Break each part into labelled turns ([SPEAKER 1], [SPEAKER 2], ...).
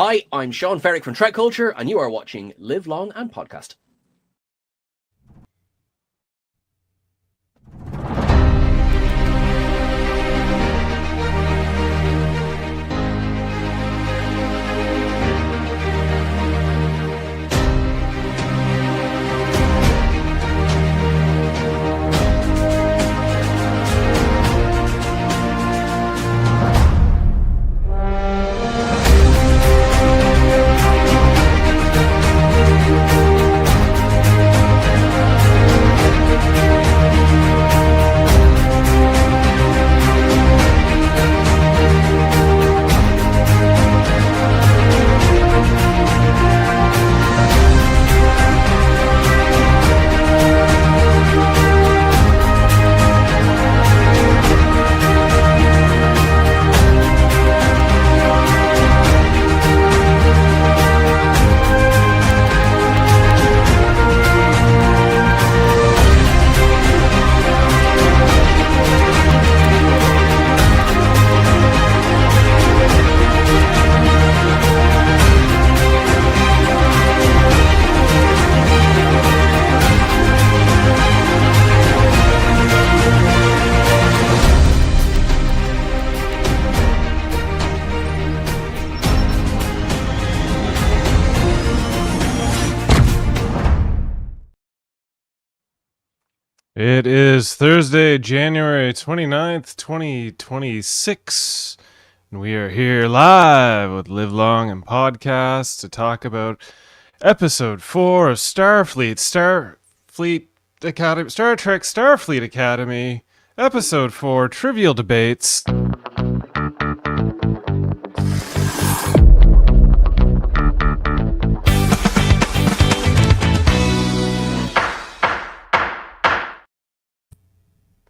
[SPEAKER 1] Hi, I'm Sean Ferrick from Trek Culture, and you are watching Live Long and Podcast.
[SPEAKER 2] It is Thursday, January 29th, 2026, and we are here live with Live Long and Podcast to talk about Episode 4 of Starfleet Academy, Star Trek Starfleet Academy, Episode 4, Trivial Debates.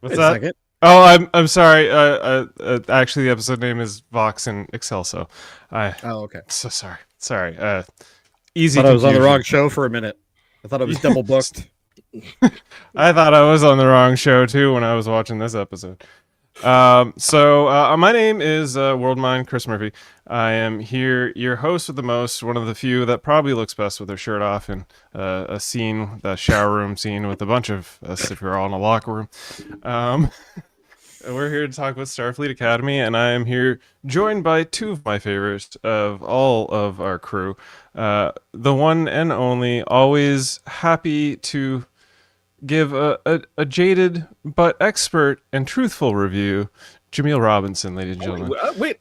[SPEAKER 2] What's that?
[SPEAKER 3] Second.
[SPEAKER 2] Oh, I'm sorry. Actually, the episode name is Vox and Excelso.
[SPEAKER 3] Oh, okay.
[SPEAKER 2] So sorry. Sorry. Easy.
[SPEAKER 3] I thought I was on the
[SPEAKER 2] confusion.
[SPEAKER 3] wrong show for a minute. I thought it was double booked.
[SPEAKER 2] I thought I was on the wrong show too when I was watching this episode. My name is Worldmind Chris Murphy. I am here, your host with the most, one of the few that probably looks best with their shirt off in a scene, the shower room scene with a bunch of us if you're all in a locker room. We're here to talk about Starfleet Academy, and I am here joined by two of my favorites of all of our crew. The one and only, always happy to give a jaded but expert and truthful review, Jaemeel Robinson, ladies and gentlemen.
[SPEAKER 4] Wait,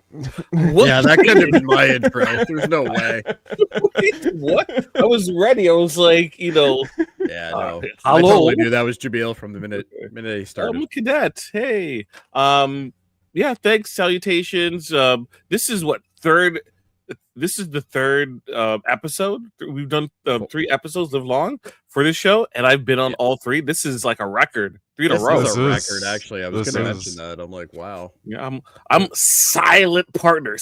[SPEAKER 4] what?
[SPEAKER 3] Yeah, that couldn't have been my intro. There's no way.
[SPEAKER 4] Wait, what? I was ready. I was like,
[SPEAKER 3] Yeah, no. I
[SPEAKER 4] hello.
[SPEAKER 3] totally knew that was Jaemeel from the minute he started.
[SPEAKER 4] I'm a cadet. Hey, yeah. Thanks. Salutations. This is what third. This is the third episode. We've done 3 episodes Live Long for this show, and I've been on all 3. This is like a record, 3 in a row.
[SPEAKER 3] This is a record, actually. I was going to mention that. I'm like, wow.
[SPEAKER 4] Yeah, I'm silent partner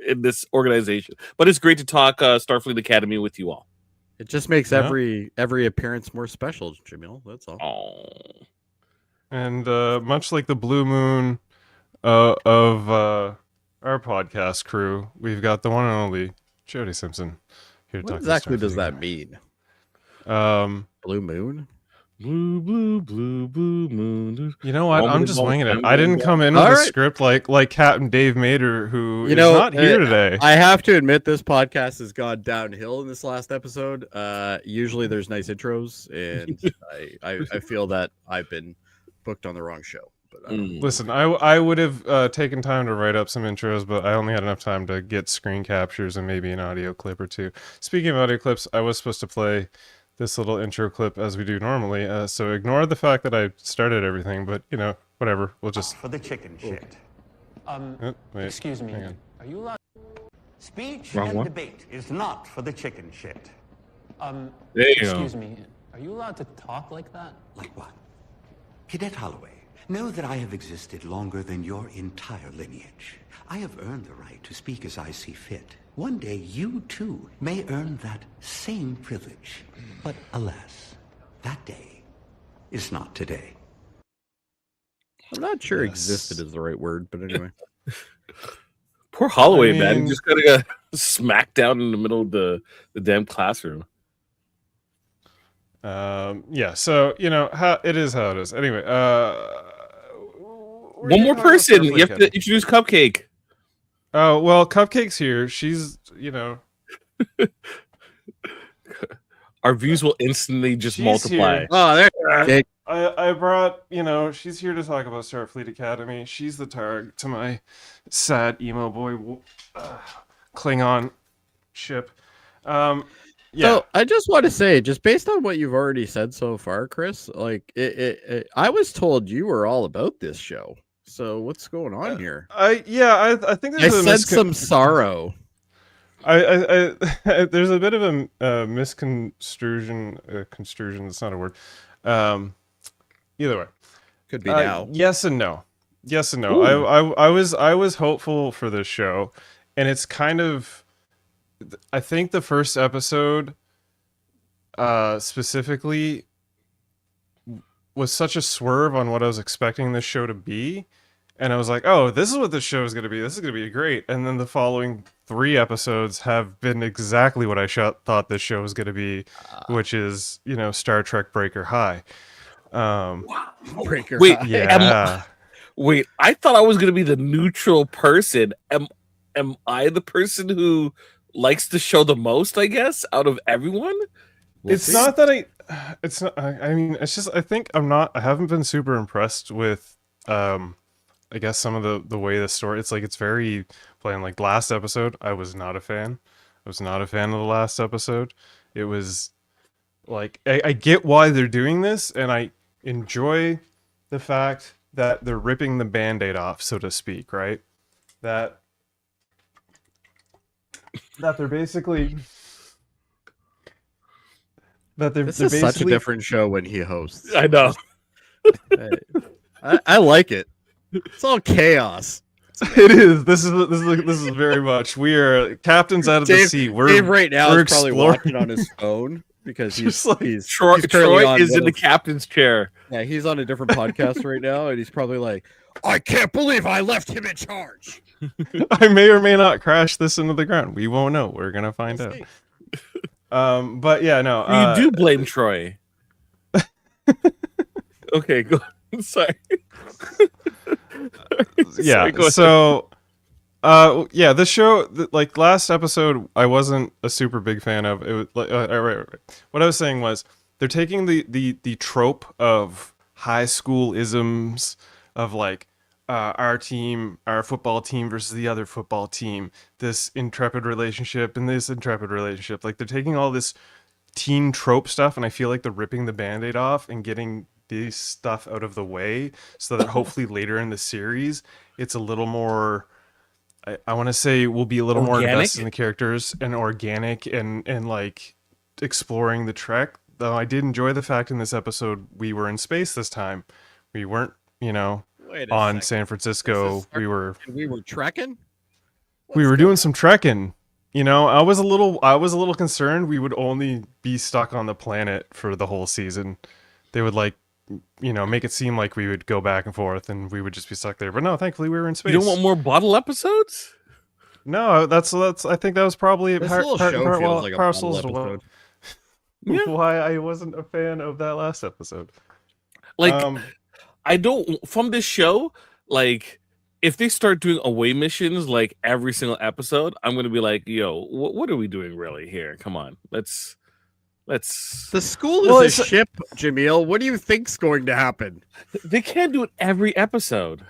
[SPEAKER 4] in this organization. But it's great to talk Starfleet Academy with you all.
[SPEAKER 3] It just makes every appearance more special, Jaemeel. That's all.
[SPEAKER 4] Oh.
[SPEAKER 2] And much like the blue moon of our podcast crew, we've got the one and only Jody Simpson here to
[SPEAKER 3] What
[SPEAKER 2] talk
[SPEAKER 3] exactly
[SPEAKER 2] about
[SPEAKER 3] does
[SPEAKER 2] Starfleet.
[SPEAKER 3] that mean? Blue moon?
[SPEAKER 4] Blue moon.
[SPEAKER 2] You know what? I'm just winging it. I didn't come in with a script like Captain Dave Mater, who is not here today.
[SPEAKER 3] I have to admit, this podcast has gone downhill in this last episode. Usually there's nice intros, and I feel that I've been booked on the wrong show. But
[SPEAKER 2] Listen, I would have taken time to write up some intros, but I only had enough time to get screen captures and maybe an audio clip or two. Speaking of audio clips, I was supposed to play this little intro clip as we do normally, so ignore the fact that I started everything, but, you know, whatever. We'll just...
[SPEAKER 5] For the chicken shit.
[SPEAKER 2] Wait,
[SPEAKER 5] Excuse me.
[SPEAKER 2] hang on.
[SPEAKER 5] Are you allowed... Speech
[SPEAKER 4] Wrong
[SPEAKER 5] and
[SPEAKER 4] one.
[SPEAKER 5] debate is not for the chicken shit.
[SPEAKER 4] There you go.
[SPEAKER 6] Excuse me, are you allowed to talk like that?
[SPEAKER 5] Like what? Cadet Holloway, know that I have existed longer than your entire lineage. I have earned the right to speak as I see fit. One day, you too may earn that same privilege. But alas, that day is not today.
[SPEAKER 3] I'm not sure existed is the right word, but anyway.
[SPEAKER 4] Poor Holloway,
[SPEAKER 2] I
[SPEAKER 4] man.
[SPEAKER 2] mean-
[SPEAKER 4] He just kind of got smacked down in the middle of the damn classroom.
[SPEAKER 2] Yeah, so how it is. Anyway,
[SPEAKER 4] One more person. You have to introduce Cupcake.
[SPEAKER 2] Oh well, Cupcake's here. She's
[SPEAKER 4] Our views will instantly just
[SPEAKER 2] She's
[SPEAKER 4] multiply.
[SPEAKER 2] here.
[SPEAKER 3] Oh, there.
[SPEAKER 2] I brought she's here to talk about Starfleet Academy. She's the target to my sad emo boy Klingon ship. Yeah.
[SPEAKER 3] So I just want to say, just based on what you've already said so far, Chris, like I was told you were all about this show. So what's going on here?
[SPEAKER 2] I think
[SPEAKER 3] I
[SPEAKER 2] there's
[SPEAKER 3] sense some sorrow.
[SPEAKER 2] I there's a bit of a misconstruction. Construction. That's not a word. Either way,
[SPEAKER 3] Could be now.
[SPEAKER 2] Yes and no. Yes and no. I was hopeful for this show, and it's kind of. I think the first episode, specifically, was such a swerve on what I was expecting this show to be. And I was like, oh, this is what this show is going to be. This is going to be great. And then the following 3 episodes have been exactly what I thought this show was going to be, which is, Star Trek Breaker High.
[SPEAKER 3] Breaker.
[SPEAKER 4] Wait,
[SPEAKER 3] High.
[SPEAKER 2] Yeah.
[SPEAKER 4] Wait, I thought I was going to be the neutral person. Am I the person who likes the show the most, I guess, out of everyone?
[SPEAKER 2] It's not that it's not, I mean, it's just, I think I haven't been super impressed with, I guess some of the way the story, it's very plain. Like last episode, I was not a fan. I was not a fan of the last episode. It was like, I get why they're doing this, and I enjoy the fact that they're ripping the Band-Aid off, so to speak, right? That they're basically...
[SPEAKER 3] This is such a different show when he hosts.
[SPEAKER 4] I know.
[SPEAKER 3] I like it. It's all chaos.
[SPEAKER 2] It is. This is very much. We are captains out of the sea.
[SPEAKER 3] Dave right now
[SPEAKER 2] we're
[SPEAKER 3] is probably
[SPEAKER 2] exploring.
[SPEAKER 3] watching on his phone because he's
[SPEAKER 4] Troy
[SPEAKER 3] currently on
[SPEAKER 4] is
[SPEAKER 3] one
[SPEAKER 4] in the
[SPEAKER 3] of-
[SPEAKER 4] captain's chair.
[SPEAKER 3] Yeah, he's on a different podcast right now, and he's probably like, "I can't believe I left him in charge."
[SPEAKER 2] I may or may not crash this into the ground. We won't know. We're gonna find out. But yeah, no.
[SPEAKER 4] You do blame Troy. Okay, go. Sorry.
[SPEAKER 2] Yeah.
[SPEAKER 4] Sorry, go ahead.
[SPEAKER 2] So, yeah, the show, like last episode, I wasn't a super big fan of. It was like, right. What I was saying was they're taking the trope of high school isms of like our team, our football team versus the other football team, this intrepid relationship and this intrepid relationship. Like they're taking all this teen trope stuff, and I feel like they're ripping the Band-Aid off and getting this stuff out of the way so that hopefully later in the series it's a little more, I want to say we'll be a little more invested in the characters and organic and like exploring the Trek. Though I did enjoy the fact in this episode we were in space this time. We weren't,
[SPEAKER 3] Wait a
[SPEAKER 2] on
[SPEAKER 3] second.
[SPEAKER 2] San Francisco. We were
[SPEAKER 3] trekking.
[SPEAKER 2] doing some trekking. I was a little concerned we would only be stuck on the planet for the whole season. They would make it seem like we would go back and forth and we would just be stuck there. But no, thankfully we were in space.
[SPEAKER 4] You don't want more bottle episodes?
[SPEAKER 2] No, that's I think that was probably
[SPEAKER 3] This little show feels like a
[SPEAKER 2] parcels
[SPEAKER 3] bottle
[SPEAKER 2] to
[SPEAKER 3] episode.
[SPEAKER 4] Yeah.
[SPEAKER 2] why I wasn't a fan of that last episode.
[SPEAKER 4] Like, I don't, from this show, like, if they start doing away missions like every single episode, I'm going to be like, yo, what are we doing really here? Come on. Let's.
[SPEAKER 3] The school is a ship, Jaemeel. What do you think's going to happen?
[SPEAKER 4] They can't do it every episode.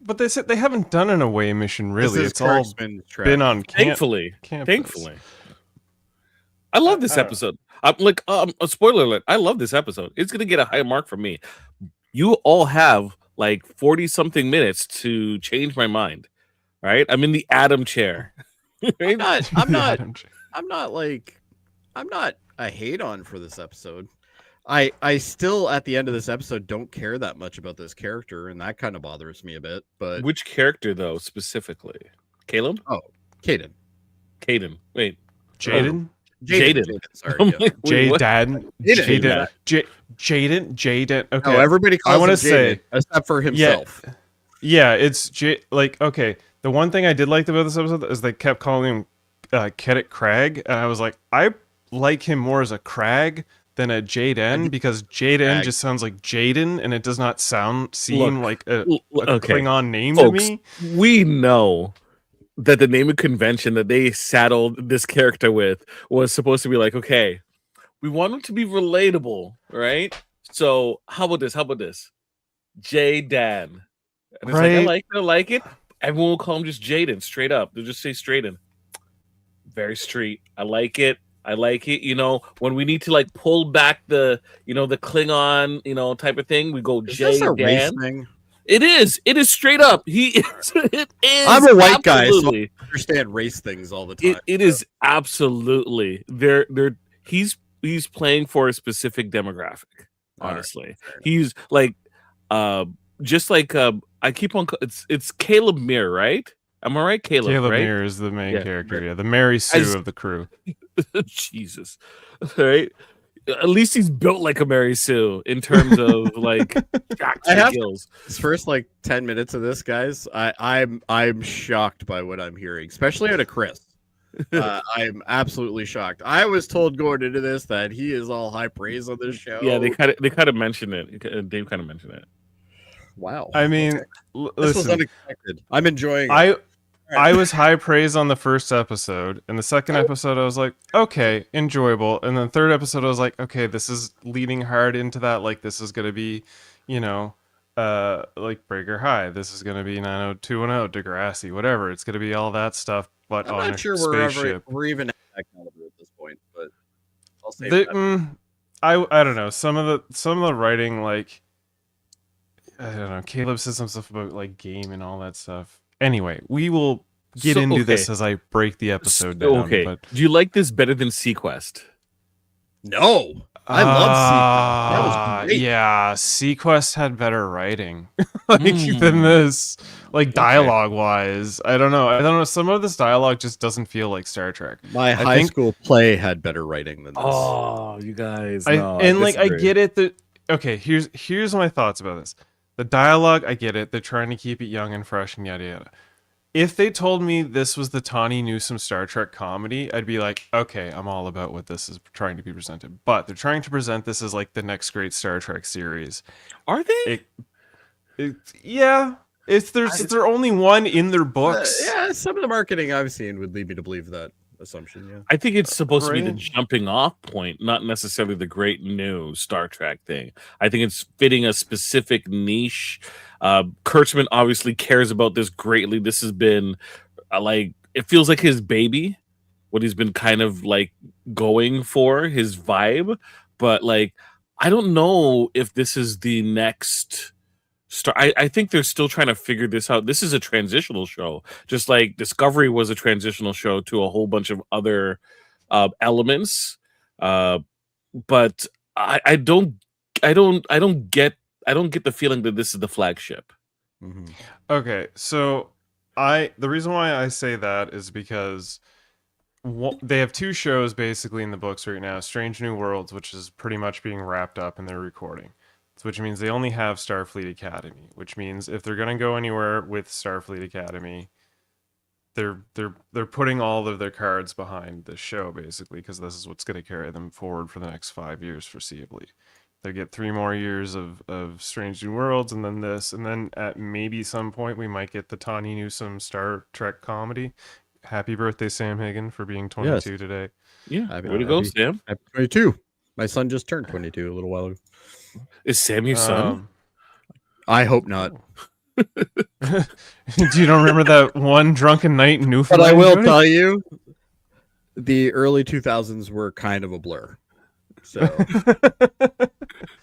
[SPEAKER 2] But they said they haven't done an away mission really. It's all been on
[SPEAKER 4] Thankfully.
[SPEAKER 2] campus.
[SPEAKER 4] Thankfully. I love this episode. I'm like, a spoiler alert. I love this episode. It's going to get a high mark from me. You all have like 40 something minutes to change my mind. Right? I'm in the Adam chair.
[SPEAKER 3] I'm not a hate on for this episode. I still at the end of this episode don't care that much about this character, and that kind of bothers me a bit. But
[SPEAKER 4] Which character though specifically? Caleb?
[SPEAKER 3] Oh, Caden.
[SPEAKER 4] Wait.
[SPEAKER 2] Jaden?
[SPEAKER 3] Jaden. Sorry.
[SPEAKER 4] I'm
[SPEAKER 3] Yeah.
[SPEAKER 4] like, wait, what?
[SPEAKER 2] Jaden. Okay.
[SPEAKER 3] No, everybody calls
[SPEAKER 2] I want
[SPEAKER 3] him
[SPEAKER 2] to say,
[SPEAKER 3] Jaden, except for himself.
[SPEAKER 2] yeah, it's okay. The one thing I did like about this episode is they kept calling him Cadet Crag, and I was like, I like him more as a Crag than a Jaden, because Jaden just sounds like Jaden, and it does not seem like a Klingon name
[SPEAKER 4] folks,
[SPEAKER 2] to me.
[SPEAKER 4] We know that the naming convention that they saddled this character with was supposed to be like, okay, we want him to be relatable, right? So how about this? Jaden. And it's
[SPEAKER 2] Right.
[SPEAKER 4] like, I like it. Everyone will call him just Jaden, straight up. They'll just say Straighten. Very street. I like it. You know, when we need to like pull back the, you know, the Klingon, you know, type of thing, we go
[SPEAKER 3] Is this a race
[SPEAKER 4] Jaden.
[SPEAKER 3] thing?
[SPEAKER 4] It is straight up. It is.
[SPEAKER 3] I'm a white guy, so
[SPEAKER 4] absolutely.
[SPEAKER 3] I understand race things all the time.
[SPEAKER 4] It is absolutely. He's playing for a specific demographic. Honestly, he's like, just like I keep on. It's Caleb Mir, right? Am I right, Caleb?
[SPEAKER 2] Caleb
[SPEAKER 4] right?
[SPEAKER 2] Mir is the main character. Yeah, the Mary Sue of the crew.
[SPEAKER 4] Jesus, right? At least he's built like a Mary Sue in terms of like skills.
[SPEAKER 3] His first like 10 minutes of this, guys, I'm shocked by what I'm hearing, especially out of Chris. I'm absolutely shocked. I was told going into this that he is all high praise on this show.
[SPEAKER 4] Yeah, they kind of mentioned it. Dave kind of mentioned it.
[SPEAKER 3] Wow.
[SPEAKER 2] I mean,
[SPEAKER 3] This was
[SPEAKER 2] listen,
[SPEAKER 3] unexpected. I'm enjoying it.
[SPEAKER 2] I was high praise on the first episode, and the second episode I was like, okay, enjoyable, and then the third episode I was like, okay, this is leading hard into that, like this is gonna be, you know, like Breaker High, this is gonna be 90210, Degrassi, whatever, it's gonna be all that stuff, but
[SPEAKER 3] I'm
[SPEAKER 2] on
[SPEAKER 3] not
[SPEAKER 2] a
[SPEAKER 3] sure
[SPEAKER 2] spaceship.
[SPEAKER 3] we're even at that caliber at this point, but I'll say that.
[SPEAKER 2] I don't know, some of the writing, like, I don't know, Caleb says some stuff about like game and all that stuff. Anyway, we will get into this as I break the episode down.
[SPEAKER 4] Okay.
[SPEAKER 2] But...
[SPEAKER 4] Do you like this better than Sequest?
[SPEAKER 3] No. I love Sequest. That was great.
[SPEAKER 2] Yeah, Sequest had better writing than this. Like dialogue wise. I don't know. Some of this dialogue just doesn't feel like Star Trek.
[SPEAKER 3] My high school play had better writing than this.
[SPEAKER 4] Oh, you guys.
[SPEAKER 2] I get it that okay, here's my thoughts about this. The dialogue, I get it. They're trying to keep it young and fresh and yada yada. If they told me this was the Tawny Newsome Star Trek comedy, I'd be like, okay, I'm all about what this is trying to be presented. But they're trying to present this as like the next great Star Trek series.
[SPEAKER 4] Are they?
[SPEAKER 2] Yeah. They're only one in their books.
[SPEAKER 3] Yeah, some of the marketing I've seen would lead me to believe that assumption. Yeah,
[SPEAKER 4] I think it's supposed to be the jumping off point, not necessarily the great new Star Trek thing. I think it's fitting a specific niche. Kurtzman obviously cares about this greatly. This has been like, it feels like his baby, what he's been kind of like going for, his vibe. But like, I don't know if this is the next Star. I think they're still trying to figure this out. This is a transitional show, just like Discovery was a transitional show to a whole bunch of other elements. But I don't get the feeling that this is the flagship.
[SPEAKER 3] Mm-hmm.
[SPEAKER 2] Okay, so the reason why I say that is because they have two shows basically in the books right now: Strange New Worlds, which is pretty much being wrapped up and they're recording. Which means they only have Starfleet Academy, which means if they're going to go anywhere with Starfleet Academy, they're putting all of their cards behind this show, basically, because this is what's going to carry them forward for the next 5 years, foreseeably. They get 3 more years of Strange New Worlds, and then this, and then at maybe some point we might get the Tawny Newsome Star Trek comedy. Happy birthday, Sam Hagen, for being 22 today.
[SPEAKER 4] Yeah, way to go, Sam.
[SPEAKER 3] Happy 22. My son just turned 22 a little while ago.
[SPEAKER 4] Is Sam your son?
[SPEAKER 3] I hope not.
[SPEAKER 2] Do you don't remember that one drunken night in Newfoundland?
[SPEAKER 3] But I will tell you, the early 2000s were kind of a blur. So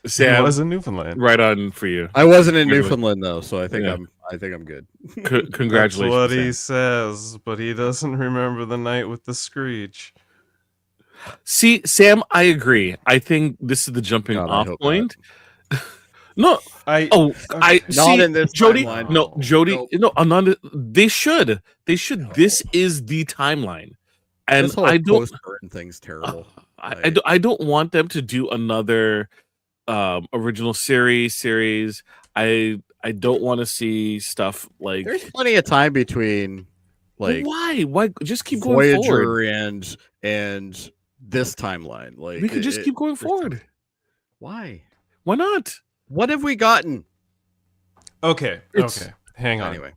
[SPEAKER 2] Sam was in Newfoundland.
[SPEAKER 4] Right on for you.
[SPEAKER 3] I wasn't in Newfoundland though, so I think I'm good.
[SPEAKER 4] Congratulations.
[SPEAKER 2] That's what he says, but he doesn't remember the night with the screech.
[SPEAKER 4] See, Sam, I agree. I think this is the jumping off point. No,
[SPEAKER 3] not in this
[SPEAKER 4] Jody.
[SPEAKER 3] timeline.
[SPEAKER 4] No, Jody. No, I'm not. They should. This is the timeline, and
[SPEAKER 3] this whole
[SPEAKER 4] I don't.
[SPEAKER 3] post-burn thing's terrible.
[SPEAKER 4] I don't want them to do another original series. I I don't want to see stuff like.
[SPEAKER 3] There's plenty of time between,
[SPEAKER 4] But
[SPEAKER 3] like,
[SPEAKER 4] why just keep going
[SPEAKER 3] Voyager
[SPEAKER 4] forward?
[SPEAKER 3] and this timeline. Like,
[SPEAKER 4] We could just keep going
[SPEAKER 3] there's
[SPEAKER 4] forward.
[SPEAKER 3] Why?
[SPEAKER 4] Why not?
[SPEAKER 3] What have we gotten?
[SPEAKER 2] Okay.
[SPEAKER 4] It's-
[SPEAKER 2] Okay. Hang on.
[SPEAKER 3] Anyway,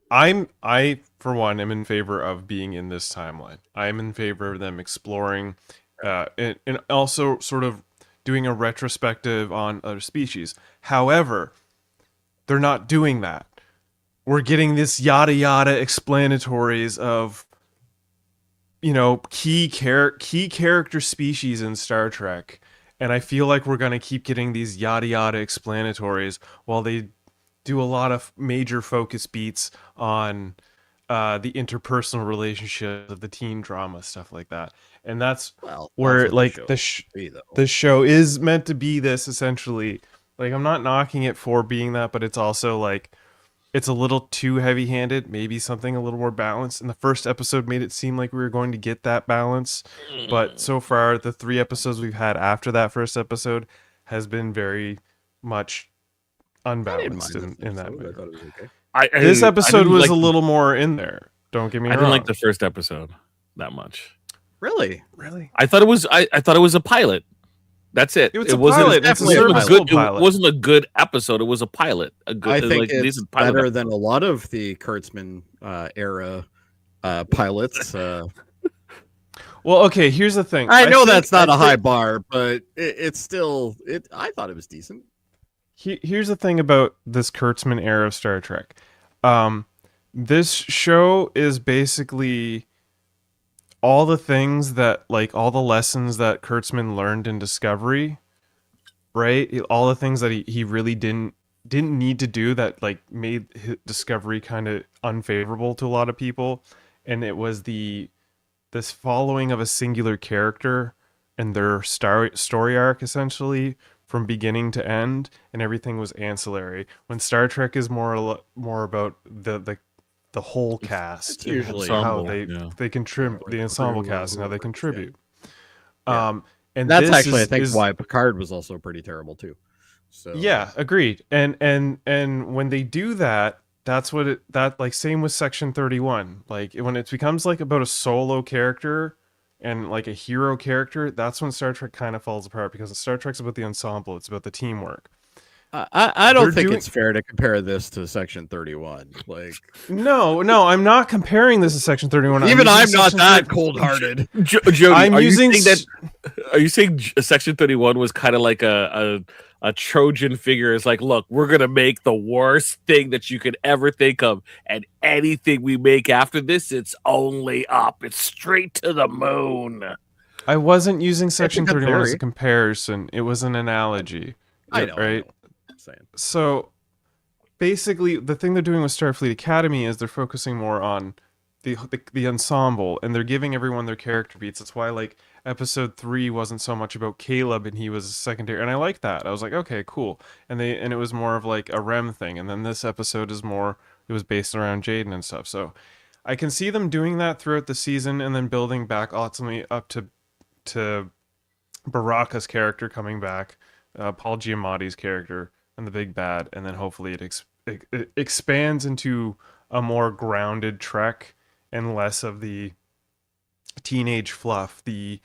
[SPEAKER 2] I for one am in favor of being in this timeline. I'm in favor of them exploring and also sort of doing a retrospective on other species. However, they're not doing that. We're getting this yada yada explanatories of, you know, key character species in Star Trek, and I feel like we're gonna keep getting these yada yada explanatories while they do a lot of major focus beats on the interpersonal relationships of the teen drama, stuff like that. And that's
[SPEAKER 3] well,
[SPEAKER 2] where
[SPEAKER 3] that's what
[SPEAKER 2] like
[SPEAKER 3] show
[SPEAKER 2] the
[SPEAKER 3] should be, though.
[SPEAKER 2] the show is meant to be this essentially. Like, I'm not knocking it for being that, but it's also like it's a little too heavy-handed, maybe something a little more balanced. And the first episode made it seem like we were going to get that balance, but so far the 3 episodes we've had after that first episode has been very much
[SPEAKER 3] I didn't
[SPEAKER 2] unbalanced
[SPEAKER 3] mind
[SPEAKER 2] in
[SPEAKER 3] this
[SPEAKER 2] that
[SPEAKER 3] episode. I
[SPEAKER 2] movie.
[SPEAKER 3] thought it was okay.
[SPEAKER 2] This
[SPEAKER 4] I
[SPEAKER 2] episode
[SPEAKER 4] didn't
[SPEAKER 2] was
[SPEAKER 4] like
[SPEAKER 2] a
[SPEAKER 4] the-
[SPEAKER 2] little more in there. Don't get me
[SPEAKER 4] I
[SPEAKER 2] wrong.
[SPEAKER 4] didn't like the first episode that much.
[SPEAKER 3] Really?
[SPEAKER 2] really.
[SPEAKER 4] I thought it was. I thought it was a pilot. That's it.
[SPEAKER 2] It was a
[SPEAKER 4] wasn't-
[SPEAKER 2] pilot. It's a
[SPEAKER 3] definitely a
[SPEAKER 4] wasn't
[SPEAKER 2] serviceable
[SPEAKER 4] good.
[SPEAKER 2] pilot.
[SPEAKER 4] It wasn't a good episode. It was a pilot. A good.
[SPEAKER 3] I think
[SPEAKER 4] like,
[SPEAKER 3] it's
[SPEAKER 4] decent pilot
[SPEAKER 3] better
[SPEAKER 4] episode.
[SPEAKER 3] than a lot of the Kurtzman era pilots.
[SPEAKER 2] Well, okay. Here's the thing.
[SPEAKER 3] I know
[SPEAKER 2] think-
[SPEAKER 3] that's not
[SPEAKER 2] I
[SPEAKER 3] a high
[SPEAKER 2] think-
[SPEAKER 3] bar, but it's still. I thought it was decent.
[SPEAKER 2] Here's the thing about this Kurtzman era of Star Trek. This show is basically all the things that, like, all the lessons that Kurtzman learned in Discovery, right? All the things that he really didn't need to do that, like, made Discovery kind of unfavorable to a lot of people. And it was this following of a singular character and their story arc, essentially, from beginning to end, and everything was ancillary. When Star Trek is more about the whole cast,
[SPEAKER 3] it's usually
[SPEAKER 2] how
[SPEAKER 4] ensemble,
[SPEAKER 2] they contribute, the ensemble cast, and how they contribute.
[SPEAKER 3] Yeah.
[SPEAKER 2] And
[SPEAKER 3] That's
[SPEAKER 2] this
[SPEAKER 3] actually, I
[SPEAKER 2] is-
[SPEAKER 3] think,
[SPEAKER 2] is-
[SPEAKER 3] why Picard was also pretty terrible too. So
[SPEAKER 2] Yeah, agreed. And when they do that, that's what like same with Section 31. Like when it becomes like about a solo character and like a hero character, that's when Star Trek kind of falls apart, because Star Trek's about the ensemble, it's about the teamwork.
[SPEAKER 3] I don't
[SPEAKER 2] They're
[SPEAKER 3] think
[SPEAKER 2] doing-
[SPEAKER 3] it's fair to compare this to Section 31. Like,
[SPEAKER 2] No, I'm not comparing this to Section 31.
[SPEAKER 3] even
[SPEAKER 2] using
[SPEAKER 3] I'm not
[SPEAKER 2] Section
[SPEAKER 3] that
[SPEAKER 2] 30
[SPEAKER 3] cold-hearted.
[SPEAKER 4] Jody,
[SPEAKER 2] I'm
[SPEAKER 4] are
[SPEAKER 2] using
[SPEAKER 4] you saying that? Are you saying Section 31 was kind of like a Trojan figure? It's like, look, we're gonna make the worst thing that you could ever think of, and anything we make after this, it's only up. It's straight to the moon.
[SPEAKER 2] I wasn't using Section
[SPEAKER 3] good
[SPEAKER 2] 31 as a
[SPEAKER 3] theory.
[SPEAKER 2] comparison. It was an analogy.
[SPEAKER 3] I know,
[SPEAKER 2] right?
[SPEAKER 3] I'm saying.
[SPEAKER 2] So basically, the thing they're doing with Starfleet Academy is they're focusing more on the ensemble, and they're giving everyone their character beats. That's why, like, episode 3 wasn't so much about Caleb and he was a secondary, and I like that. I was like, okay, cool. And it was more of like a REM thing. And then this episode is more, it was based around Jaden and stuff. So I can see them doing that throughout the season, and then building back ultimately up to Baraka's character coming back, Paul Giamatti's character, and the big bad, and then hopefully it expands into a more grounded Trek and less of the teenage fluff, the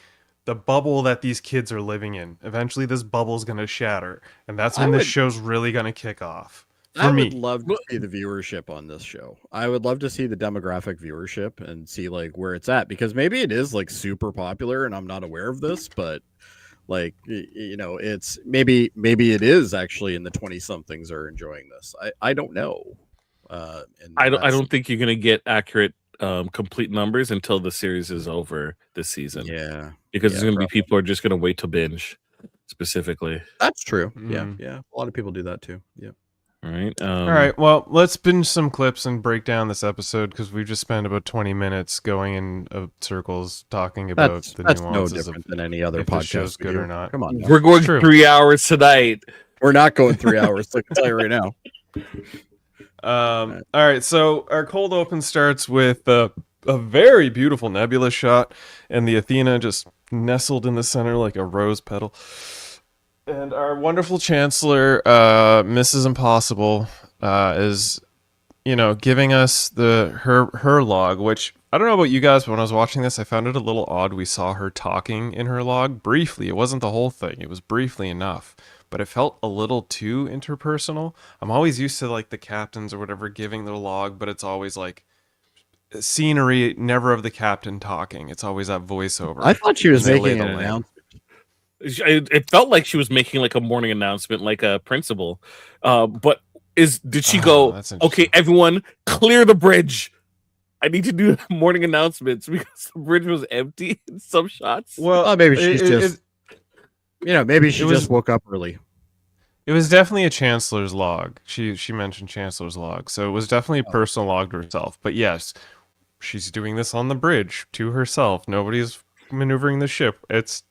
[SPEAKER 2] bubble that these kids are living in. Eventually this bubble's going to shatter, and that's when this show's really going to kick off. For
[SPEAKER 3] I
[SPEAKER 2] me.
[SPEAKER 3] would love to see the viewership on this show. I would love to see the demographic viewership and see like where it's at, because maybe it is like super popular and I'm not aware of this, but like, you know, it's maybe it is actually in the 20 somethings are enjoying this. I don't know. And
[SPEAKER 4] I
[SPEAKER 3] that's-
[SPEAKER 4] don't think you're gonna get accurate, complete numbers until the series is over this season.
[SPEAKER 3] Yeah,
[SPEAKER 4] because
[SPEAKER 3] yeah,
[SPEAKER 4] there's gonna be people who are just gonna wait to binge, specifically.
[SPEAKER 3] that's true. Yeah,
[SPEAKER 2] Mm.
[SPEAKER 3] yeah. A lot of people do that too. Yeah.
[SPEAKER 4] All right.
[SPEAKER 2] All right, well, let's binge some clips and break down this episode, because we've just spent about 20 minutes going in circles talking about the
[SPEAKER 3] That's no
[SPEAKER 2] nuances
[SPEAKER 3] different
[SPEAKER 2] of
[SPEAKER 3] than any other
[SPEAKER 2] if the
[SPEAKER 3] podcast.
[SPEAKER 2] show's
[SPEAKER 3] we
[SPEAKER 2] good
[SPEAKER 3] do.
[SPEAKER 2] or not.
[SPEAKER 3] Come on, now.
[SPEAKER 4] We're going
[SPEAKER 2] true.
[SPEAKER 4] 3 hours tonight.
[SPEAKER 3] We're not going 3 hours. I can tell you right now.
[SPEAKER 2] All right, so our cold open starts with a very beautiful nebula shot, and the Athena just nestled in the center like a rose petal. And our wonderful Chancellor, Mrs. Impossible, is, giving us her log, which I don't know about you guys, but when I was watching this, I found it a little odd. We saw her talking in her log briefly. It wasn't the whole thing. It was briefly enough, but it felt a little too interpersonal. I'm always used to like the captains or whatever giving their log, but it's always like scenery, never of the captain talking. It's always that voiceover.
[SPEAKER 3] I thought she was
[SPEAKER 2] And they lay
[SPEAKER 3] making
[SPEAKER 2] the
[SPEAKER 3] an
[SPEAKER 2] land.
[SPEAKER 3] announcement.
[SPEAKER 4] It felt like she was making like a morning announcement, like a principal. But did she go,
[SPEAKER 2] that's interesting.
[SPEAKER 4] okay, everyone, clear the bridge? I need to do morning announcements because the bridge was empty in some shots.
[SPEAKER 2] Well,
[SPEAKER 3] Oh, maybe she's maybe she
[SPEAKER 2] it was-
[SPEAKER 3] just woke up early.
[SPEAKER 2] it was definitely a Chancellor's log. She mentioned Chancellor's log, so it was definitely a personal log to herself. But yes, she's doing this on the bridge to herself. Nobody's maneuvering the ship. It's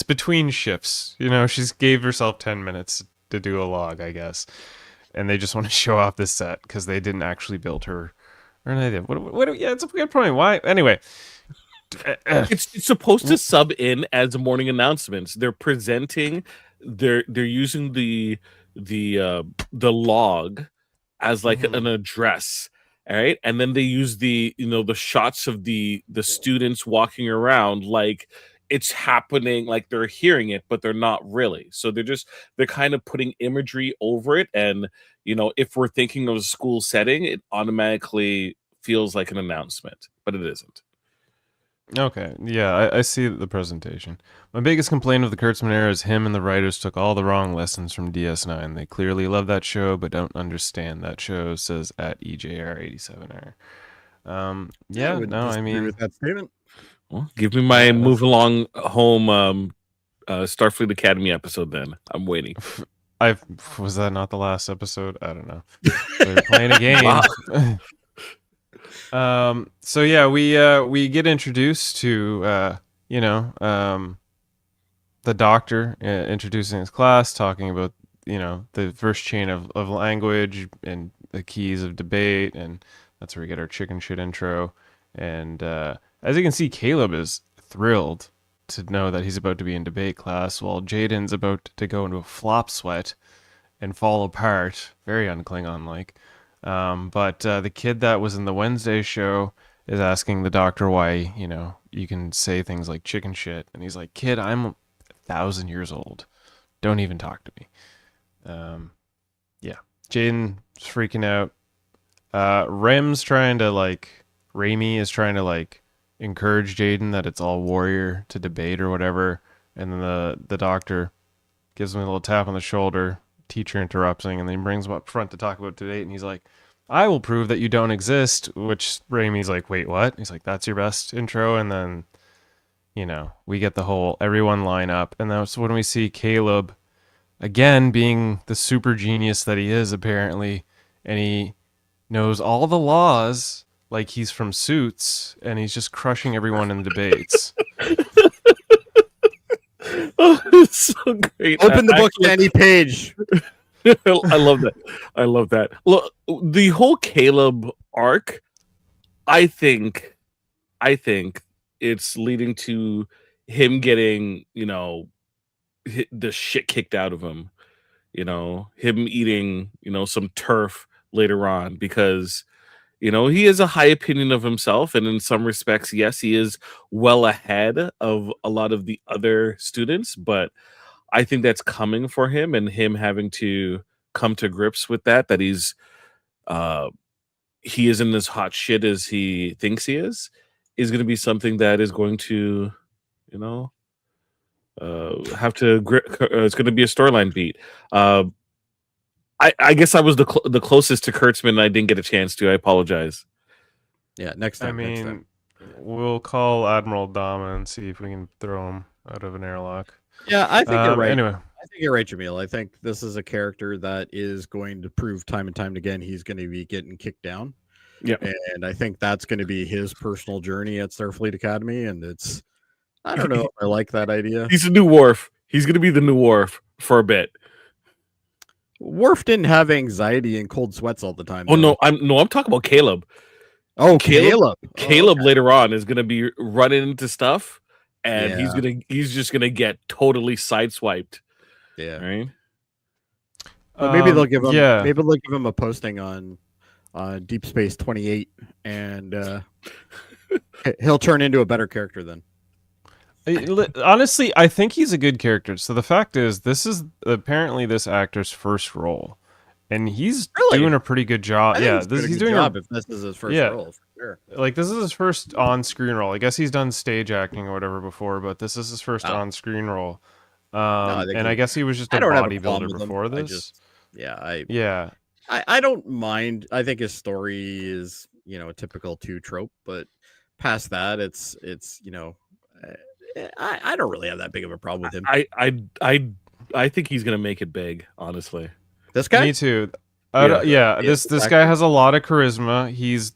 [SPEAKER 2] between shifts. She's gave herself 10 minutes to do a log, I guess. And they just want to show off this set because they didn't actually build her. Or they did. Yeah, it's a good point. Why? Anyway.
[SPEAKER 4] It's supposed to sub in as morning announcements. They're presenting, they're using the log as like an address. All right. And then they use the shots of the students walking around like it's happening, like they're hearing it, but they're not really. So they're kind of putting imagery over it. And, if we're thinking of a school setting, it automatically feels like an announcement, but it isn't.
[SPEAKER 2] Okay, yeah, I see the presentation. My biggest complaint of the Kurtzman era is him and the writers took all the wrong lessons from DS9. They clearly love that show, but don't understand that show, says at EJR87R.
[SPEAKER 3] I wouldn't disagree with that statement.
[SPEAKER 4] Well, give me my move along home Starfleet Academy episode then. I'm waiting.
[SPEAKER 2] Was that not the last episode? I don't know. They're playing a game. So yeah, we get introduced to the doctor introducing his class, talking about the first chain of language and the keys of debate, and that's where we get our chicken shit intro. And as you can see, Caleb is thrilled to know that he's about to be in debate class, while Jaden's about to go into a flop sweat and fall apart, very un-Klingon like. But the kid that was in the Wednesday show is asking the doctor why, you can say things like chicken shit. And he's like, kid, I'm 1,000 years old. Don't even talk to me. Yeah. Jaden's freaking out. Raimi is trying to encourage Jaden that it's all warrior to debate or whatever. And then the doctor gives him a little tap on the shoulder. Teacher interrupts him, and then he brings him up front to talk about debate, and he's like, I will prove that you don't exist, which Raimi's like, wait, what? He's like, that's your best intro, and then, we get the whole everyone line up, and that's when we see Caleb, again, being the super genius that he is, apparently, and he knows all the laws like he's from Suits, and he's just crushing everyone in debates.
[SPEAKER 4] Oh, it's so great.
[SPEAKER 3] Open the book to any page.
[SPEAKER 4] I love that. I love that. Look, the whole Caleb arc, I think it's leading to him getting, the shit kicked out of him. Him eating, some turf later on because he has a high opinion of himself, and in some respects, yes, he is well ahead of a lot of the other students, but I think that's coming for him, and him having to come to grips with that he isn't as hot shit as he thinks he is going to be something that is going to, have to it's going to be a storyline beat. I guess I was the closest to Kurtzman, and I didn't get a chance to. I apologize.
[SPEAKER 3] Yeah, next time. next time.
[SPEAKER 2] We'll call Admiral Dama and see if we can throw him out of an airlock.
[SPEAKER 3] Yeah, I think you're right.
[SPEAKER 2] Anyway,
[SPEAKER 3] I think you're right, Jaemeel. I think this is a character that is going to prove time and time again he's going to be getting kicked down.
[SPEAKER 4] Yeah,
[SPEAKER 3] and I think that's going to be his personal journey at Starfleet Academy, and I don't know if I like that idea.
[SPEAKER 4] He's a new Worf. He's going to be the new Worf for a bit.
[SPEAKER 3] Worf didn't have anxiety and cold sweats all the time.
[SPEAKER 4] Oh
[SPEAKER 3] though.
[SPEAKER 4] I'm talking about Caleb.
[SPEAKER 3] Oh, Caleb.
[SPEAKER 4] Caleb
[SPEAKER 3] okay.
[SPEAKER 4] later on is going to be running into stuff, and
[SPEAKER 3] Yeah.
[SPEAKER 4] he's just going to get totally sideswiped.
[SPEAKER 3] Yeah.
[SPEAKER 4] right?
[SPEAKER 3] But maybe they'll give him.
[SPEAKER 2] Yeah.
[SPEAKER 3] Maybe they'll give him a posting on Deep Space 28, and he'll turn into a better character then.
[SPEAKER 2] Honestly, I think he's a good character. So the fact is, this is apparently this actor's first role, and he's
[SPEAKER 3] Really?
[SPEAKER 2] doing a pretty good job.
[SPEAKER 3] I think
[SPEAKER 2] Yeah,
[SPEAKER 3] he's doing a
[SPEAKER 2] he's
[SPEAKER 3] good
[SPEAKER 2] doing
[SPEAKER 3] job if this is his first
[SPEAKER 2] Yeah.
[SPEAKER 3] role for sure.
[SPEAKER 2] like this is his first on-screen role. I guess he's done stage acting or whatever before, but this is his first
[SPEAKER 3] Oh.
[SPEAKER 2] on-screen role.
[SPEAKER 3] I think
[SPEAKER 2] And I guess he was just a
[SPEAKER 3] I don't have a problem
[SPEAKER 2] bodybuilder
[SPEAKER 3] with him.
[SPEAKER 2] before
[SPEAKER 3] I
[SPEAKER 2] this.
[SPEAKER 3] yeah, I don't mind. I think his story is a typical 2 trope, but past that, it's I don't really have that big of a problem with him.
[SPEAKER 4] I think he's gonna make it big. Honestly,
[SPEAKER 3] This guy,
[SPEAKER 2] Me too.
[SPEAKER 4] Yeah.
[SPEAKER 2] This
[SPEAKER 3] exactly.
[SPEAKER 2] guy has a lot of charisma. He's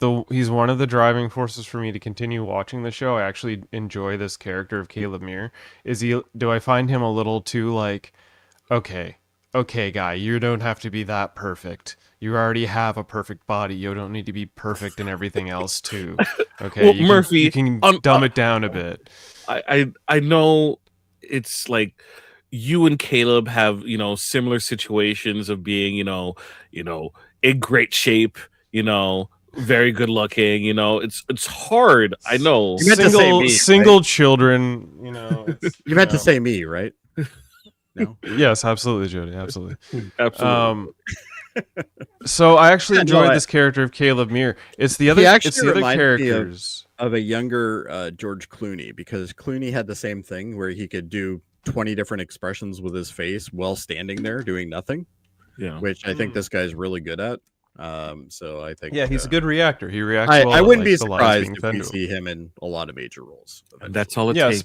[SPEAKER 2] one of the driving forces for me to continue watching the show. I actually enjoy this character of Caleb Muir. Do I find him a little too like, okay, guy, you don't have to be that perfect. You already have a perfect body. You don't need to be perfect in everything else too. Okay,
[SPEAKER 4] Well, Murphy,
[SPEAKER 2] you can dumb it down a bit.
[SPEAKER 4] I know it's like you and Caleb have similar situations of being in great shape, very good looking. It's hard. I know.
[SPEAKER 3] You meant to say me,
[SPEAKER 2] Single children.
[SPEAKER 3] you meant to say me, right? No.
[SPEAKER 2] Yes, absolutely, Jody. Absolutely.
[SPEAKER 4] Absolutely.
[SPEAKER 2] So I actually
[SPEAKER 3] Yeah,
[SPEAKER 2] enjoyed
[SPEAKER 3] no,
[SPEAKER 2] this character of Caleb Muir. It's the other.
[SPEAKER 3] He
[SPEAKER 2] It's
[SPEAKER 3] actually
[SPEAKER 2] the other
[SPEAKER 3] reminded me of-
[SPEAKER 2] characters.
[SPEAKER 3] Of a younger George Clooney, because Clooney had the same thing where he could do 20 different expressions with his face while standing there doing nothing,
[SPEAKER 4] Yeah.
[SPEAKER 3] which I think this guy's really good at. So I think
[SPEAKER 2] Yeah, he's a good reactor. He reacts
[SPEAKER 3] I
[SPEAKER 2] well. at,
[SPEAKER 3] wouldn't
[SPEAKER 2] like,
[SPEAKER 3] be
[SPEAKER 2] the lines
[SPEAKER 3] surprised
[SPEAKER 2] being
[SPEAKER 3] if
[SPEAKER 2] fed
[SPEAKER 3] we
[SPEAKER 2] to him.
[SPEAKER 3] see him in a lot of major roles.
[SPEAKER 4] And that's all it
[SPEAKER 2] Yeah,
[SPEAKER 4] takes.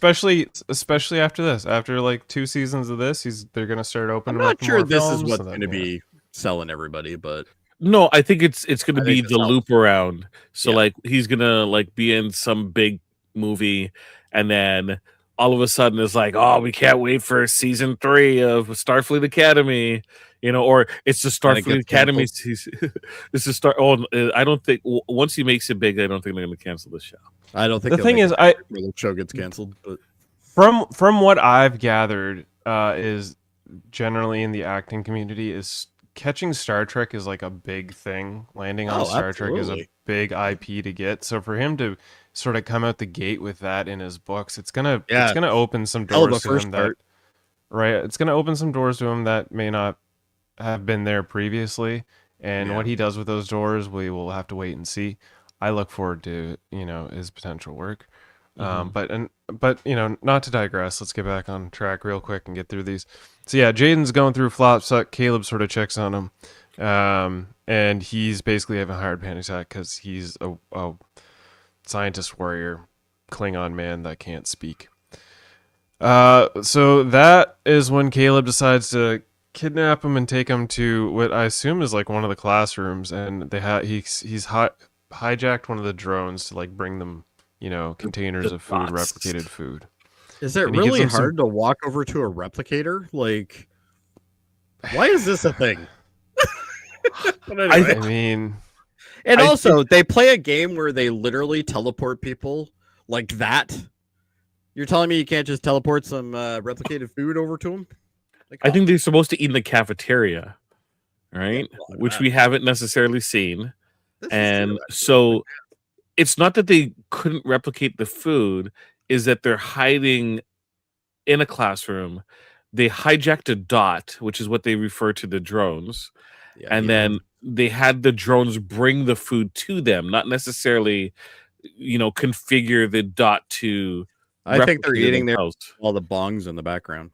[SPEAKER 2] especially after this. After like 2 seasons of this, they're gonna start
[SPEAKER 3] I'm
[SPEAKER 2] opening.
[SPEAKER 3] not
[SPEAKER 2] up
[SPEAKER 3] sure
[SPEAKER 2] more
[SPEAKER 3] this is
[SPEAKER 2] films,
[SPEAKER 3] what's
[SPEAKER 2] and then,
[SPEAKER 3] going to be selling everybody, but
[SPEAKER 4] No, I think it's going to
[SPEAKER 3] I
[SPEAKER 4] be
[SPEAKER 3] think
[SPEAKER 4] the
[SPEAKER 3] it's
[SPEAKER 4] loop around. So
[SPEAKER 3] Yeah.
[SPEAKER 4] like he's going to like be in some big movie, and then all of a sudden it's like, oh, we can't wait for season 3 of Starfleet Academy, or it's the
[SPEAKER 3] And it
[SPEAKER 4] Starfleet
[SPEAKER 3] gets
[SPEAKER 4] Academy season. This is I don't think once he makes it big, I don't think they're going to cancel the show.
[SPEAKER 3] I don't think
[SPEAKER 2] The
[SPEAKER 3] he'll
[SPEAKER 2] thing
[SPEAKER 3] make
[SPEAKER 2] is,
[SPEAKER 3] it where the show gets canceled. But
[SPEAKER 2] from what I've gathered, is generally in the acting community is catching Star Trek is like a big thing. Landing on
[SPEAKER 3] Oh,
[SPEAKER 2] Star Trek is a
[SPEAKER 3] absolutely.
[SPEAKER 2] big IP to get. So for him to sort of come out the gate with that in his books, it's gonna open some
[SPEAKER 3] Hell of a
[SPEAKER 2] doors to
[SPEAKER 3] first
[SPEAKER 2] him that
[SPEAKER 3] start.
[SPEAKER 2] right. It's gonna open some doors to him that may not have been there previously. And what he does with those doors, we will have to wait and see. I look forward to his potential work. But not to digress, let's get back on track real quick and get through these. So yeah, Jaden's going through flop suck. Caleb sort of checks on him, and he's basically having a hard panic attack because he's a scientist warrior, Klingon man that can't speak. So that is when Caleb decides to kidnap him and take him to what I assume is like one of the classrooms, and he's hijacked one of the drones to like bring them containers of food,
[SPEAKER 4] box.
[SPEAKER 2] replicated food.
[SPEAKER 3] is it
[SPEAKER 2] And he gives
[SPEAKER 3] really
[SPEAKER 2] them some-
[SPEAKER 3] hard to walk over to a replicator? Like, why is this a thing? But anyway.
[SPEAKER 2] I mean,
[SPEAKER 3] And
[SPEAKER 4] I
[SPEAKER 3] also, they play a game where they literally teleport people like that. You're telling me you can't just teleport some replicated food over to them? Like,
[SPEAKER 4] I think they're supposed to eat in the cafeteria, right?
[SPEAKER 3] well,
[SPEAKER 4] Which
[SPEAKER 3] that-
[SPEAKER 4] we haven't necessarily seen.
[SPEAKER 3] this is
[SPEAKER 4] And
[SPEAKER 3] theoretical.
[SPEAKER 4] so it's not that they couldn't replicate the food, is that they're hiding in a classroom. They hijacked a dot, which is what they refer to the drones,
[SPEAKER 3] Yeah,
[SPEAKER 4] and then they had the drones bring the food to them, not necessarily, configure the dot to.
[SPEAKER 3] I think they're
[SPEAKER 4] replicate it
[SPEAKER 3] eating their
[SPEAKER 4] themselves.
[SPEAKER 3] all the bongs in the background.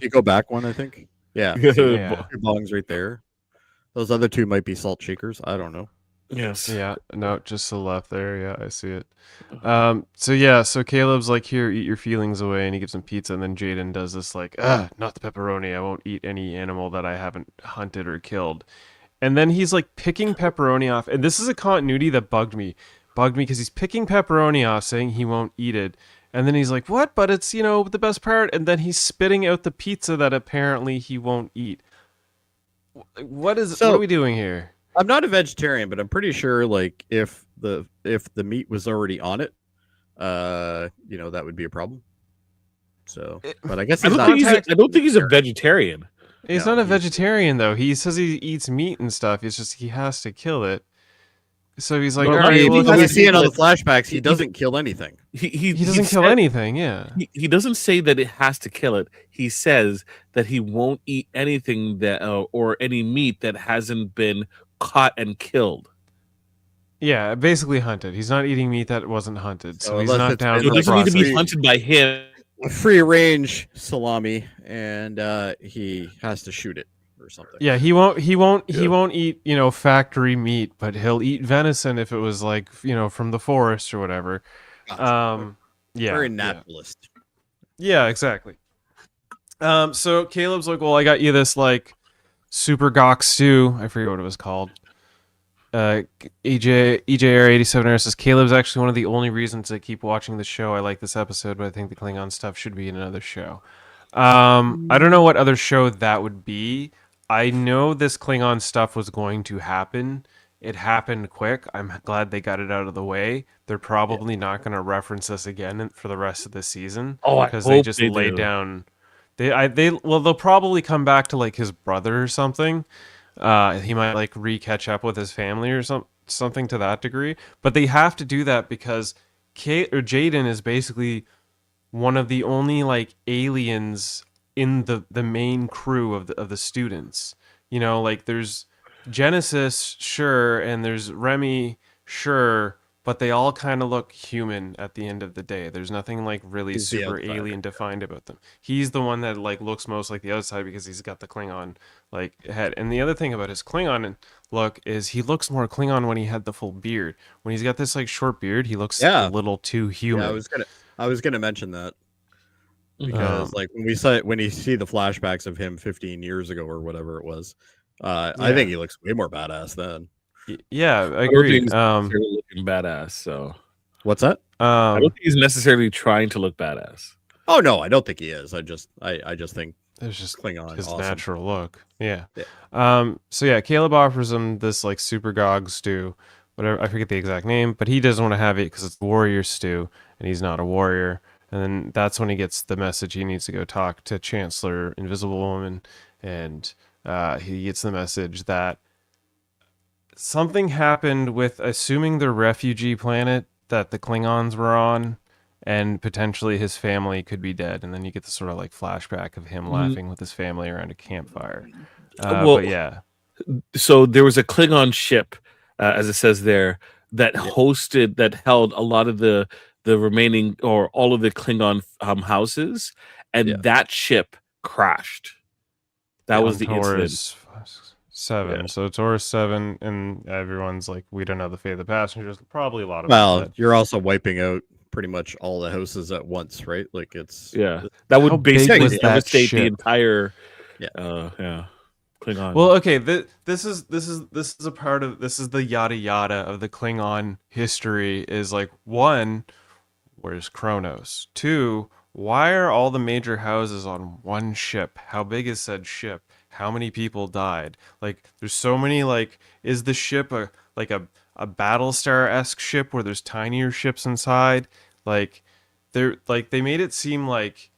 [SPEAKER 3] You go back one, I think. Yeah,
[SPEAKER 2] Yeah.
[SPEAKER 3] two bongs right there. Those other two might be salt shakers. I don't know.
[SPEAKER 4] Yes.
[SPEAKER 2] yeah, no, just to the left there. Yeah, I see it. So Caleb's like, here, eat your feelings away, and he gives him pizza, and then Jaden does this like, not the pepperoni. I won't eat any animal that I haven't hunted or killed. And then he's like picking pepperoni off, and this is a continuity that bugged me because he's picking pepperoni off, saying he won't eat it. And then he's like, what? But it's, the best part. And then he's spitting out the pizza that apparently he won't eat. What are we doing here?
[SPEAKER 3] I'm not a vegetarian, but I'm pretty sure like if the meat was already on it, that would be a problem. So, but I guess
[SPEAKER 4] I
[SPEAKER 3] he's
[SPEAKER 4] don't
[SPEAKER 3] not.
[SPEAKER 4] think he's a vegetarian.
[SPEAKER 2] He's
[SPEAKER 3] No,
[SPEAKER 2] not a
[SPEAKER 3] he's-
[SPEAKER 2] vegetarian though. He says he eats meat and stuff. It's just he has to kill it. So he's like,
[SPEAKER 4] Well,
[SPEAKER 2] all
[SPEAKER 4] not
[SPEAKER 2] right,
[SPEAKER 4] even
[SPEAKER 2] well,
[SPEAKER 3] Because you
[SPEAKER 4] doesn't
[SPEAKER 3] see
[SPEAKER 4] he
[SPEAKER 3] in all the
[SPEAKER 4] like-
[SPEAKER 3] flashbacks, he
[SPEAKER 4] he-
[SPEAKER 3] doesn't kill anything.
[SPEAKER 2] he doesn't kill
[SPEAKER 4] said-
[SPEAKER 2] anything. Yeah.
[SPEAKER 4] He doesn't say that it has to kill it. He says that he won't eat anything that or any meat that hasn't been caught and killed.
[SPEAKER 2] Yeah, basically hunted. He's not eating meat that wasn't hunted, so
[SPEAKER 3] So
[SPEAKER 2] he's
[SPEAKER 3] unless
[SPEAKER 2] not
[SPEAKER 3] it's
[SPEAKER 2] down
[SPEAKER 3] been,
[SPEAKER 2] for
[SPEAKER 4] So it
[SPEAKER 2] the
[SPEAKER 4] doesn't need to be
[SPEAKER 2] process.
[SPEAKER 4] hunted by him.
[SPEAKER 3] A free range salami, and he has to shoot it or something.
[SPEAKER 2] Yeah, he won't eat, factory meat, but he'll eat venison if it was like, from the forest or whatever.
[SPEAKER 3] Gotcha.
[SPEAKER 2] Yeah.
[SPEAKER 3] Very
[SPEAKER 2] yeah.
[SPEAKER 3] naturalist.
[SPEAKER 2] Yeah, exactly. So Caleb's like, well, I got you this like super gawk stew. I forget what it was called. EJR87 says Caleb's actually one of the only reasons I keep watching the show. I like this episode, but I think the Klingon stuff should be in another show. I don't know what other show that would be. I know this Klingon stuff was going to happen. It happened quick. I'm glad they got it out of the way. They're probably not going to reference this again for the rest of the season.
[SPEAKER 4] Oh, I
[SPEAKER 2] because they
[SPEAKER 4] hope
[SPEAKER 2] just
[SPEAKER 4] they
[SPEAKER 2] laid
[SPEAKER 4] do.
[SPEAKER 2] down. They'll probably come back to like his brother or something. He might like catch up with his family or something to that degree. But they have to do that because Jaden is basically one of the only like aliens in the main crew of the students. Like there's Genesis, sure, and there's Remy, sure, but they all kind of look human at the end of the day. There's nothing like really
[SPEAKER 3] He's the
[SPEAKER 2] super
[SPEAKER 3] outsider.
[SPEAKER 2] alien defined about them. He's the one that like looks most like the outside because he's got the Klingon like head. And the other thing about his Klingon look is he looks more Klingon when he had the full beard. When he's got this like short beard, he looks
[SPEAKER 3] Yeah.
[SPEAKER 2] a little too human.
[SPEAKER 3] Yeah, I was gonna mention that because
[SPEAKER 2] Um,
[SPEAKER 3] like when you see the flashbacks of him 15 years ago or whatever it was, I
[SPEAKER 2] Yeah.
[SPEAKER 3] think he looks way more badass then.
[SPEAKER 2] Yeah, I
[SPEAKER 4] I don't think
[SPEAKER 2] agree.
[SPEAKER 4] he's necessarily looking badass. So
[SPEAKER 3] What's that?
[SPEAKER 4] I don't think he's necessarily trying to look badass.
[SPEAKER 3] Oh no, I don't think he is. I just think
[SPEAKER 2] there's just
[SPEAKER 3] Klingon
[SPEAKER 2] his
[SPEAKER 3] awesome.
[SPEAKER 2] natural look. Yeah.
[SPEAKER 3] Yeah.
[SPEAKER 2] So yeah, Caleb offers him this like super gog stew, whatever. I forget the exact name, but he doesn't want to have it because it's warrior stew, and he's not a warrior. And then that's when he gets the message he needs to go talk to Chancellor Invisible Woman, and he gets the message that something happened with assuming the refugee planet that the Klingons were on, and potentially his family could be dead. And then you get the sort of like flashback of him laughing with his family around a campfire.
[SPEAKER 4] Well,
[SPEAKER 2] But yeah,
[SPEAKER 4] So there was a Klingon ship, as it says there, that held a lot of the remaining or all of the Klingon houses, and
[SPEAKER 3] Yeah.
[SPEAKER 4] that ship crashed. That was the incident.
[SPEAKER 2] Taurus 7.
[SPEAKER 4] Yeah.
[SPEAKER 2] So Taurus 7, and everyone's like, we don't know the fate of the passengers. Probably a lot of
[SPEAKER 3] Well,
[SPEAKER 2] them dead.
[SPEAKER 3] you're also wiping out pretty much all the houses at once, right? Like it's
[SPEAKER 4] Yeah, that
[SPEAKER 2] How
[SPEAKER 4] would
[SPEAKER 2] big
[SPEAKER 4] basically
[SPEAKER 2] was that
[SPEAKER 4] devastate the
[SPEAKER 2] ship?
[SPEAKER 4] entire.
[SPEAKER 3] Yeah.
[SPEAKER 4] Klingon.
[SPEAKER 2] Well, okay, this is a part of this is the yada yada of the Klingon history. Is like, one, where's Kronos? Two, why are all the major houses on one ship? How big is said ship? How many people died? Like, there's so many. Like, is the ship a Battlestar-esque ship where there's tinier ships inside? Like, they made it seem like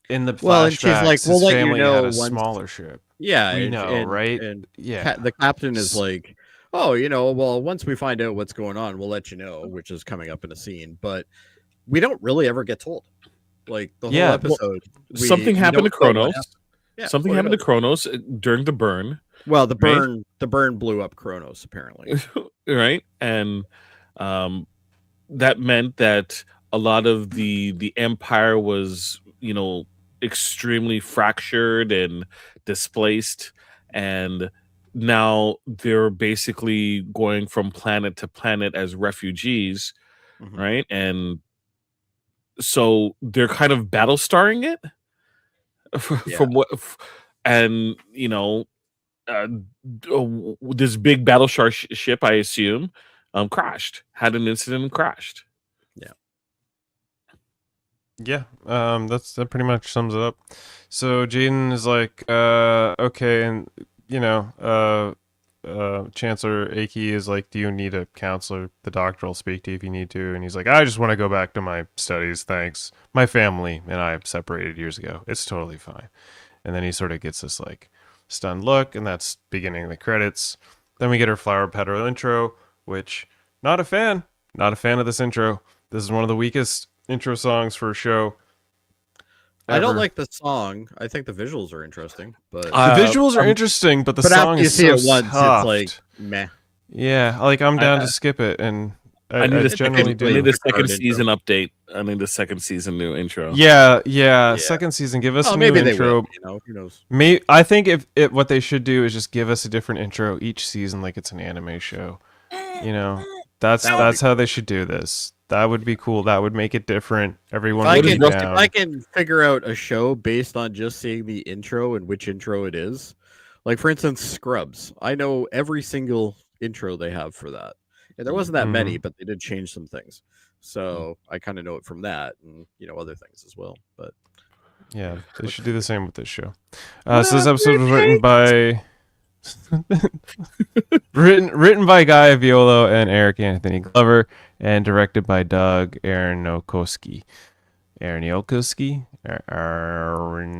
[SPEAKER 2] in the
[SPEAKER 3] Well, and she's
[SPEAKER 2] flashbacks,
[SPEAKER 3] like, "We'll
[SPEAKER 2] his
[SPEAKER 3] let you
[SPEAKER 2] family
[SPEAKER 3] know
[SPEAKER 2] had a
[SPEAKER 3] once-"
[SPEAKER 2] smaller ship.
[SPEAKER 3] yeah,
[SPEAKER 2] We
[SPEAKER 3] and-
[SPEAKER 2] know,
[SPEAKER 3] and-
[SPEAKER 2] right?
[SPEAKER 3] And
[SPEAKER 2] Yeah.
[SPEAKER 3] the captain is like, oh, well, once we find out what's going on, we'll let you know, which is coming up in a scene. But we don't really ever get told. Like the whole
[SPEAKER 2] Yeah, well,
[SPEAKER 3] episode,
[SPEAKER 4] something
[SPEAKER 3] we
[SPEAKER 4] happened to
[SPEAKER 3] don't know what
[SPEAKER 4] Kronos.
[SPEAKER 3] happened. Yeah,
[SPEAKER 4] Something
[SPEAKER 3] what
[SPEAKER 4] happened to
[SPEAKER 3] else?
[SPEAKER 4] Kronos during the burn.
[SPEAKER 3] Well, the
[SPEAKER 4] right?
[SPEAKER 3] burn blew up Kronos apparently.
[SPEAKER 4] Right, and that meant that a lot of the empire was extremely fractured and displaced, and now they're basically going from planet to planet as refugees,
[SPEAKER 3] Mhm.
[SPEAKER 4] right? And so they're kind of battle starring it
[SPEAKER 3] Yeah.
[SPEAKER 4] from what and this big battle star ship, I assume, crashed, had an incident and crashed.
[SPEAKER 2] Yeah, that pretty much sums it up. So Jaden is like, okay, and Chancellor Aki is like, do you need a counselor? The doctor will speak to you if you need to. And he's like, I just want to go back to my studies. Thanks. My family and I separated years ago. It's totally fine. And then he sort of gets this like stunned look, and that's beginning of the credits. Then we get our flower petal intro, which not a fan of this intro. This is one of the weakest intro songs for a show.
[SPEAKER 3] I don't
[SPEAKER 2] ever.
[SPEAKER 3] like the song. I think the visuals are interesting, but
[SPEAKER 2] The visuals are interesting, but the
[SPEAKER 3] but
[SPEAKER 2] song
[SPEAKER 3] after you
[SPEAKER 2] is
[SPEAKER 3] see
[SPEAKER 2] so
[SPEAKER 3] it once,
[SPEAKER 2] soft.
[SPEAKER 3] it's like meh.
[SPEAKER 2] Yeah, like I'm down to skip it, and
[SPEAKER 4] I
[SPEAKER 2] I
[SPEAKER 4] need a
[SPEAKER 2] generally
[SPEAKER 4] second, I need
[SPEAKER 2] do.
[SPEAKER 4] a second
[SPEAKER 3] Intro.
[SPEAKER 4] season update. I need a second season new intro.
[SPEAKER 2] Yeah. Second season, give us
[SPEAKER 3] Oh,
[SPEAKER 2] a new
[SPEAKER 3] maybe they
[SPEAKER 2] intro.
[SPEAKER 3] will. You know, who knows?
[SPEAKER 2] I think what they should do is just give us a different intro each season, like it's an anime show. You know, that's
[SPEAKER 3] That would be
[SPEAKER 2] how they should do this. That would be cool. That would make it different. Everyone
[SPEAKER 3] If I
[SPEAKER 2] would be
[SPEAKER 3] can,
[SPEAKER 2] down.
[SPEAKER 3] if I can figure out a show based on just seeing the intro and which intro it is, like for instance, Scrubs. I know every single intro they have for that, and there wasn't that many, but they did change some things. So I kind of know it from that, and other things as well. But
[SPEAKER 2] Yeah, they should do the same with this show. So this episode was written by written by Guy Violo and Eric Anthony Glover, and directed by Doug Aronofsky. Aronofsky?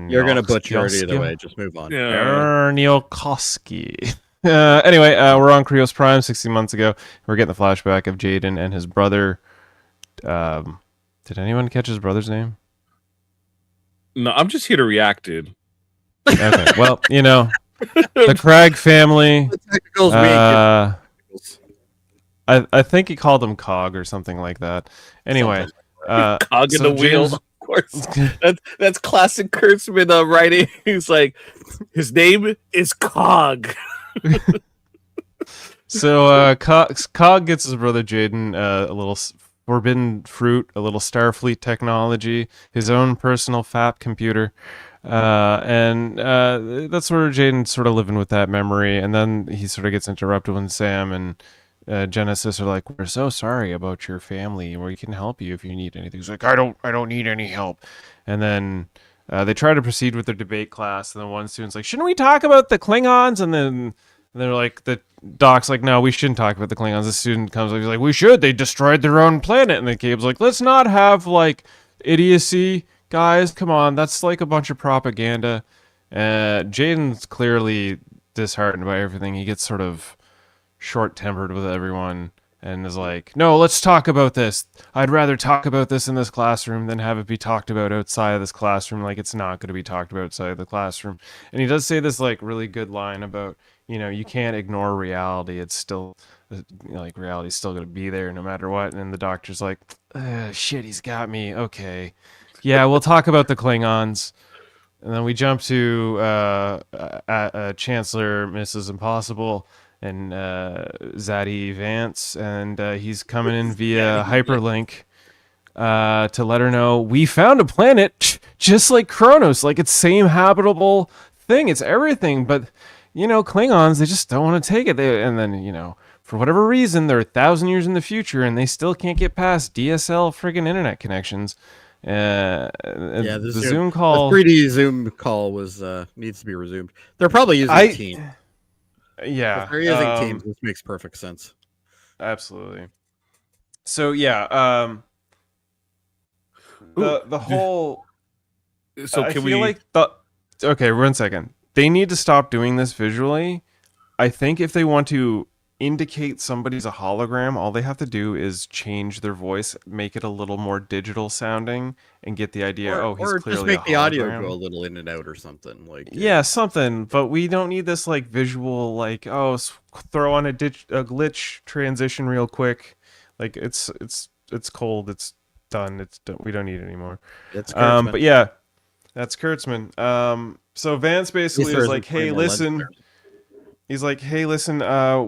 [SPEAKER 3] you're gonna butcher it either way. Just move on.
[SPEAKER 4] Yeah.
[SPEAKER 2] Aronofsky. Anyway, we're on Krios Prime 60 months ago. We're getting the flashback of Jaden and his brother. Did anyone catch his brother's name?
[SPEAKER 4] No, I'm just here to react, dude.
[SPEAKER 2] Okay, well, the Craig family.
[SPEAKER 3] The technicals we ain't
[SPEAKER 2] I think he called him Cog or something like that. Anyway,
[SPEAKER 4] Cog in
[SPEAKER 2] so
[SPEAKER 4] the wheel,
[SPEAKER 2] James-
[SPEAKER 4] of course. That's classic Kurtzman writing. He's like, his name is Cog.
[SPEAKER 2] So Cog gets his brother Jaden a little forbidden fruit, a little Starfleet technology, his own personal FAP computer. And that's where Jaden's sort of living with that memory. And then he sort of gets interrupted when Sam and Genesis are like, "We're so sorry about your family. We can help you if you need anything." He's like, I don't need any help." And then they try to proceed with their debate class, and then one student's like, "Shouldn't we talk about the Klingons?" And then they're like, the doc's like, "No, we shouldn't talk about the Klingons." The student comes up, he's like, "We should. They destroyed their own planet." And the Cabe's like, "Let's not have like idiocy, guys. Come on, that's like a bunch of propaganda." Jaden's clearly disheartened by everything. He gets sort of short-tempered with everyone and is like, "No, let's talk about this. I'd rather talk about this in this classroom than have it be talked about outside of this classroom. Like, it's not going to be talked about outside of the classroom." And he does say this like really good line about, you can't ignore reality. It's still like reality's still going to be there no matter what. And then the doctor's like, "Shit, he's got me. Okay, yeah, we'll talk about the Klingons." And then we jump to Chancellor Mrs. Impossible and Zadie Vance, and he's coming in via hyperlink to let her know we found a planet just like Kronos, like it's same habitable thing, it's everything, but Klingons, they just don't want to take it. And then for whatever reason, they're 1,000 years in the future and they still can't get past DSL friggin' internet connections. The Zoom call,
[SPEAKER 3] the 3D Zoom call was needs to be resumed. They're probably using Teams.
[SPEAKER 2] Yeah,
[SPEAKER 3] If they're using Teams, this makes perfect sense.
[SPEAKER 2] Absolutely. So yeah, the whole.
[SPEAKER 4] So
[SPEAKER 2] I
[SPEAKER 4] can
[SPEAKER 2] feel
[SPEAKER 4] we?
[SPEAKER 2] like okay, 1 second. They need to stop doing this visually. I think if they want to indicate somebody's a hologram, all they have to do is change their voice, make it a little more digital sounding, and get the idea. He's
[SPEAKER 3] or
[SPEAKER 2] clearly
[SPEAKER 3] just make
[SPEAKER 2] a
[SPEAKER 3] the audio
[SPEAKER 2] hologram.
[SPEAKER 3] go a little in and out or something like.
[SPEAKER 2] Yeah, something. But we don't need this like visual, like throw on a glitch transition real quick. Like it's cold. It's done. We don't need it anymore.
[SPEAKER 3] It's Kurtzman.
[SPEAKER 2] But yeah, that's Kurtzman. So Vance basically is like, "Hey, listen." He's like, "Hey, listen,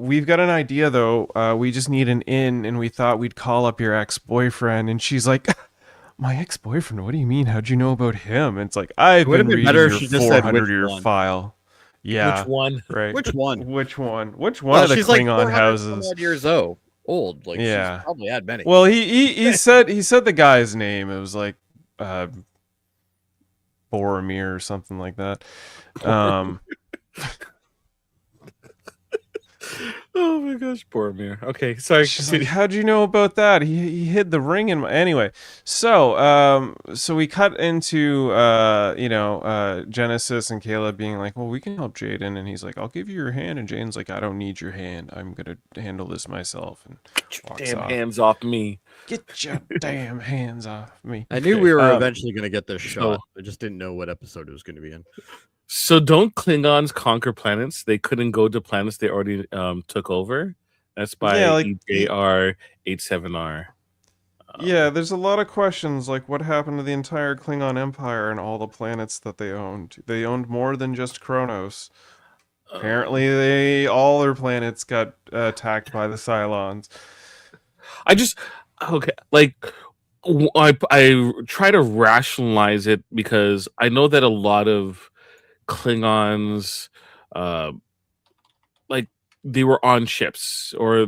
[SPEAKER 2] we've got an idea, though. We just need an in, and we thought we'd call up your ex-boyfriend." And she's like, "My ex-boyfriend? What do you mean? How'd you know about him?" And it's like, "I've been reading your 400-year file." Yeah.
[SPEAKER 4] Which one?
[SPEAKER 2] Right.
[SPEAKER 3] Which one?
[SPEAKER 2] Which one of the
[SPEAKER 3] She's like
[SPEAKER 2] Klingon
[SPEAKER 3] 400
[SPEAKER 2] houses?
[SPEAKER 3] some odd years old. Like,
[SPEAKER 2] Yeah.
[SPEAKER 3] she's probably had many.
[SPEAKER 2] Well, he said the guy's name. It was like Boromir or something like that.
[SPEAKER 4] Oh my gosh, Boromir. Okay, sorry.
[SPEAKER 2] She's like, "How'd you know about that? He hid the ring in my..." Anyway, so we cut into Genesis and Caleb being like, "Well, we can help Jaden," and he's like, "I'll give you your hand," and Jaden's like, "I don't need your hand. I'm gonna handle this myself," and walks
[SPEAKER 4] Damn
[SPEAKER 2] off.
[SPEAKER 4] hands off me.
[SPEAKER 2] Get your damn hands off me.
[SPEAKER 3] I knew we were
[SPEAKER 2] Um,
[SPEAKER 3] eventually going to get this shot. I just didn't know what episode it was going to be in.
[SPEAKER 4] So don't Klingons conquer planets? They couldn't go to planets they already took over. That's by EJR 87R.
[SPEAKER 2] Yeah, there's a lot of questions like what happened to the entire Klingon Empire and all the planets that they owned. They owned more than just Kronos. Apparently, all their planets got attacked by the Cylons.
[SPEAKER 4] I try to rationalize it because I know that a lot of Klingons, they were on ships, or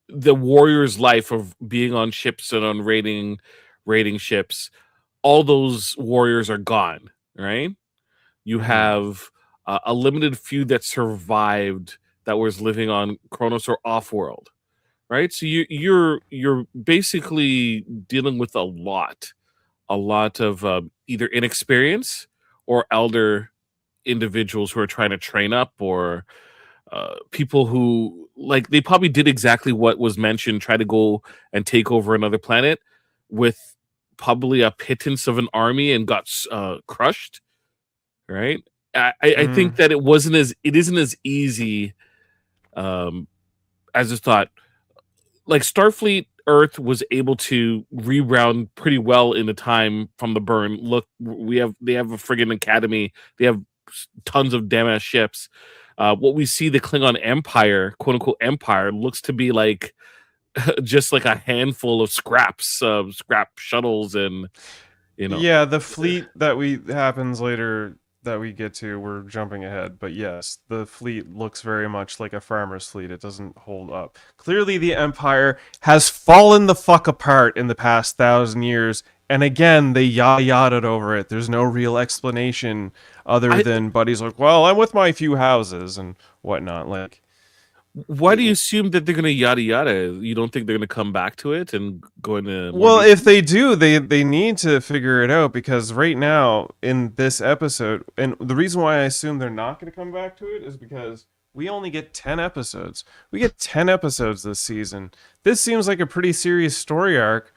[SPEAKER 4] the warrior's life of being on ships and on raiding ships. All those warriors are gone, right? You have a limited few that survived that was living on Kronos or off-world, right? So you're basically dealing with a lot of either inexperience or elder individuals who are trying to train up, or people who, like, they probably did exactly what was mentioned, try to go and take over another planet with probably a pittance of an army and got crushed, right? I think that it isn't as easy as I thought. Like, Starfleet Earth was able to rebound pretty well in the time from the burn. Look, they have a friggin' academy. They have tons of damn ass ships. What we see, the Klingon Empire, quote unquote empire, looks to be like just like a handful of scrap shuttles, and
[SPEAKER 2] Yeah, the fleet that happens later that we get to, we're jumping ahead, but yes, the fleet looks very much like a farmer's fleet. It doesn't hold up. Clearly, the Empire has fallen the fuck apart in the past 1,000 years, and again, they yada-yada'd over it. There's no real explanation other than Buddy's like, well, I'm with my few houses and whatnot. Like,
[SPEAKER 4] why do you assume that they're going to yada yada? You don't think they're going to come back to it and go into...
[SPEAKER 2] Well, if they do, they need to figure it out, because right now in this episode, and the reason why I assume they're not going to come back to it is because we only get 10 episodes. We get 10 episodes this season. This seems like a pretty serious story arc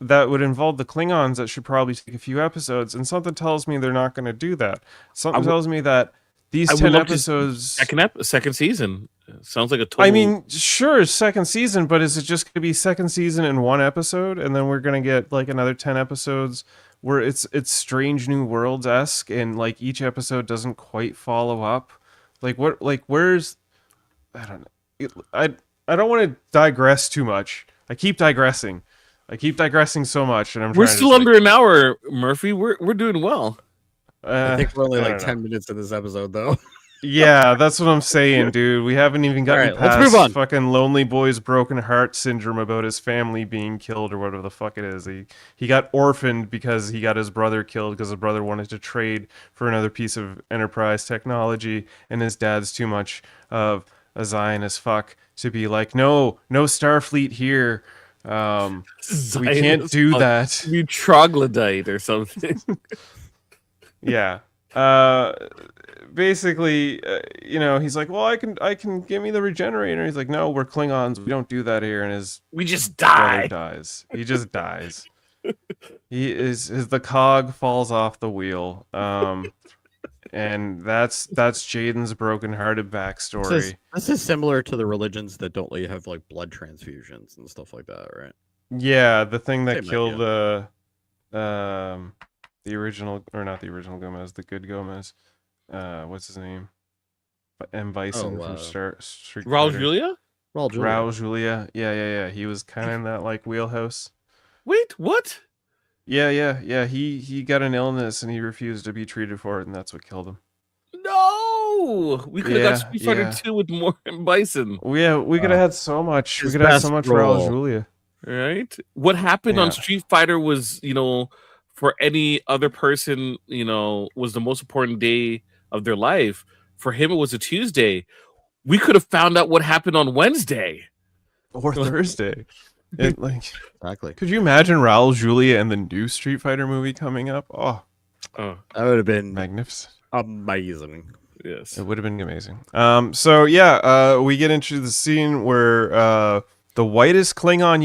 [SPEAKER 2] that would involve the Klingons that should probably take a few episodes, and something tells me they're not going to do that. Something tells me that these 10 episodes...
[SPEAKER 4] Second season. Sounds like a total...
[SPEAKER 2] I mean, sure, second season, but is it just going to be second season in one episode, and then we're going to get like another 10 episodes where it's Strange New Worlds-esque, and like each episode doesn't quite follow up? Like what? Like where's... I don't know. I don't want to digress too much. I keep digressing so much, and
[SPEAKER 4] we're still under an hour, Murphy. We're doing well.
[SPEAKER 3] I think we're only like 10 minutes in this episode, though.
[SPEAKER 2] Yeah, that's what I'm saying, dude. We haven't even gotten past
[SPEAKER 3] let's move on.
[SPEAKER 2] fucking Lonely Boy's broken heart syndrome about his family being killed or whatever the fuck it is. He got orphaned because he got his brother killed because his brother wanted to trade for another piece of Enterprise technology, and his dad's too much of a Zionist fuck to be like, no Starfleet here. We can't do that.
[SPEAKER 4] You troglodyte or something.
[SPEAKER 2] Yeah. Basically, he's like, well, I can give me the regenerator. He's like, no, we're Klingons. We don't do that here. And
[SPEAKER 4] we just die.
[SPEAKER 2] Dies. He just dies. The cog falls off the wheel. And that's Jaden's broken-hearted backstory.
[SPEAKER 3] This is similar to the religions that don't let you have like blood transfusions and stuff like that, right?
[SPEAKER 2] Yeah, the thing that killed the original, or not the original Gomez, the good Gomez. What's his name? M. Bison from Street
[SPEAKER 4] Raul
[SPEAKER 2] Fighter.
[SPEAKER 4] Julia?
[SPEAKER 2] Raul Julia. Yeah. He was kind of in that like wheelhouse.
[SPEAKER 4] Wait, what?
[SPEAKER 2] Yeah. He got an illness and he refused to be treated for it, and that's what killed him.
[SPEAKER 4] No, we could have got Street Fighter 2 with more M. Bison.
[SPEAKER 2] Yeah, we could have had so much. We could have had so much Raul Julia.
[SPEAKER 4] Right? What happened on Street Fighter was, for any other person, was the most important day of their life. For him, it was a Tuesday. we could have found out what happened on Wednesday.
[SPEAKER 2] Or Thursday. It, like,
[SPEAKER 3] Exactly.
[SPEAKER 2] could you imagine Raul Julia and the new Street Fighter movie coming up? Oh,
[SPEAKER 4] Oh,
[SPEAKER 3] That would have been
[SPEAKER 2] magnificent.
[SPEAKER 3] amazing.
[SPEAKER 4] yes.
[SPEAKER 2] It would have been amazing. We get into the scene where the whitest Klingon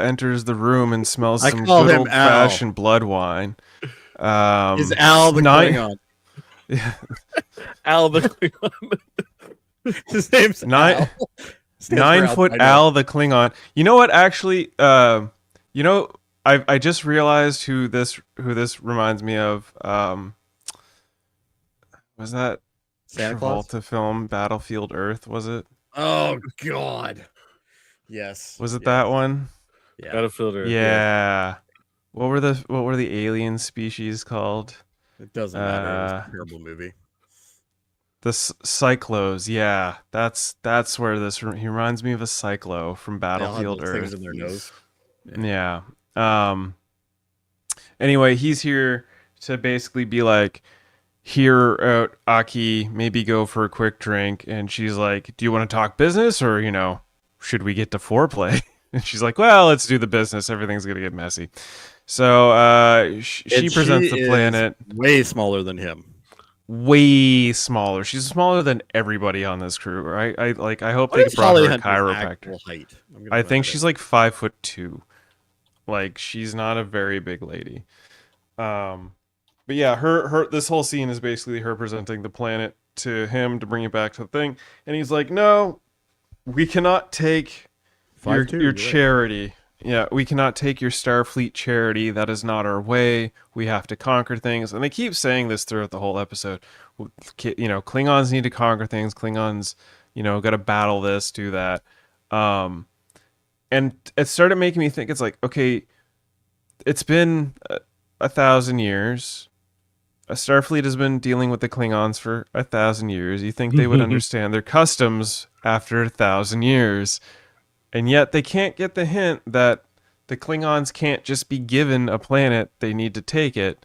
[SPEAKER 2] enters the room and smells
[SPEAKER 3] I
[SPEAKER 2] some
[SPEAKER 3] call
[SPEAKER 2] good
[SPEAKER 3] him
[SPEAKER 2] old fashioned blood wine.
[SPEAKER 3] Is Al the
[SPEAKER 2] nine-
[SPEAKER 3] Klingon?
[SPEAKER 4] Al the Klingon.
[SPEAKER 3] His name's
[SPEAKER 2] Nine-
[SPEAKER 3] Al. Stands for
[SPEAKER 2] 9-foot
[SPEAKER 3] albino.
[SPEAKER 2] Al the Klingon. You know what? Actually, I just realized who this reminds me of. Was that
[SPEAKER 3] Santa Claus?
[SPEAKER 2] Travolta film Battlefield Earth? Was it?
[SPEAKER 3] Oh God. Yes.
[SPEAKER 2] Was it
[SPEAKER 3] yes.
[SPEAKER 2] that one?
[SPEAKER 3] Yeah.
[SPEAKER 4] Battlefield Earth.
[SPEAKER 2] Yeah. What were the alien species called?
[SPEAKER 3] It doesn't matter. It was a terrible movie.
[SPEAKER 2] The Cyclos. Yeah, that's where he reminds me of a Cyclo from
[SPEAKER 3] They all have
[SPEAKER 2] Battlefield
[SPEAKER 3] those
[SPEAKER 2] Earth.
[SPEAKER 3] things in their nose.
[SPEAKER 2] Yeah. Anyway, he's here to basically be like, hear out Aki, maybe go for a quick drink, and she's like, do you want to talk business, or should we get to foreplay? And she's like, well, let's do the business. Everything's gonna get messy. So she presents the planet.
[SPEAKER 3] Way smaller than him.
[SPEAKER 2] Way smaller. She's smaller than everybody on this crew, right? I hope
[SPEAKER 3] What
[SPEAKER 2] they
[SPEAKER 3] is
[SPEAKER 2] brought
[SPEAKER 3] Holly
[SPEAKER 2] her a
[SPEAKER 3] Hunter's
[SPEAKER 2] chiropractor.
[SPEAKER 3] actual height? I'm gonna
[SPEAKER 2] I
[SPEAKER 3] find
[SPEAKER 2] think
[SPEAKER 3] it
[SPEAKER 2] she's
[SPEAKER 3] out.
[SPEAKER 2] like 5'2". Like, she's not a very big lady. But yeah, her this whole scene is basically her presenting the planet to him to bring it back to the thing, and he's like, no, we cannot take your
[SPEAKER 3] 5'2", you're right.
[SPEAKER 2] charity. Yeah, we cannot take your Starfleet charity. That is not our way. We have to conquer things. And they keep saying this throughout the whole episode. Klingons need to conquer things. Klingons, got to battle this, do that. And it started making me think, it's like, okay, it's been 1,000 years. Starfleet has been dealing with the Klingons for 1,000 years. You think they would understand their customs after 1,000 years. And yet they can't get the hint that the Klingons can't just be given a planet. They need to take it.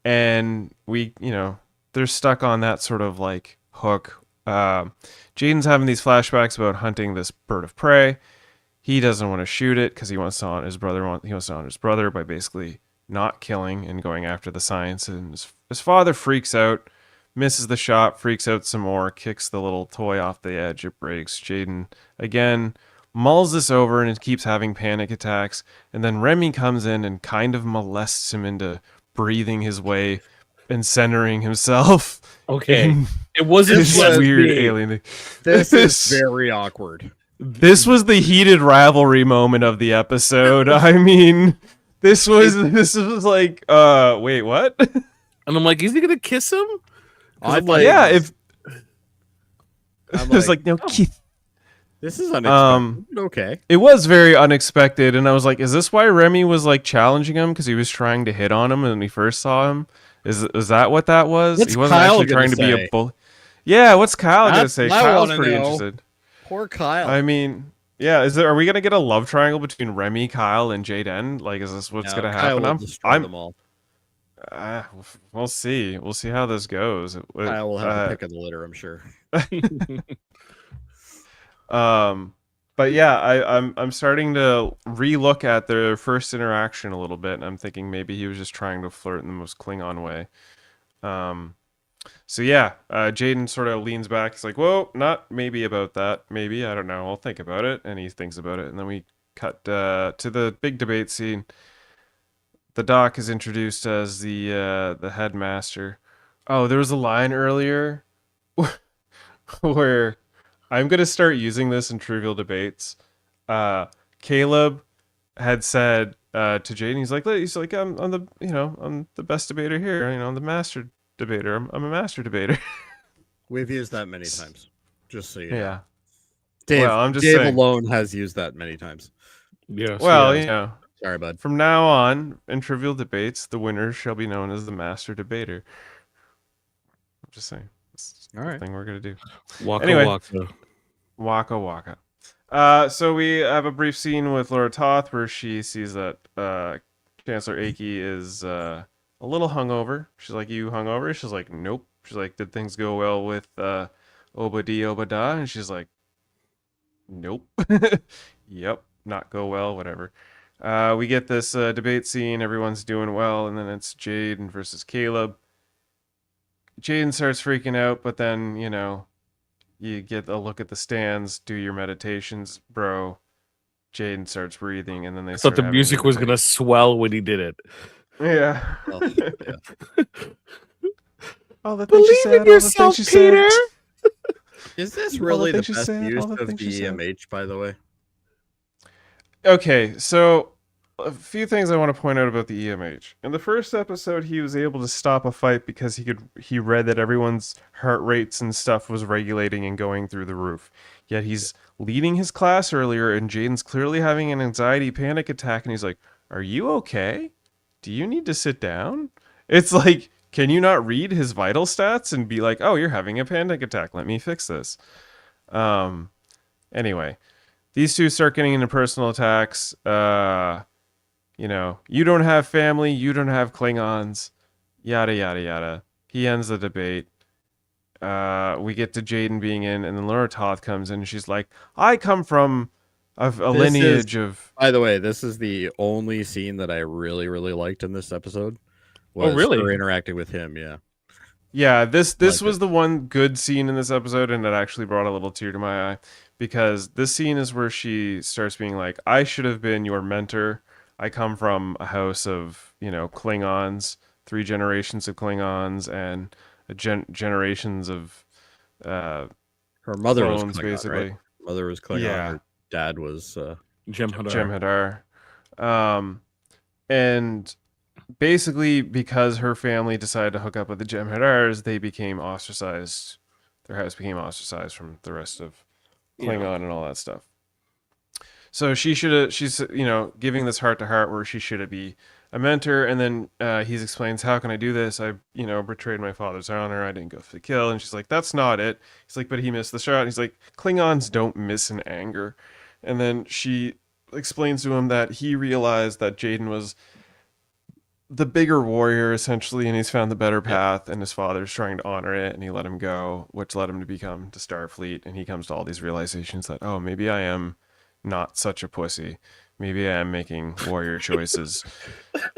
[SPEAKER 2] And they're stuck on that sort of like hook. Jaden's having these flashbacks about hunting this bird of prey. He doesn't want to shoot it because he wants to honor his brother. He wants to honor his brother by basically not killing and going after the science. And his father freaks out, misses the shot, freaks out some more, kicks the little toy off the edge. It breaks. Jaden, again, mulls this over and it keeps having panic attacks. And then Remy comes in and kind of molests him into breathing his way and centering himself.
[SPEAKER 4] Okay.
[SPEAKER 2] in
[SPEAKER 4] It wasn't
[SPEAKER 2] this
[SPEAKER 4] just
[SPEAKER 2] weird
[SPEAKER 4] me.
[SPEAKER 2] alien thing.
[SPEAKER 3] This is very awkward.
[SPEAKER 2] This was the heated rivalry moment of the episode. I mean, this was like, wait, what?
[SPEAKER 4] And I'm like, is he gonna kiss him?
[SPEAKER 3] I'm like,
[SPEAKER 2] Yeah, if
[SPEAKER 3] I'm
[SPEAKER 2] it was like, no, Keith.
[SPEAKER 3] this is unexpected. Okay.
[SPEAKER 2] It was very unexpected, and I was like, is this why Remy was like challenging him because he was trying to hit on him when we first saw him? Is that what that was?
[SPEAKER 3] What's
[SPEAKER 2] He wasn't
[SPEAKER 3] Kyle
[SPEAKER 2] actually trying to
[SPEAKER 3] gonna
[SPEAKER 2] be
[SPEAKER 3] say?
[SPEAKER 2] a bully. Yeah, what's Kyle gonna say?
[SPEAKER 3] I
[SPEAKER 2] Kyle's
[SPEAKER 3] wanna
[SPEAKER 2] pretty
[SPEAKER 3] know.
[SPEAKER 2] interested.
[SPEAKER 3] Poor Kyle.
[SPEAKER 2] I mean, yeah, are we gonna get a love triangle between Remy, Kyle, and Jaden? Like, is this what's
[SPEAKER 3] No,
[SPEAKER 2] gonna
[SPEAKER 3] Kyle
[SPEAKER 2] happen?
[SPEAKER 3] will destroy them all.
[SPEAKER 2] We'll see. We'll see how this goes.
[SPEAKER 3] Kyle will have the pick of the litter, I'm sure.
[SPEAKER 2] But yeah, I'm starting to re-look at their first interaction a little bit, and I'm thinking maybe he was just trying to flirt in the most Klingon way. So yeah, Jaden sort of leans back. He's like, "Whoa, not maybe about that. Maybe, I don't know. I'll think about it." And he thinks about it, and then we cut to the big debate scene. The Doc is introduced as the headmaster. Oh, there was a line earlier where I'm gonna start using this in trivial debates. Caleb had said to Jaden, he's like, I'm the best debater here. I'm the master debater. I'm a master debater.
[SPEAKER 3] We've used that many times. Just so you know.
[SPEAKER 2] Yeah.
[SPEAKER 3] Dave,
[SPEAKER 2] Well, I'm just
[SPEAKER 3] Dave
[SPEAKER 2] saying.
[SPEAKER 3] alone has used that many times.
[SPEAKER 4] Yes.
[SPEAKER 2] Well,
[SPEAKER 4] yes.
[SPEAKER 3] Sorry, bud.
[SPEAKER 2] from now on, in trivial debates, the winner shall be known as the master debater. I'm just saying. It's
[SPEAKER 3] All right.
[SPEAKER 2] the thing we're gonna do.
[SPEAKER 4] Waka
[SPEAKER 2] Anyway.
[SPEAKER 4] waka.
[SPEAKER 2] Waka waka. So we have a brief scene with Laura Toth where she sees that Chancellor Akey is a little hungover. She's like, "You hungover?" She's like, "Nope." She's like, "Did things go well with Obadi Obada, and she's like, nope. Yep, not go well, whatever. We get this debate scene, everyone's doing well, and then it's Jaden versus Caleb. Jaden starts freaking out, but then, you know, you get a look at the stands, do your meditations, bro. Jaden starts breathing, and then they
[SPEAKER 4] I
[SPEAKER 2] start
[SPEAKER 4] thought the
[SPEAKER 2] having
[SPEAKER 4] music
[SPEAKER 2] a
[SPEAKER 4] was
[SPEAKER 2] debate.
[SPEAKER 4] gonna swell when he did it.
[SPEAKER 2] Yeah.
[SPEAKER 3] Oh, yeah.
[SPEAKER 2] All the things she
[SPEAKER 4] Believe
[SPEAKER 2] said,
[SPEAKER 4] in
[SPEAKER 2] all the things
[SPEAKER 4] yourself,
[SPEAKER 2] she
[SPEAKER 4] Peter.
[SPEAKER 2] said.
[SPEAKER 3] Is this
[SPEAKER 2] All the
[SPEAKER 3] really the
[SPEAKER 2] things she
[SPEAKER 3] best
[SPEAKER 2] said,
[SPEAKER 3] use
[SPEAKER 2] all the
[SPEAKER 3] of
[SPEAKER 2] things she
[SPEAKER 3] the
[SPEAKER 2] said.
[SPEAKER 3] EMH, by the way?
[SPEAKER 2] Okay, so a few things I want to point out about the EMH. In the first episode, he was able to stop a fight because he read that everyone's heart rates and stuff was regulating and going through the roof. Yet he's leading his class earlier, and Jaden's clearly having an anxiety panic attack, and he's like, "Are you okay? Do you need to sit down?" It's like, can you not read his vital stats and be like, "Oh, you're having a panic attack. Let me fix this." Anyway, these two start getting into personal attacks. You know, you don't have family, you don't have Klingons, yada yada yada. He ends the debate. We get to Jaden being in, and then Laura Toth comes in, and she's like, "I come from a lineage of."
[SPEAKER 3] By the way, this is the only scene that I really, really liked in this episode. Was
[SPEAKER 4] really?
[SPEAKER 3] her interacting with him, yeah.
[SPEAKER 2] Yeah, this
[SPEAKER 3] Like
[SPEAKER 2] was
[SPEAKER 3] it.
[SPEAKER 2] the one good scene in this episode, and it actually brought a little tear to my eye, because this scene is where she starts being like, "I should have been your mentor. I come from a house of, you know, Klingons, 3 generations of Klingons, and generations of
[SPEAKER 3] Her mother was
[SPEAKER 2] clones,
[SPEAKER 3] Klingon,
[SPEAKER 2] basically."
[SPEAKER 3] right? Mother was Klingon.
[SPEAKER 2] Yeah.
[SPEAKER 3] Her dad was
[SPEAKER 4] Jem'Hadar.
[SPEAKER 2] Jem'Hadar. And basically, because her family decided to hook up with the Jem'Hadars, they became ostracized. Their house became ostracized from the rest of Klingon and all that stuff. So she's, you know, giving this heart to heart where she should be a mentor. And then he explains, "How can I do this? I, you know, betrayed my father's honor. I didn't go for the kill." And she's like, "That's not it." He's like, "But he missed the shot." And he's like, "Klingons don't miss in anger." And then she explains to him that he realized that Jaden was the bigger warrior, essentially, and he's found the better path, and his father's trying to honor it, and he let him go, which led him to become to Starfleet. And he comes to all these realizations that, oh, maybe I am not such a pussy. Maybe I am making warrior choices.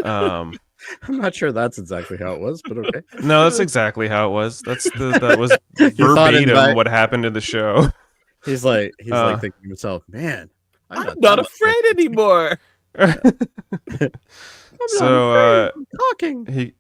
[SPEAKER 3] I'm not sure that's exactly how it was, but okay.
[SPEAKER 2] No, that's exactly how it was. That was
[SPEAKER 3] thought it
[SPEAKER 2] verbatim
[SPEAKER 3] might-
[SPEAKER 2] what happened in the show.
[SPEAKER 3] He's like thinking to himself, "Man,
[SPEAKER 4] I'm not afraid anymore.
[SPEAKER 2] So
[SPEAKER 3] talking."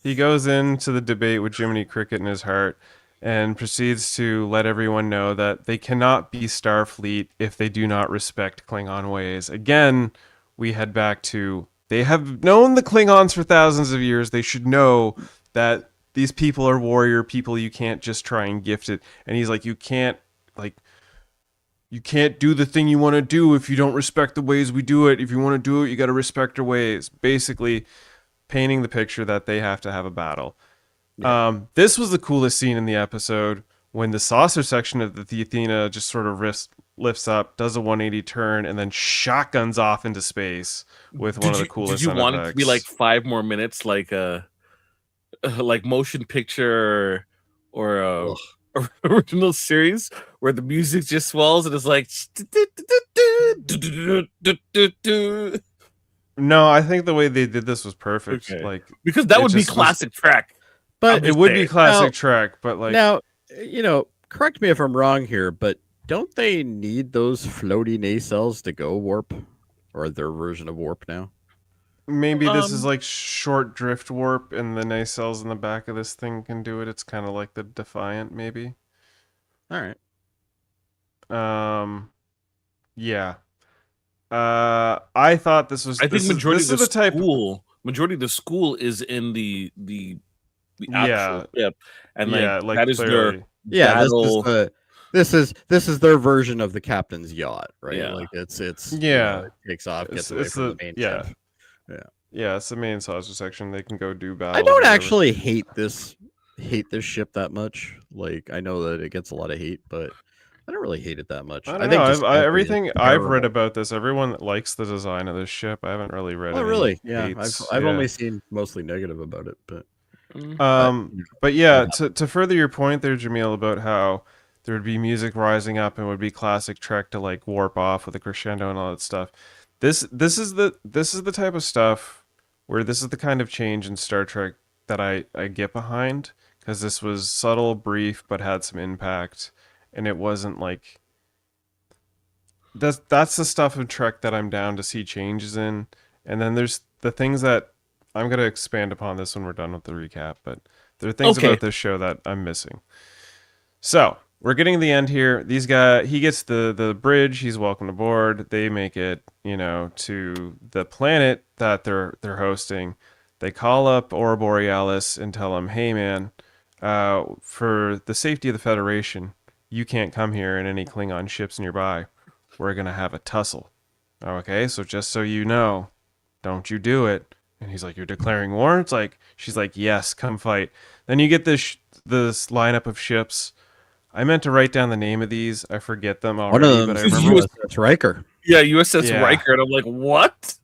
[SPEAKER 2] he goes into the debate with Jiminy Cricket in his heart and proceeds to let everyone know that they cannot be Starfleet if they do not respect Klingon ways. Again, we head back to, they have known the Klingons for thousands of years. They should know that these people are warrior people. You can't just try and gift it. And he's like, you can't do the thing you want to do if you don't respect the ways we do it. If you want to do it, you got to respect our ways. Basically, painting the picture that they have to have a battle. Yeah. This was the coolest scene in the episode, when the saucer section of the Athena just sort of lifts up, does a 180 turn, and then shotguns off into space with one of the coolest.
[SPEAKER 4] Did you want it to be like 5 more minutes, like a like motion picture or a original series where the music just swells and it's like?
[SPEAKER 2] No, I think the way they did this was perfect.
[SPEAKER 4] Okay.
[SPEAKER 2] Like,
[SPEAKER 4] because that would be classic Trek.
[SPEAKER 3] But
[SPEAKER 2] it would be classic Trek, but like,
[SPEAKER 3] now, you know, correct me if I'm wrong here, but don't they need those floaty nacelles to go warp, or their version of warp now?
[SPEAKER 2] maybe this is like short drift warp, and the nacelles in the back of this thing can do it. It's kind of like the Defiant, maybe.
[SPEAKER 3] All right.
[SPEAKER 2] Yeah. I thought this was.
[SPEAKER 4] I think majority of the
[SPEAKER 2] type.
[SPEAKER 4] Majority of the school is in the
[SPEAKER 2] Yeah.
[SPEAKER 4] actual ship, and
[SPEAKER 2] Yeah,
[SPEAKER 4] like
[SPEAKER 2] like
[SPEAKER 4] that is
[SPEAKER 2] clearly.
[SPEAKER 4] their
[SPEAKER 3] Yeah,
[SPEAKER 4] battle.
[SPEAKER 3] this is their version of the captain's yacht, right?
[SPEAKER 4] Yeah.
[SPEAKER 3] Like it's
[SPEAKER 2] Yeah.
[SPEAKER 3] it takes off, gets
[SPEAKER 2] It's-
[SPEAKER 3] away
[SPEAKER 2] it's
[SPEAKER 3] from
[SPEAKER 2] the-
[SPEAKER 3] the main
[SPEAKER 2] yeah.
[SPEAKER 3] ship.
[SPEAKER 2] Yeah, it's the main saucer section. They can go do battle.
[SPEAKER 3] I don't
[SPEAKER 2] whatever.
[SPEAKER 3] actually hate this ship that much. Like, I know that it gets a lot of hate, but I don't really hate it that much.
[SPEAKER 2] I don't
[SPEAKER 3] think
[SPEAKER 2] know.
[SPEAKER 3] just
[SPEAKER 2] Everything
[SPEAKER 3] it's
[SPEAKER 2] I've read
[SPEAKER 3] terrible.
[SPEAKER 2] about this, everyone likes the design of this ship. I haven't really read.
[SPEAKER 3] Oh,
[SPEAKER 2] any
[SPEAKER 3] really? Yeah,
[SPEAKER 2] hates.
[SPEAKER 3] I've
[SPEAKER 2] Yeah.
[SPEAKER 3] only seen mostly negative about it, but
[SPEAKER 2] But yeah, to further your point there, Jaemeel, about how there would be music rising up and it would be classic Trek to like warp off with a crescendo and all that stuff. This is the type of stuff where this is the kind of change in Star Trek that I get behind, because this was subtle, brief, but had some impact, and it wasn't like that's the stuff in Trek that I'm down to see changes in. And then there's the things that I'm going to expand upon this when we're done with the recap, but there are things about this show that I'm missing. So we're getting to the end here. These guys, he gets the bridge. He's welcomed aboard. They make it, to the planet that they're hosting. They call up Aurora Borealis and tell him, "Hey, man, for the safety of the Federation, you can't come here in any Klingon ships nearby. We're gonna have a tussle. Okay, so just so you know, don't you do it." And he's like, "You're declaring war?" It's like, she's like, "Yes, come fight." Then you get this lineup of ships. I meant to write down the name of these. I forget them already.
[SPEAKER 3] One of them
[SPEAKER 2] but I
[SPEAKER 3] is
[SPEAKER 2] remember.
[SPEAKER 3] USS Riker.
[SPEAKER 4] Yeah, USS
[SPEAKER 2] Yeah.
[SPEAKER 4] Riker, and I'm like, what?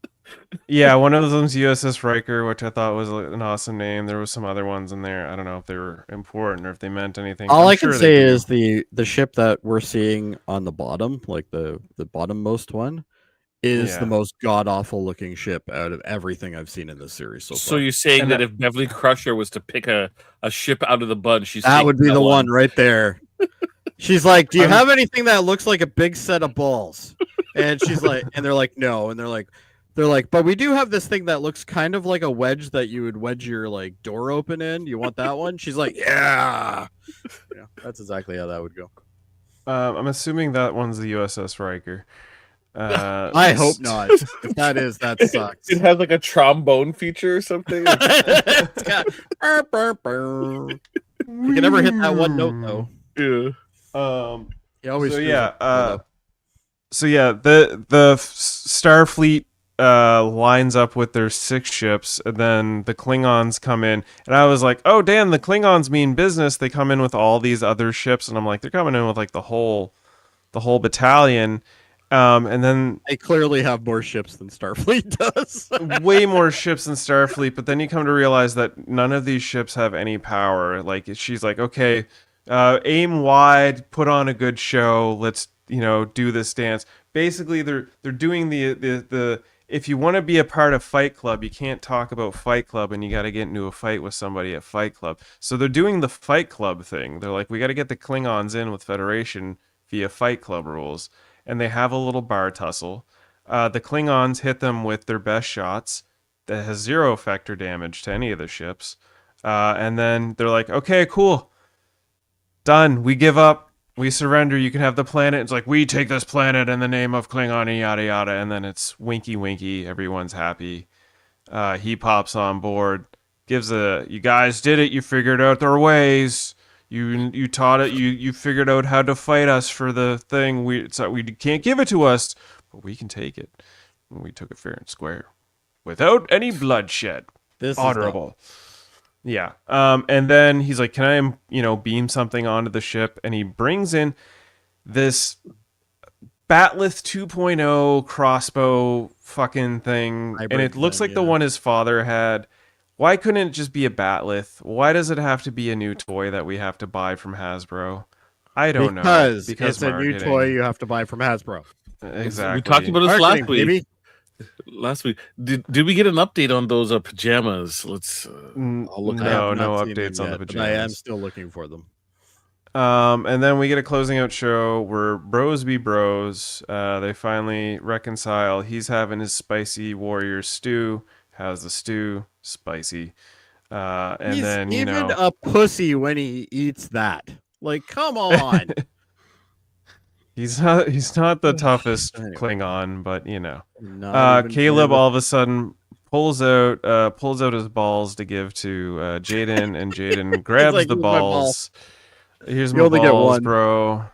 [SPEAKER 2] Yeah, one of them's USS Riker, which I thought was an awesome name. There was some other ones in there. I don't know if they were important or if they meant anything.
[SPEAKER 3] All
[SPEAKER 2] I'm
[SPEAKER 3] I can
[SPEAKER 2] sure
[SPEAKER 3] say
[SPEAKER 2] they do.
[SPEAKER 3] is the ship that we're seeing on the bottom, like the bottommost one, is the
[SPEAKER 2] Yeah.
[SPEAKER 3] most god awful looking ship out of everything I've seen in this series so
[SPEAKER 4] So
[SPEAKER 3] far.
[SPEAKER 4] you're saying
[SPEAKER 2] And
[SPEAKER 4] that if Beverly Crusher was to pick a ship out of the bunch, she's
[SPEAKER 3] That would be
[SPEAKER 4] taking
[SPEAKER 3] the one right there. She's like, "Do you have anything that looks like a big set of balls?" And she's like, and they're like, "No." And they're like, "But we do have this thing that looks kind of like a wedge that you would wedge your like door open in. You want that one?" She's like, "Yeah." Yeah, that's exactly how that would go.
[SPEAKER 2] I'm assuming that one's the USS Riker.
[SPEAKER 3] I hope not. If that is, that sucks.
[SPEAKER 4] It has like a trombone feature or something.
[SPEAKER 3] It's got, burr, burr, burr. You can never hit that one note though.
[SPEAKER 4] Yeah.
[SPEAKER 3] He always
[SPEAKER 2] So
[SPEAKER 3] screws
[SPEAKER 2] yeah,
[SPEAKER 3] up.
[SPEAKER 2] the Starfleet lines up with their 6 ships, and then the Klingons come in, and I was like, "Oh damn, the Klingons mean business." They come in with all these other ships, and I'm like, they're coming in with like the whole battalion, and then
[SPEAKER 3] They clearly have more ships than Starfleet does.
[SPEAKER 2] way more ships than Starfleet. But then you come to realize that none of these ships have any power. Like she's like, "Okay, aim wide, put on a good show. Let's do this dance." Basically, they're doing the if you want to be a part of Fight Club, you can't talk about Fight Club, and you got to get into a fight with somebody at Fight Club. So they're doing the Fight Club thing. They're like, we got to get the Klingons in with Federation via Fight Club rules, and they have a little bar tussle. The Klingons hit them with their best shots that has 0 effect or damage to any of the ships, and then they're like, "Okay, cool. Done. We give up. We surrender. You can have the planet." It's like, "We take this planet in the name of Klingon," yada yada. And then it's winky winky. Everyone's happy. He pops on board, gives "You guys did it. You figured out their ways. You taught it. You figured out how to fight us for the thing. We can't give it to us, but we can take it. And we took it fair and square, without any bloodshed.
[SPEAKER 3] This
[SPEAKER 2] Honorable." Yeah. And then he's like, "Can I, beam something onto the ship?" And he brings in this Batleth 2.0 crossbow fucking thing.
[SPEAKER 3] Hybrid
[SPEAKER 2] And it looks
[SPEAKER 3] thing,
[SPEAKER 2] like the
[SPEAKER 3] yeah.
[SPEAKER 2] one his father had. Why couldn't it just be a Batleth? Why does it have to be a new toy that we have to buy from Hasbro? I don't know.
[SPEAKER 3] Because it's a new
[SPEAKER 2] marketing.
[SPEAKER 3] toy you have to buy from Hasbro.
[SPEAKER 2] Exactly.
[SPEAKER 4] We talked about this
[SPEAKER 3] Marketing,
[SPEAKER 4] last week.
[SPEAKER 3] baby.
[SPEAKER 4] Last week, did we get an update on those pajamas? Let's.
[SPEAKER 3] I'll look. I
[SPEAKER 2] No,
[SPEAKER 3] have
[SPEAKER 2] no
[SPEAKER 3] not seen
[SPEAKER 2] updates
[SPEAKER 3] them
[SPEAKER 2] on the
[SPEAKER 3] yet, but I am
[SPEAKER 2] pajamas.
[SPEAKER 3] still looking for them.
[SPEAKER 2] And then we get a closing out show where bros be bros. They finally reconcile. He's having his spicy warrior stew. How's the stew? Spicy. And
[SPEAKER 3] He's
[SPEAKER 2] then
[SPEAKER 3] even a pussy when he eats that. Like, come on.
[SPEAKER 2] he's not the toughest
[SPEAKER 3] Anyway.
[SPEAKER 2] Klingon, but
[SPEAKER 3] Not even
[SPEAKER 2] Caleb
[SPEAKER 3] for the-
[SPEAKER 2] all of a sudden pulls out his balls to give to Jaden, and Jaden grabs
[SPEAKER 3] like,
[SPEAKER 2] the
[SPEAKER 3] "Here's my ball."
[SPEAKER 2] balls. Here's
[SPEAKER 3] You
[SPEAKER 2] my
[SPEAKER 3] only get
[SPEAKER 2] balls,
[SPEAKER 3] one.
[SPEAKER 2] bro.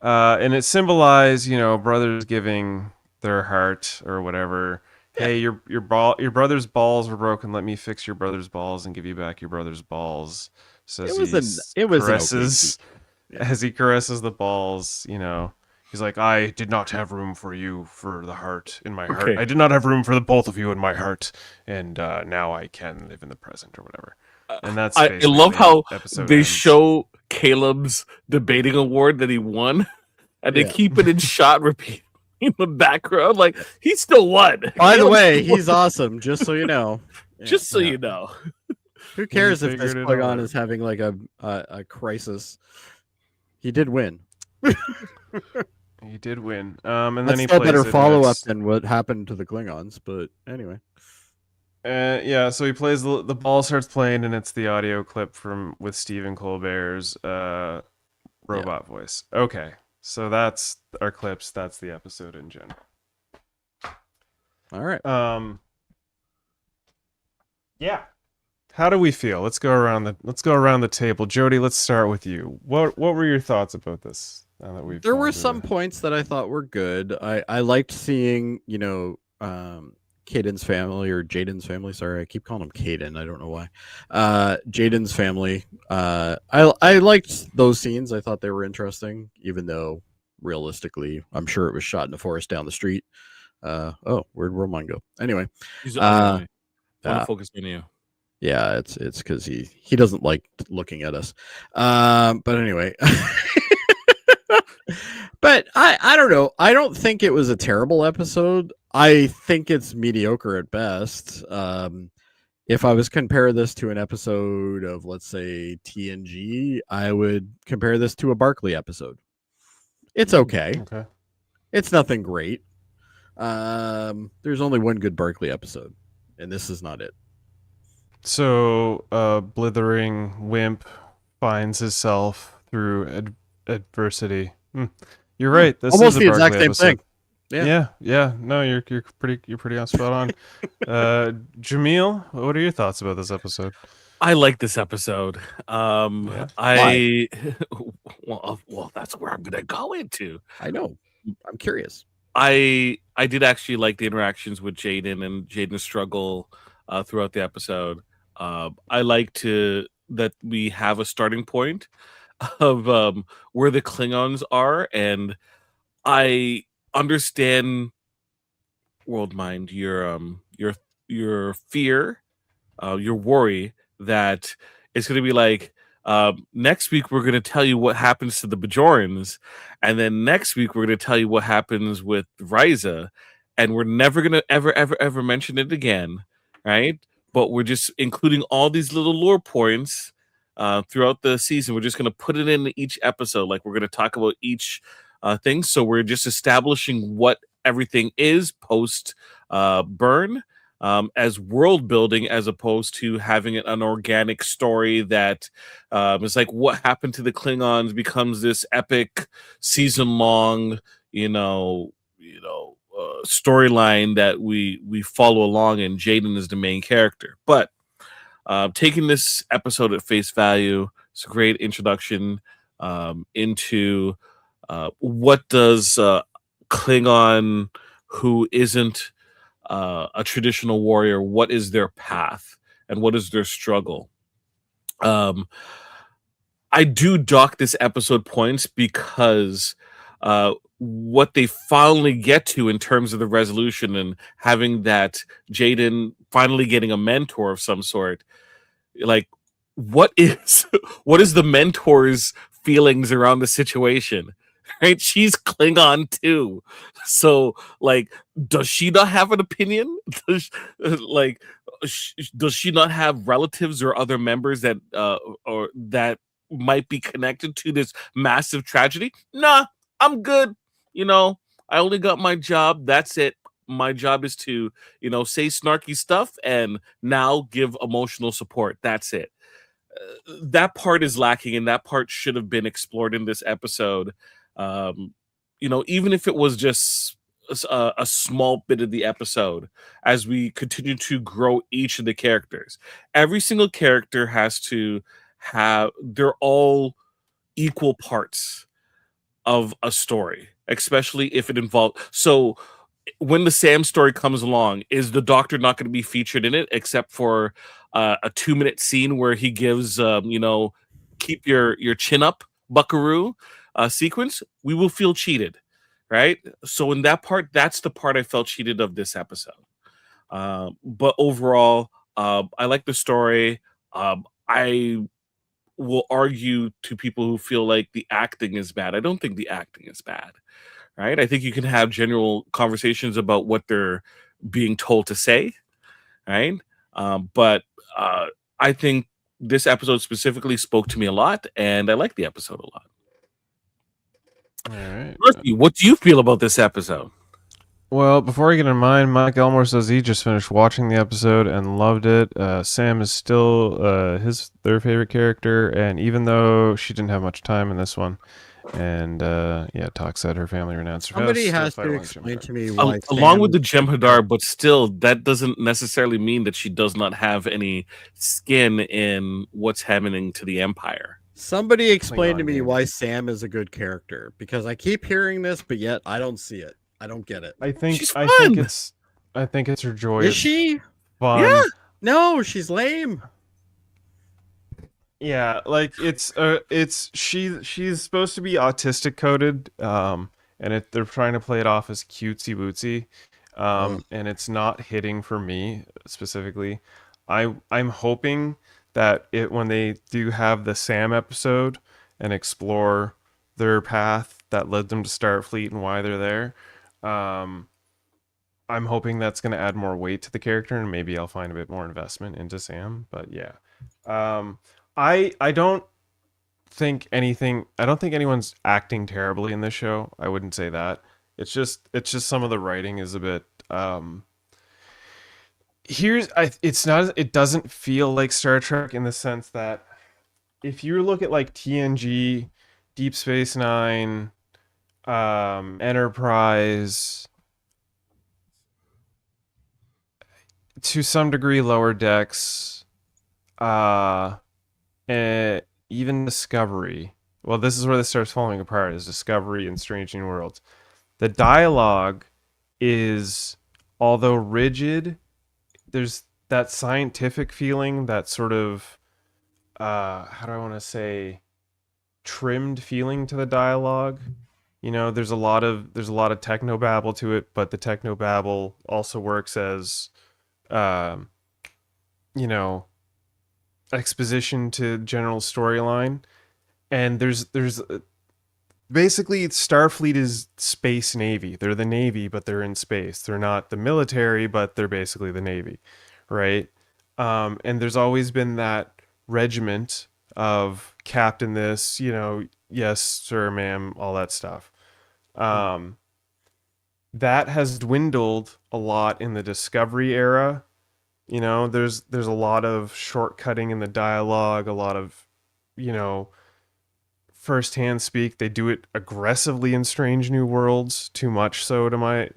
[SPEAKER 2] And it symbolized, brothers giving their heart or whatever. Hey, your brother's balls were broken. Let me fix your brother's balls and give you back your brother's balls. Says
[SPEAKER 3] It was an okay
[SPEAKER 2] caresses as he caresses the balls. He's like, "I did not have room for you for the heart in my heart.
[SPEAKER 4] Okay.
[SPEAKER 2] I did not have room for the both of you in my heart, and now I can live in the present or whatever." And that's
[SPEAKER 4] I
[SPEAKER 2] basically
[SPEAKER 4] love how
[SPEAKER 2] the episode
[SPEAKER 4] they
[SPEAKER 2] ends.
[SPEAKER 4] show Caleb's debating award that he won, and they keep it in shot repeat in the background. Like, he still won.
[SPEAKER 3] By the
[SPEAKER 4] Caleb
[SPEAKER 3] way,
[SPEAKER 4] still
[SPEAKER 3] he's awesome. Just so you know.
[SPEAKER 4] won. Just so you know.
[SPEAKER 3] Who cares if this
[SPEAKER 2] figured it
[SPEAKER 3] Klingon
[SPEAKER 2] out.
[SPEAKER 3] is having like a crisis? He did win.
[SPEAKER 2] He did win. And then
[SPEAKER 3] That's
[SPEAKER 2] he
[SPEAKER 3] still
[SPEAKER 2] plays
[SPEAKER 3] better
[SPEAKER 2] it,
[SPEAKER 3] follow up
[SPEAKER 2] and
[SPEAKER 3] than what happened to the Klingons. But anyway,
[SPEAKER 2] yeah, so he plays the ball starts playing, and it's the audio clip with Stephen Colbert's robot voice. Okay, so that's our clips. That's the episode in general.
[SPEAKER 3] all right.
[SPEAKER 2] Yeah. How do we feel? Let's go around the table. Jody, let's start with you. What were your thoughts about this? Now that we've
[SPEAKER 3] There
[SPEAKER 2] gone
[SPEAKER 3] were
[SPEAKER 2] through
[SPEAKER 3] some
[SPEAKER 2] it?
[SPEAKER 3] points that I thought were good. I liked seeing, Caden's family or Jaden's family. Sorry, I keep calling him Caden. I don't know why. Jaden's family. I liked those scenes. I thought they were interesting, even though realistically, I'm sure it was shot in the forest down the street. Where'd Worldmind go? Anyway,
[SPEAKER 4] He's I want
[SPEAKER 3] uh,
[SPEAKER 4] to focus on you.
[SPEAKER 3] yeah, it's because he doesn't like looking at us. But anyway. But I don't know. I don't think it was a terrible episode. I think it's mediocre at best. If I was compare this to an episode of, let's say, TNG, I would compare this to a Barclay episode. It's okay.
[SPEAKER 2] Okay.
[SPEAKER 3] It's nothing great. There's only one good Barclay episode, and this is not it.
[SPEAKER 2] So, blithering wimp finds himself through adversity. You're right. This
[SPEAKER 3] Almost
[SPEAKER 2] is a
[SPEAKER 3] the exact
[SPEAKER 2] Barclay
[SPEAKER 3] same
[SPEAKER 2] episode.
[SPEAKER 3] thing.
[SPEAKER 2] Yeah. No, you're pretty on spot on. Jaemeel, what are your thoughts about this episode?
[SPEAKER 4] I like this episode.
[SPEAKER 2] Yeah.
[SPEAKER 4] Well, that's where I'm gonna go into.
[SPEAKER 3] I know. I'm curious.
[SPEAKER 4] I did actually like the interactions with Jaden and Jaden's struggle throughout the episode. I like that we have a starting point of where the Klingons are, and I understand Worldmind, your fear, your worry that it's going to be like next week we're going to tell you what happens to the Bajorans, and then next week we're going to tell you what happens with Ryza, and we're never going to ever mention it again, right? But we're just including all these little lore points throughout the season. We're just going to put it in each episode. Like, we're going to talk about each thing. So we're just establishing what everything is post burn as world building, as opposed to having an organic story that is like what happened to the Klingons becomes this epic season long, storyline that we follow along, and Jaden is the main character. But taking this episode at face value, it's a great introduction into what does Klingon who isn't a traditional warrior, what is their path and what is their struggle. I do dock this episode points because what they finally get to in terms of the resolution and having that Jaden finally getting a mentor of some sort, like what is the mentor's feelings around the situation, right? She's Klingon too, so like, does she not have an opinion? Does she not have relatives or other members that or that might be connected to this massive tragedy? Nah, I'm good. I only got my job. That's it. My job is to, say snarky stuff and now give emotional support. That's it. That part is lacking, and that part should have been explored in this episode. Even if it was just a small bit of the episode, as we continue to grow each of the characters. Every single character has to they're all equal parts of a story, especially if it involves. So when the Sam story comes along, is the Doctor not going to be featured in it except for a 2-minute scene where he gives keep your chin up, buckaroo sequence? We will feel cheated, right? So in that part, that's the part I felt cheated of this episode. But overall, I like the story. I will argue to people who feel like the acting is bad. I don't think the acting is bad, right? I think you can have general conversations about what they're being told to say, right? But I think this episode specifically spoke to me a lot, and I like the episode a lot.
[SPEAKER 2] All right.
[SPEAKER 4] Murphy, what do you feel about this episode?
[SPEAKER 2] Well, before I get in mine, Mike Elmore says he just finished watching the episode and loved it. Sam is still their favorite character, and even though she didn't have much time in this one, and Talk said her family renounced her
[SPEAKER 3] Somebody
[SPEAKER 2] vows,
[SPEAKER 3] has
[SPEAKER 2] still
[SPEAKER 3] to
[SPEAKER 2] fight
[SPEAKER 3] explain
[SPEAKER 2] along
[SPEAKER 3] to me
[SPEAKER 4] Al-
[SPEAKER 3] why
[SPEAKER 4] along
[SPEAKER 3] Sam-
[SPEAKER 4] with the Jem'Hadar, but still, that doesn't necessarily mean that she does not have any skin in what's happening to the Empire.
[SPEAKER 3] Somebody explain to
[SPEAKER 2] Klingon
[SPEAKER 3] me
[SPEAKER 2] game.
[SPEAKER 3] why Sam is a good character, because I keep hearing this, but yet I don't see it. I don't get it.
[SPEAKER 2] I think
[SPEAKER 4] She's
[SPEAKER 2] I
[SPEAKER 4] fun.
[SPEAKER 2] think it's her joy.
[SPEAKER 3] Is
[SPEAKER 2] of
[SPEAKER 3] she?
[SPEAKER 2] fun.
[SPEAKER 4] Yeah.
[SPEAKER 3] No, she's lame.
[SPEAKER 2] Yeah, like she's supposed to be autistic coded, and they're trying to play it off as cutesy bootsy, and it's not hitting for me specifically. I'm hoping that when they do have the Sam episode and explore their path that led them to Starfleet and why they're there, I'm hoping that's going to add more weight to the character, and maybe I'll find a bit more investment into Sam. But yeah. I don't think anyone's acting terribly in this show. I wouldn't say that. It's just some of the writing is a bit it doesn't feel like Star Trek in the sense that if you look at like TNG, Deep Space Nine, Enterprise, to some degree Lower Decks, and even Discovery. Well, this is where this starts falling apart, is Discovery and Strange New Worlds. The dialogue is, although rigid, there's that scientific feeling, that sort of how do I want to say, trimmed feeling to the dialogue. You know, there's a lot of technobabble to it, but the technobabble also works as exposition to general storyline. And there's basically Starfleet is space navy. They're the navy, but they're in space. They're not the military, but they're basically the navy, right? And there's always been that regiment of captain this, yes sir, ma'am, all that stuff. That has dwindled a lot in the Discovery era. There's a lot of shortcutting in the dialogue, a lot of first-hand speak. They do it aggressively in Strange New Worlds, too much so to my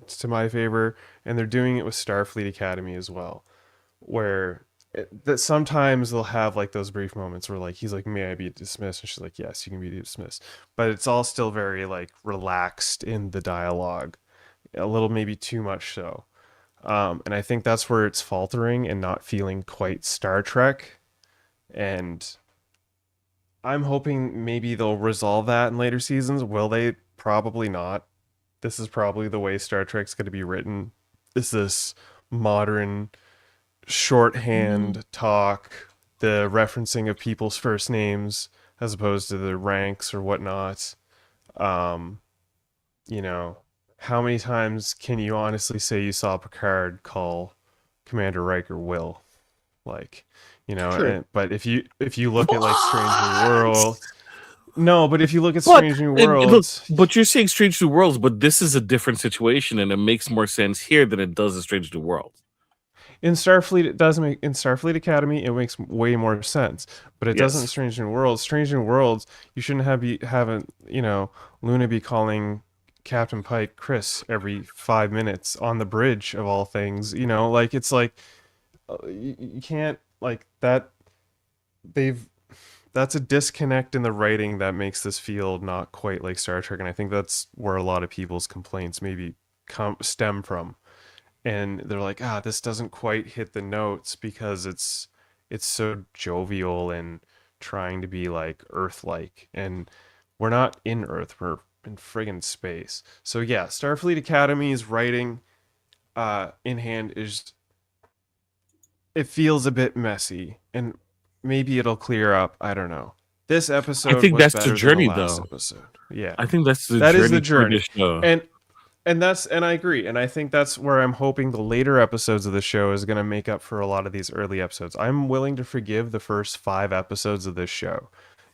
[SPEAKER 2] favor, and they're doing it with Starfleet Academy as well, where that sometimes they'll have like those brief moments where like he's like, may I be dismissed, and she's like, yes, you can be dismissed, but it's all still very like relaxed in the dialogue, a little maybe too much so. And I think that's where it's faltering and not feeling quite Star Trek. And I'm hoping maybe they'll resolve that in later seasons. Will they? Probably not. This is probably the way Star Trek's going to be written. Is this modern shorthand talk, the referencing of people's first names as opposed to their ranks or whatnot. How many times can you honestly say you saw Picard call Commander Riker Will? Like,
[SPEAKER 3] True.
[SPEAKER 2] but if you look at like Strange New Worlds, no, but if you look at Strange New Worlds,
[SPEAKER 4] But you're saying Strange New Worlds, but this is a different situation, and it makes more sense here than it does in Strange New Worlds.
[SPEAKER 2] in Starfleet in Starfleet Academy it makes way more sense, but it doesn't in Strange New Worlds. Strange New Worlds, you shouldn't have Luna be calling Captain Pike Chris every 5 minutes on the bridge of all things. Like it's like you can't like that. That's a disconnect in the writing that makes this feel not quite like Star Trek, and I think that's where a lot of people's complaints maybe stem from. And they're like, this doesn't quite hit the notes because it's so jovial and trying to be like Earth-like, and we're not in Earth, we're in friggin' space. So yeah, Starfleet Academy's writing in hand it feels a bit messy, and maybe it'll clear up, I don't know. This episode
[SPEAKER 4] think
[SPEAKER 2] was
[SPEAKER 4] that's the
[SPEAKER 2] better
[SPEAKER 4] journey,
[SPEAKER 2] than the last
[SPEAKER 4] though.
[SPEAKER 2] episode. Yeah.
[SPEAKER 4] I think that's the
[SPEAKER 2] That
[SPEAKER 4] journey
[SPEAKER 2] is the
[SPEAKER 4] for
[SPEAKER 2] journey.
[SPEAKER 4] this show.
[SPEAKER 2] And I agree. And I think that's where I'm hoping the later episodes of the show is going to make up for a lot of these early episodes. I'm willing to forgive the first 5 episodes of this show.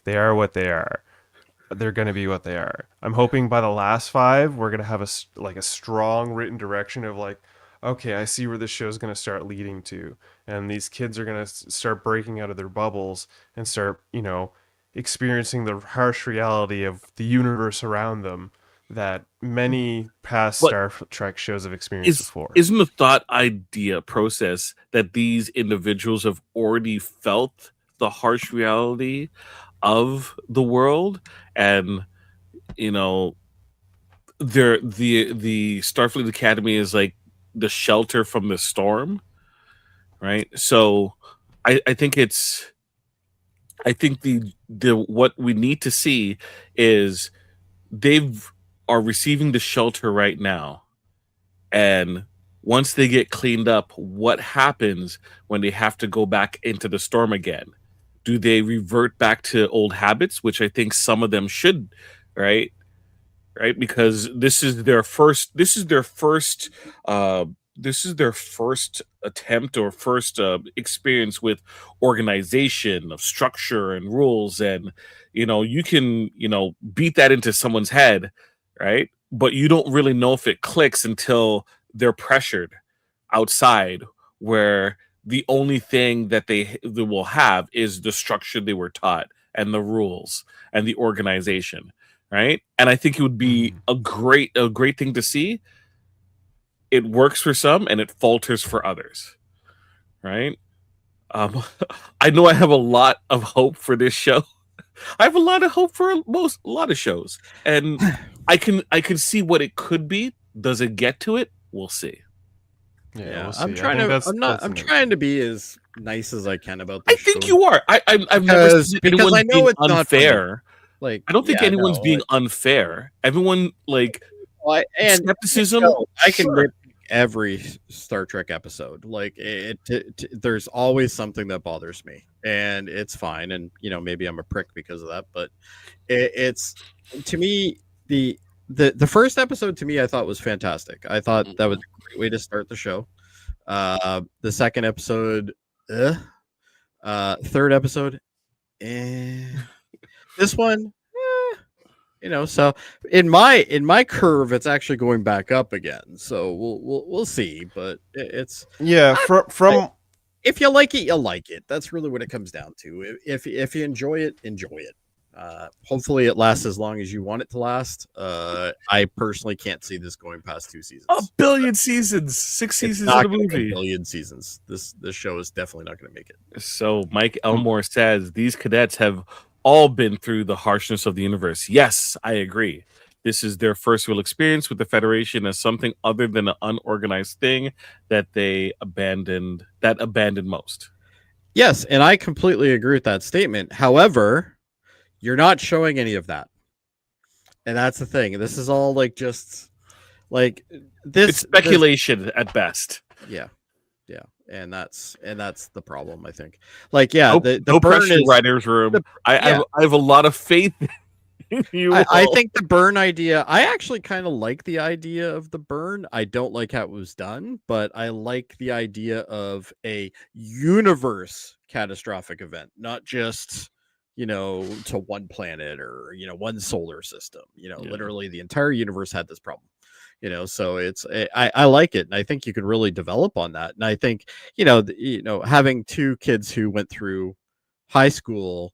[SPEAKER 2] They are what they are. They're going to be what they are. I'm hoping by the last 5, we're going to have a strong written direction of like, okay, I see where this show is going to start leading to. And these kids are going to start breaking out of their bubbles and start, experiencing the harsh reality of the universe around them that many past
[SPEAKER 4] But
[SPEAKER 2] Star Trek shows have experienced before.
[SPEAKER 4] Isn't the thought idea process that these individuals have already felt the harsh reality of the world, and the Starfleet Academy is like the shelter from the storm, right? So I think the what we need to see is are receiving the shelter right now, and once they get cleaned up, what happens when they have to go back into the storm again? Do they revert back to old habits, which I think some of them should, right? Because this is their first attempt or first experience with organization of structure and rules, and you can beat that into someone's head, right? But you don't really know if it clicks until they're pressured outside, where the only thing that they will have is the structure they were taught and the rules and the organization, right? And I think it would be a great thing to see. It works for some and it falters for others, right? I know I have a lot of hope for this show. I have a lot of hope for a lot of shows, and I can see what it could be. Does it get to it? We'll see.
[SPEAKER 2] Yeah, we'll see.
[SPEAKER 3] I'm trying to be as nice as I can about
[SPEAKER 4] I
[SPEAKER 3] this.
[SPEAKER 4] think you are. I've never seen anyone
[SPEAKER 3] I know
[SPEAKER 4] being
[SPEAKER 3] it's not
[SPEAKER 4] unfair.
[SPEAKER 3] Like,
[SPEAKER 4] I don't think anyone's being unfair. Everyone skepticism.
[SPEAKER 3] I can rip every Star Trek episode. Like there's always something that bothers me, and it's fine. And maybe I'm a prick because of that, but it's to me the first episode to me I thought was fantastic. I thought that was a great way to start the show. The second episode, third episode, this one, so in my curve, it's actually going back up again. So we'll see, but it's
[SPEAKER 2] from
[SPEAKER 3] if you like it, you like it. That's really what it comes down to. If you enjoy it, enjoy it. Hopefully it lasts as long as you want it to last. I personally can't see this going past 2 seasons.
[SPEAKER 4] 1 billion seasons, 6 seasons of the movie.
[SPEAKER 3] 1 billion seasons. This show is definitely not going to make it.
[SPEAKER 4] So Mike Elmore says these cadets have all been through the harshness of the universe. Yes, I agree. This is their first real experience with the Federation as something other than an unorganized thing that they abandoned most.
[SPEAKER 3] Yes, and I completely agree with that statement. However, you're not showing any of that. And that's the thing. This is all just this.
[SPEAKER 4] It's speculation at best.
[SPEAKER 3] Yeah. And that's the problem, I think. The
[SPEAKER 4] no
[SPEAKER 3] burn
[SPEAKER 4] pressure,
[SPEAKER 3] is
[SPEAKER 4] writer's room. I have a lot of faith in you.
[SPEAKER 3] I think the burn idea, I actually kind of like the idea of the burn. I don't like how it was done, but I like the idea of a universe catastrophic event, not just to one planet or one solar system. Literally the entire universe had this problem. So it's I like it, and I think you could really develop on that. And I think having 2 kids who went through high school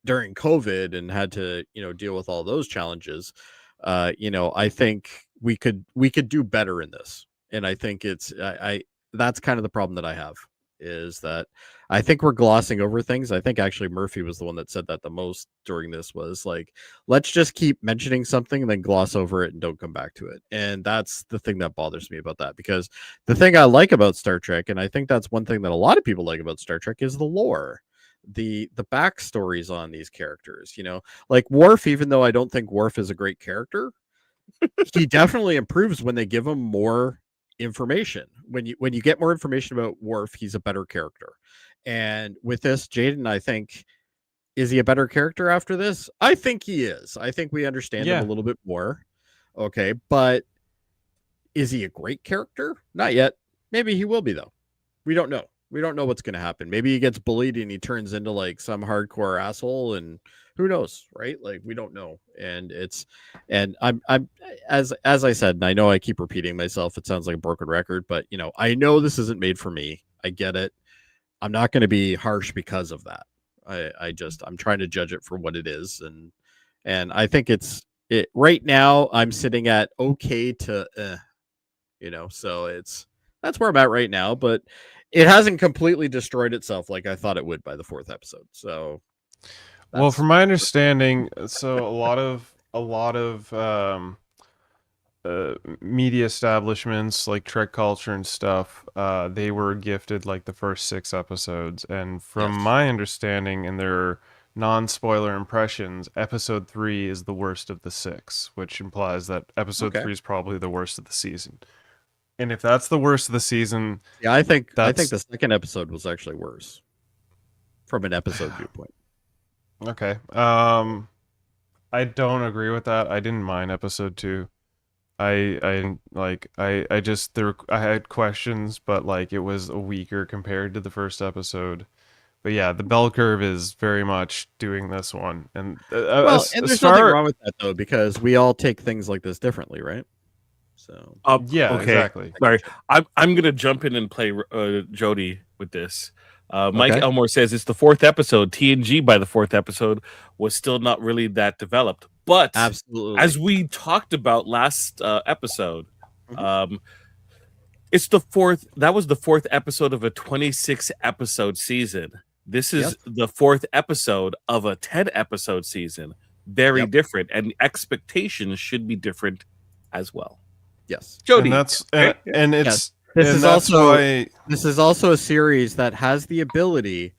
[SPEAKER 3] during COVID and had to deal with all those challenges, I think we could do better in this. And I think that's kind of the problem that I have, is that I think we're glossing over things. I think actually Murphy was the one that said that the most during this, was like, let's just keep mentioning something and then gloss over it and don't come back to it. And that's the thing that bothers me about that, because the thing I like about Star Trek, and I think that's one thing that a lot of people like about Star Trek, is the lore, the backstories on these characters. Like Worf, even though I don't think Worf is a great character, he definitely improves when they give him more information. When you get more information about Worf, he's a better character. And with this, Jaden, I think Is he a better character after this? I think he is. I think we understand
[SPEAKER 2] Yeah.
[SPEAKER 3] him a little bit more. Okay, but is he a great character? Not yet. Maybe he will be, though. We don't know. We don't know what's going to happen. Maybe he gets bullied and he turns into like some hardcore asshole, and who knows, right? Like, we don't know. And I'm as I said, and I know I keep repeating myself, it sounds like a broken record, but I know this isn't made for me. I get it. I'm not going to be harsh because of that. I'm trying to judge it for what it is, and I think it right now I'm sitting at okay to so that's where I'm at right now, but it hasn't completely destroyed itself like I thought it would by the 4th episode. So
[SPEAKER 2] Well, from my understanding, so a lot of media establishments like Trek Culture and stuff, they were gifted like the first 6 episodes, and from
[SPEAKER 3] Yes.
[SPEAKER 2] my understanding and their non-spoiler impressions, episode 3 is the worst of the 6, which implies that episode
[SPEAKER 3] Okay.
[SPEAKER 2] 3 is probably the worst of the season. And if that's the worst of the season,
[SPEAKER 3] yeah, I think the
[SPEAKER 2] that's-
[SPEAKER 3] 2nd episode was actually worse from an episode viewpoint.
[SPEAKER 2] okay. I don't agree with that. I didn't mind episode 2. I had questions, but like it was weaker compared to the first episode. But yeah, the bell curve is very much doing this one. And
[SPEAKER 3] Well, and there's nothing wrong with that though, because we all take things like this differently, right? So
[SPEAKER 2] Yeah,
[SPEAKER 4] okay.
[SPEAKER 2] exactly.
[SPEAKER 4] Sorry, I'm gonna jump in and play Jody with this. Mike
[SPEAKER 3] Okay.
[SPEAKER 4] Elmore says it's the 4th episode. TNG by the 4th episode was still not really that developed, but
[SPEAKER 3] absolutely,
[SPEAKER 4] as we talked about last episode,
[SPEAKER 3] Mhm.
[SPEAKER 4] it's the 4th. That was the 4th episode of a 26 episode season. This is
[SPEAKER 3] Yep.
[SPEAKER 4] the 4th episode of a 10 episode season. Very
[SPEAKER 3] Yep.
[SPEAKER 4] different, and expectations should be different as well.
[SPEAKER 3] yes.
[SPEAKER 4] Jody,
[SPEAKER 2] And that's and it's
[SPEAKER 3] This
[SPEAKER 2] and
[SPEAKER 3] is
[SPEAKER 2] that's
[SPEAKER 3] also
[SPEAKER 2] why
[SPEAKER 3] this is also a series that has the ability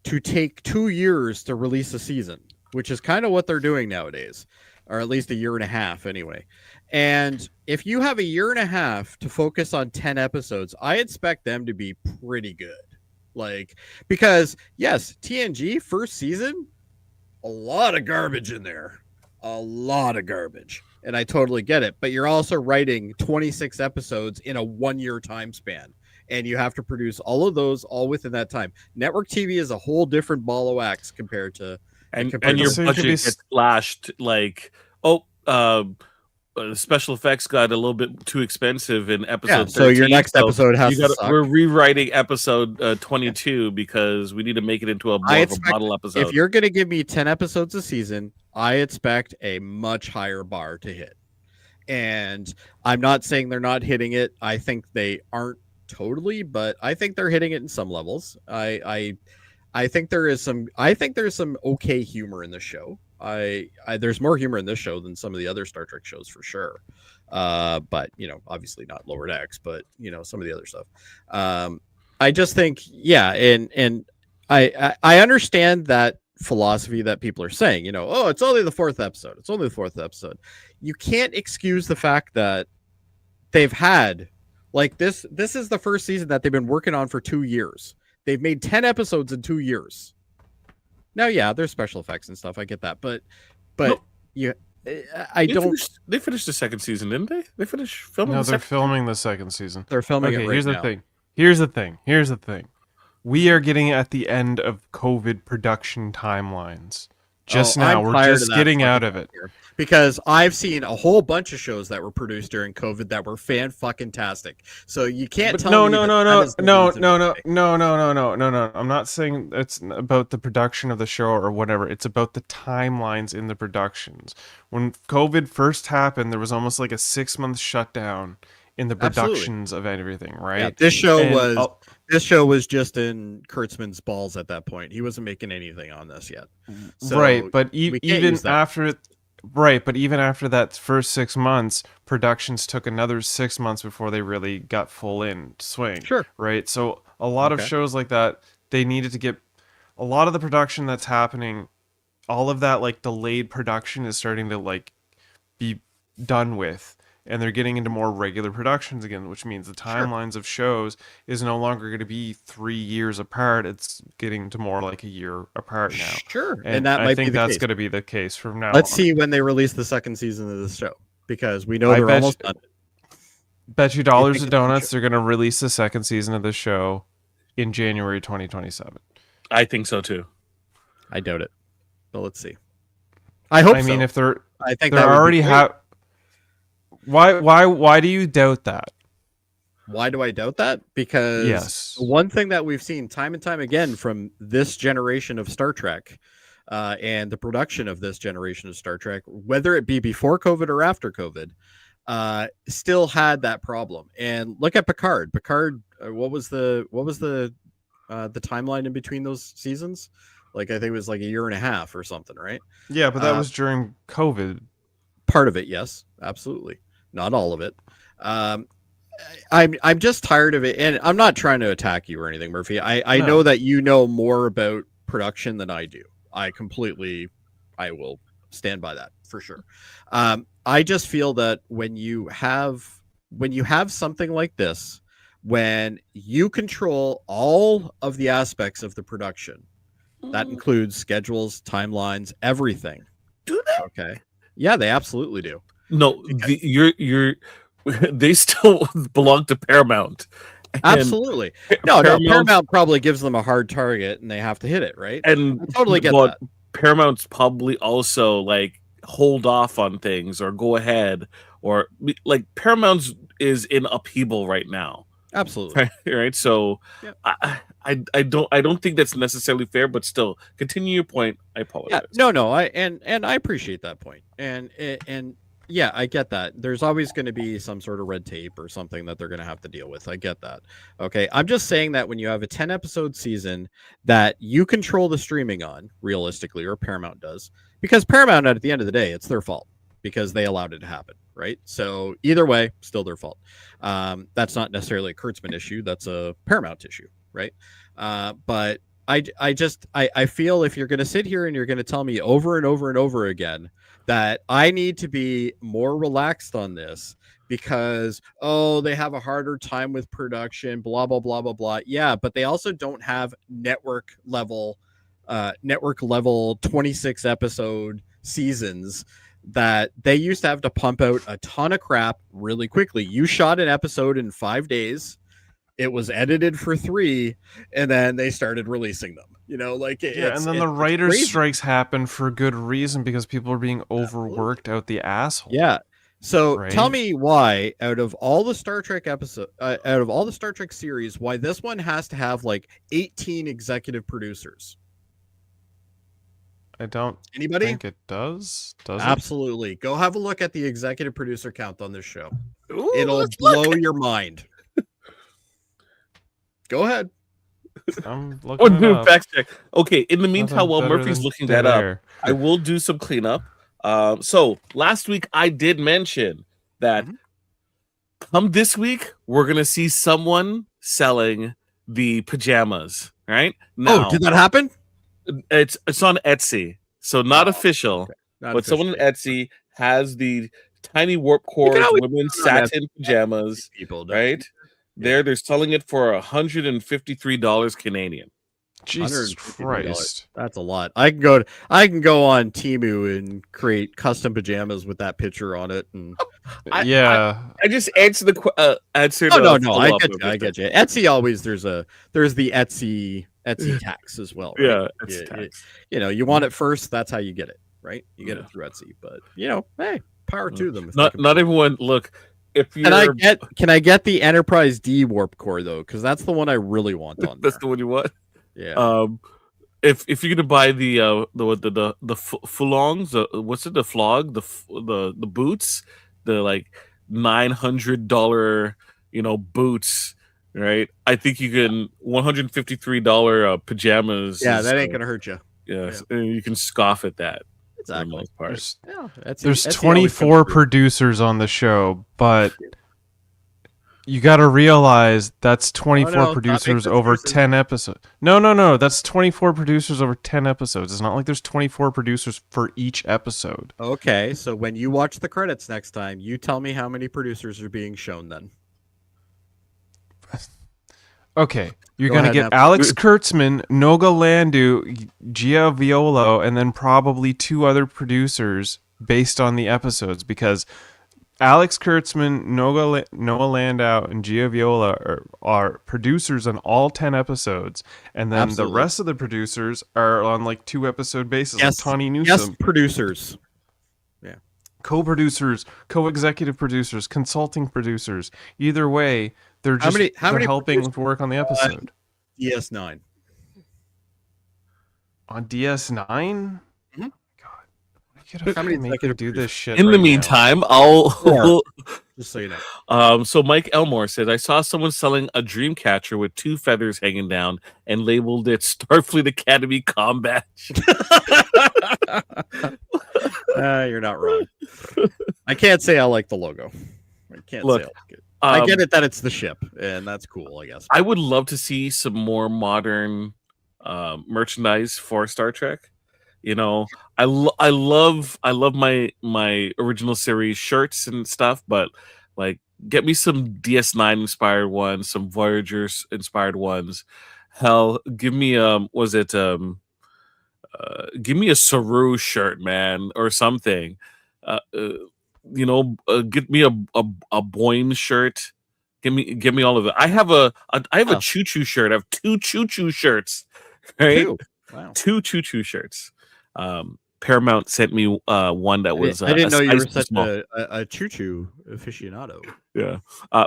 [SPEAKER 3] to take 2 years to release a season, which is kind of what they're doing nowadays, or at least a year and a half anyway. And if you have a year and a half to focus on 10 episodes, I expect them to be pretty good. Like, because yes, TNG first season, a lot of garbage in there, a lot of garbage. And I totally get it, but you're also writing 26 episodes in a 1-year time span, and you have to produce all of those all within that time. Network TV is a whole different ball of wax compared to
[SPEAKER 4] and
[SPEAKER 3] compared
[SPEAKER 4] your
[SPEAKER 3] to-
[SPEAKER 2] So it could
[SPEAKER 4] budget
[SPEAKER 2] be
[SPEAKER 4] gets slashed. Like, special effects got a little bit too expensive in episode.
[SPEAKER 3] so your
[SPEAKER 4] 13,
[SPEAKER 3] next
[SPEAKER 4] so
[SPEAKER 3] episode has
[SPEAKER 4] you
[SPEAKER 3] to
[SPEAKER 4] gotta-
[SPEAKER 3] suck.
[SPEAKER 4] We're rewriting episode 22 because we need to make it into a more of a
[SPEAKER 3] expect-
[SPEAKER 4] model episode.
[SPEAKER 3] If you're going to give me 10 episodes a season, I expect a much higher bar to hit. And I'm not saying they're not hitting it. I think they aren't totally, but I think they're hitting it in some levels. I think there's some okay humor in the show. There's more humor in this show than some of the other Star Trek shows for sure. But obviously not Lower Decks, but some of the other stuff. I just think, yeah, and I understand that philosophy that people are saying, oh, it's only the 4th episode. It's only the 4th episode. You can't excuse the fact that they've had like this is the first season that they've been working on for 2 years. They've made 10 episodes in 2 years. Now, yeah, there's special effects and stuff. I get that, but
[SPEAKER 4] No.
[SPEAKER 3] I don't.
[SPEAKER 4] They finished the 2nd season, didn't they? They finished filming.
[SPEAKER 2] no,
[SPEAKER 4] the
[SPEAKER 2] they're
[SPEAKER 4] second?
[SPEAKER 2] filming the 2nd season.
[SPEAKER 3] They're filming
[SPEAKER 2] Okay,
[SPEAKER 3] it right
[SPEAKER 2] here's the
[SPEAKER 3] now.
[SPEAKER 2] thing. Here's the thing. We are getting at the end of COVID production timelines. Just now,
[SPEAKER 3] I'm
[SPEAKER 2] we're
[SPEAKER 3] tired
[SPEAKER 2] just
[SPEAKER 3] that
[SPEAKER 2] getting
[SPEAKER 3] fucking
[SPEAKER 2] out of it.
[SPEAKER 3] here. Because I've seen a whole bunch of shows that were produced during COVID that were fan-fucking-tastic. So you can't tell
[SPEAKER 2] No.
[SPEAKER 3] me that is the reason why.
[SPEAKER 2] I'm not saying it's about the production of the show or whatever. It's about the timelines in the productions. When COVID first happened, there was almost like a 6-month shutdown in the
[SPEAKER 3] Absolutely.
[SPEAKER 2] productions of everything, right?
[SPEAKER 3] Yeah, this show
[SPEAKER 2] And-
[SPEAKER 3] was just in Kurtzman's balls at that point. He wasn't making anything on this yet. So
[SPEAKER 2] right, but
[SPEAKER 3] we can't
[SPEAKER 2] even
[SPEAKER 3] use that.
[SPEAKER 2] after it, right, but even after that first 6 months, productions took another 6 months before they really got full in swing.
[SPEAKER 3] Sure.
[SPEAKER 2] Right. So a lot of
[SPEAKER 3] Okay.
[SPEAKER 2] shows like that, they needed to get a lot of the production that's happening, all of that like delayed production is starting to like be done with. and they're getting into more regular productions again, which means the timelines of shows is no longer going to be 3 years apart. It's getting to more like a year apart now.
[SPEAKER 3] Sure,
[SPEAKER 2] And
[SPEAKER 3] that
[SPEAKER 2] I
[SPEAKER 3] might
[SPEAKER 2] think
[SPEAKER 3] be the
[SPEAKER 2] that's
[SPEAKER 3] case.
[SPEAKER 2] going to be the case from now
[SPEAKER 3] Let's
[SPEAKER 2] on.
[SPEAKER 3] see when they release the second season of this show, because we know
[SPEAKER 2] I
[SPEAKER 3] they're
[SPEAKER 2] bet
[SPEAKER 3] almost
[SPEAKER 2] you-
[SPEAKER 3] done.
[SPEAKER 2] Bet you dollars
[SPEAKER 3] think
[SPEAKER 2] to
[SPEAKER 3] it's
[SPEAKER 2] donuts they're going to release the second season of the show in January 2027.
[SPEAKER 4] I think so too.
[SPEAKER 3] I doubt it, but let's see. I hope.
[SPEAKER 2] I mean,
[SPEAKER 3] so.
[SPEAKER 2] if they're
[SPEAKER 3] I think
[SPEAKER 2] they
[SPEAKER 3] that would be
[SPEAKER 2] already
[SPEAKER 3] great.
[SPEAKER 2] have. Why do you doubt that?
[SPEAKER 3] Why do I doubt that? Because
[SPEAKER 2] Yes.
[SPEAKER 3] one thing that we've seen time and time again from this generation of Star Trek, and the production of this generation of Star Trek, whether it be before COVID or after COVID, still had that problem. And look at Picard. Picard, what was the timeline in between those seasons? Like, I think it was like a year and a half or something, right?
[SPEAKER 2] Yeah, but that was during COVID.
[SPEAKER 3] Part of it, yes, absolutely. Not all of it. I'm just tired of it, and I'm not trying to attack you or anything, Murphy. I
[SPEAKER 2] No.
[SPEAKER 3] know that you know more about production than I do. I will stand by that for sure. I just feel that when you have something like this, when you control all of the aspects of the production, that includes schedules, timelines, everything.
[SPEAKER 4] Do they?
[SPEAKER 3] Okay. Yeah, they absolutely do.
[SPEAKER 4] No, you're they still belong to Paramount. And
[SPEAKER 3] Absolutely. No, Paramount probably gives them a hard target and they have to hit it, right?
[SPEAKER 4] And
[SPEAKER 3] I totally get
[SPEAKER 4] but
[SPEAKER 3] that.
[SPEAKER 4] Paramount's probably also like hold off on things or go ahead, or like Paramount's is in upheaval right now.
[SPEAKER 3] Absolutely.
[SPEAKER 4] Right. So
[SPEAKER 3] Yep.
[SPEAKER 4] I don't think that's necessarily fair, but still continue your point. I apologize.
[SPEAKER 3] Yeah, no, I appreciate that point. And yeah, I get that. There's always going to be some sort of red tape or something that they're going to have to deal with. I get that. Okay. I'm just saying that when you have a 10 episode season that you control the streaming on, realistically, or Paramount does, because Paramount, at the end of the day, it's their fault because they allowed it to happen. Right. So either way, still their fault. That's not necessarily a Kurtzman issue. That's a Paramount issue. Right. But I feel if you're going to sit here and you're going to tell me over and over and over again that I need to be more relaxed on this because, they have a harder time with production, blah, blah, blah, blah, blah. Yeah, but they also don't have network level 26 episode seasons that they used to have to pump out a ton of crap really quickly. You shot an episode in 5 days. It was edited for 3, and then they started releasing them. You know, like
[SPEAKER 2] Yeah, and then the writers' strikes happen for good reason because people are being overworked out the asshole.
[SPEAKER 3] Yeah. So
[SPEAKER 2] Right?
[SPEAKER 3] tell me why, out of all the Star Trek series, why this one has to have like 18 executive producers?
[SPEAKER 2] I don't
[SPEAKER 3] Anybody?
[SPEAKER 2] think it does. Does it?
[SPEAKER 3] Absolutely. Go have a look at the executive producer count on this show.
[SPEAKER 4] Ooh,
[SPEAKER 3] It'll
[SPEAKER 4] let's
[SPEAKER 3] blow
[SPEAKER 4] look.
[SPEAKER 3] your mind. Go ahead.
[SPEAKER 2] I'm
[SPEAKER 4] Oh,
[SPEAKER 2] looking it
[SPEAKER 4] no,
[SPEAKER 2] up.
[SPEAKER 4] fact check. Okay, in the meantime,
[SPEAKER 2] Nothing
[SPEAKER 4] while
[SPEAKER 2] better
[SPEAKER 4] Murphy's
[SPEAKER 2] than
[SPEAKER 4] looking
[SPEAKER 2] dead
[SPEAKER 4] that up,
[SPEAKER 2] air.
[SPEAKER 4] I will do some cleanup. So last week I did mention that come this week we're gonna see someone selling the pajamas. Right now,
[SPEAKER 3] Did that happen?
[SPEAKER 4] it's on Etsy, so not official,
[SPEAKER 3] Not
[SPEAKER 4] but someone on Etsy has the tiny warp
[SPEAKER 3] can
[SPEAKER 4] core
[SPEAKER 3] always
[SPEAKER 4] women's
[SPEAKER 3] put it on
[SPEAKER 4] satin pajamas.
[SPEAKER 3] people,
[SPEAKER 4] Right they're selling it for $153 Canadian.
[SPEAKER 2] Jesus
[SPEAKER 3] $153.
[SPEAKER 2] Christ.
[SPEAKER 3] That's a lot. I can go on Temu and create custom pajamas with that picture on it. And
[SPEAKER 2] Yeah.
[SPEAKER 4] I just answered the answer.
[SPEAKER 3] no, I get you. Etsy always there's the Etsy tax as well. Right?
[SPEAKER 4] Yeah, it's tax.
[SPEAKER 3] You want it first. That's how you get it, right? You get it through Etsy. But hey, power to them. if they
[SPEAKER 4] Not
[SPEAKER 3] can-
[SPEAKER 4] not everyone. Look, if you're
[SPEAKER 3] Can I get the Enterprise D warp core though? Because that's the one I really want on.
[SPEAKER 4] that's
[SPEAKER 3] there.
[SPEAKER 4] the one you want.
[SPEAKER 3] Yeah.
[SPEAKER 4] If you're gonna buy the fulongs, what's it? The flog, the boots, the like $900 boots, right? I think you can $153 pajamas.
[SPEAKER 3] Yeah,
[SPEAKER 4] is,
[SPEAKER 3] that ain't gonna hurt you.
[SPEAKER 4] Yes, and you can scoff at that for the
[SPEAKER 3] Exactly.
[SPEAKER 4] most part.
[SPEAKER 2] There's,
[SPEAKER 3] Yeah, Etsy
[SPEAKER 2] there's
[SPEAKER 3] always comes
[SPEAKER 2] 24
[SPEAKER 3] through.
[SPEAKER 2] producers on the show, but You got to realize that's 24
[SPEAKER 3] no, stop
[SPEAKER 2] producers
[SPEAKER 3] making
[SPEAKER 2] over
[SPEAKER 3] excuses.
[SPEAKER 2] 10 episodes. No. That's 24 producers over 10 episodes. It's not like there's 24 producers for each episode.
[SPEAKER 3] Okay, so when you watch the credits next time, you tell me how many producers are being shown then.
[SPEAKER 2] Okay, you're
[SPEAKER 3] Go
[SPEAKER 2] going to
[SPEAKER 3] ahead,
[SPEAKER 2] get
[SPEAKER 3] Nahla.
[SPEAKER 2] Alex Kurtzman, Noga Landu, Gia Violo, and then probably 2 other producers based on the episodes, because Alex Kurtzman, Noah Landau, and Gia Viola are producers on all 10 episodes, and then
[SPEAKER 3] Absolutely.
[SPEAKER 2] the rest of the producers are on like 2-episode basis.
[SPEAKER 3] Yes,
[SPEAKER 2] Like Tawny
[SPEAKER 3] yes,
[SPEAKER 2] Newsome,
[SPEAKER 3] producers.
[SPEAKER 2] co-producers, co-executive producers, consulting producers. Either way, they're
[SPEAKER 3] How
[SPEAKER 2] just
[SPEAKER 3] many
[SPEAKER 2] they're helping
[SPEAKER 3] producers
[SPEAKER 2] work on the episode.
[SPEAKER 3] DS9.
[SPEAKER 2] On DS9.
[SPEAKER 3] Mhm.
[SPEAKER 2] God, you gotta
[SPEAKER 3] How many
[SPEAKER 2] make me
[SPEAKER 3] executive
[SPEAKER 2] do this shit.
[SPEAKER 4] In the
[SPEAKER 2] right now.
[SPEAKER 4] meantime, I'll.
[SPEAKER 3] Just so you know.
[SPEAKER 4] So Mike Elmore said, I saw someone selling a dream catcher with 2 feathers hanging down and labeled it Starfleet Academy Combat.
[SPEAKER 3] You're not wrong. I can't say I like the logo. I can't
[SPEAKER 4] Look,
[SPEAKER 3] say I like it. I
[SPEAKER 4] Um,
[SPEAKER 3] get it that it's the ship, and that's cool, I guess.
[SPEAKER 4] I would love to see some more modern merchandise for Star Trek. You know, I love my original series shirts and stuff, but like get me some DS9 inspired ones, some Voyagers inspired ones. Hell, give me give me a Saru shirt, man, or something. Get me a Boyne shirt. Give me all of it. I have a choo choo shirt. I have 2 choo choo shirts. Right?
[SPEAKER 3] Two. Wow.
[SPEAKER 4] 2 choo choo shirts. Paramount sent me one that was.
[SPEAKER 3] I didn't know you were
[SPEAKER 4] size too
[SPEAKER 3] such
[SPEAKER 4] small.
[SPEAKER 3] a choo-choo aficionado.
[SPEAKER 4] Yeah.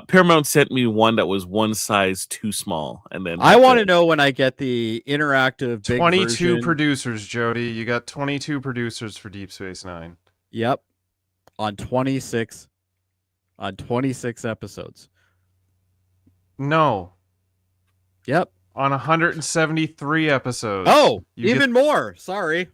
[SPEAKER 4] Paramount sent me one that was one size too small, and then
[SPEAKER 3] I want to know when I get the interactive big
[SPEAKER 2] 22
[SPEAKER 3] version.
[SPEAKER 2] producers, Jody. You got 22 producers for Deep Space Nine.
[SPEAKER 3] Yep. On 26 episodes.
[SPEAKER 2] No,
[SPEAKER 3] Yep.
[SPEAKER 2] on 173 episodes.
[SPEAKER 3] Oh,
[SPEAKER 2] You
[SPEAKER 3] even more. Sorry.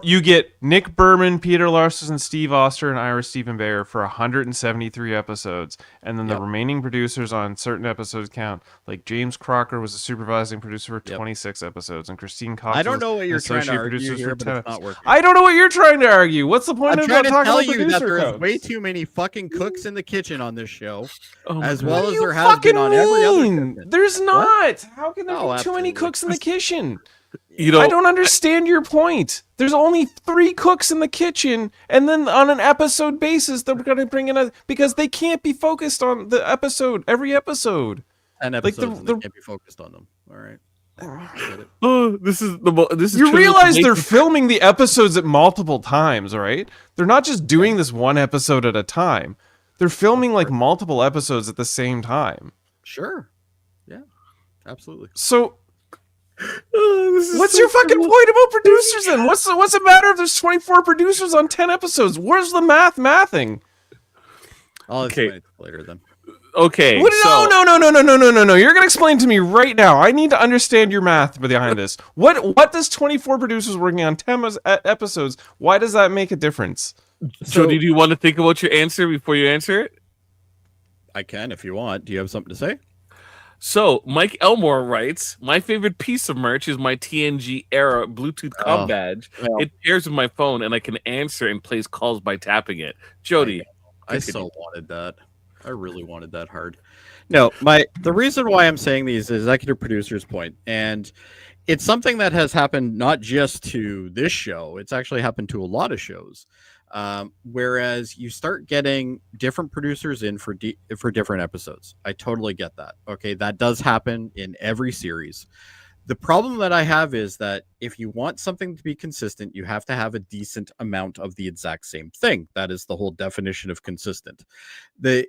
[SPEAKER 2] You get Nick Berman, Peter Larson, Steve Oster, and Ira Stephen Bayer for 173 episodes, and then the
[SPEAKER 3] Yep.
[SPEAKER 2] remaining producers on certain episodes count. Like James Crocker was a supervising producer for
[SPEAKER 3] Yep.
[SPEAKER 2] 26 episodes, and Christine Cox.
[SPEAKER 3] I don't
[SPEAKER 2] was
[SPEAKER 3] know what you're
[SPEAKER 2] an
[SPEAKER 3] trying to
[SPEAKER 2] associate
[SPEAKER 3] argue
[SPEAKER 2] producer
[SPEAKER 3] here,
[SPEAKER 2] for
[SPEAKER 3] but
[SPEAKER 2] 10
[SPEAKER 3] it's not
[SPEAKER 2] episodes.
[SPEAKER 3] working.
[SPEAKER 2] I don't know what you're trying to argue. What's the point
[SPEAKER 3] I'm
[SPEAKER 2] of
[SPEAKER 3] trying
[SPEAKER 2] not
[SPEAKER 3] to
[SPEAKER 2] talking
[SPEAKER 3] tell
[SPEAKER 2] about
[SPEAKER 3] you that
[SPEAKER 2] producer
[SPEAKER 3] there is
[SPEAKER 2] codes?
[SPEAKER 3] way too many fucking cooks in the kitchen on this show,
[SPEAKER 4] Oh my
[SPEAKER 3] as
[SPEAKER 4] God.
[SPEAKER 3] well
[SPEAKER 2] What
[SPEAKER 3] as
[SPEAKER 2] do you
[SPEAKER 3] there has been
[SPEAKER 2] fucking
[SPEAKER 3] on every other.
[SPEAKER 2] mean?
[SPEAKER 3] kitchen.
[SPEAKER 2] There's not. How can there
[SPEAKER 3] Oh,
[SPEAKER 2] be too many
[SPEAKER 3] absolutely.
[SPEAKER 2] cooks in the kitchen?
[SPEAKER 4] You know,
[SPEAKER 2] I don't understand your point. There's only 3 cooks in the kitchen, and then on an episode basis, they're going to bring in because they can't be focused on the episode every episode.
[SPEAKER 3] 10
[SPEAKER 2] Like
[SPEAKER 3] episodes and they
[SPEAKER 2] the-
[SPEAKER 3] can't be focused on them. All right. Get it.
[SPEAKER 4] oh, this is
[SPEAKER 2] You
[SPEAKER 4] true.
[SPEAKER 2] realize
[SPEAKER 4] Make-
[SPEAKER 2] they're filming the episodes at multiple times, right? They're not just doing this one episode at a time. They're filming like multiple episodes at the same time.
[SPEAKER 3] Sure. Yeah. Absolutely.
[SPEAKER 2] So
[SPEAKER 4] this is
[SPEAKER 2] what's
[SPEAKER 4] so
[SPEAKER 2] your fucking
[SPEAKER 4] cool.
[SPEAKER 2] point about producers then? What's the matter if there's 24 producers on 10 episodes? Where's the mathing?
[SPEAKER 3] I'll
[SPEAKER 4] Okay.
[SPEAKER 3] explain it later then.
[SPEAKER 4] Okay,
[SPEAKER 2] What,
[SPEAKER 4] so
[SPEAKER 2] no. You're gonna explain to me right now. I need to understand your math behind this. What does 24 producers working on 10 episodes? Why does that make a difference?
[SPEAKER 4] Jody, do you want to think about your answer before you answer it?
[SPEAKER 3] I can if you want. Do you have something to say?
[SPEAKER 4] So Mike Elmore writes, my favorite piece of merch is my TNG era Bluetooth comm badge.
[SPEAKER 3] well.
[SPEAKER 4] It pairs with my phone and I can answer and place calls by tapping it. Jody,
[SPEAKER 3] I
[SPEAKER 4] continue.
[SPEAKER 3] so wanted that. I really wanted that hard. No, the reason why I'm saying these is executive producer's point, and it's something that has happened not just to this show. It's actually happened to a lot of shows. Whereas you start getting different producers in for different episodes. I totally get that. Okay, that does happen in every series. The problem that I have is that if you want something to be consistent, you have to have a decent amount of the exact same thing. That is the whole definition of consistent. The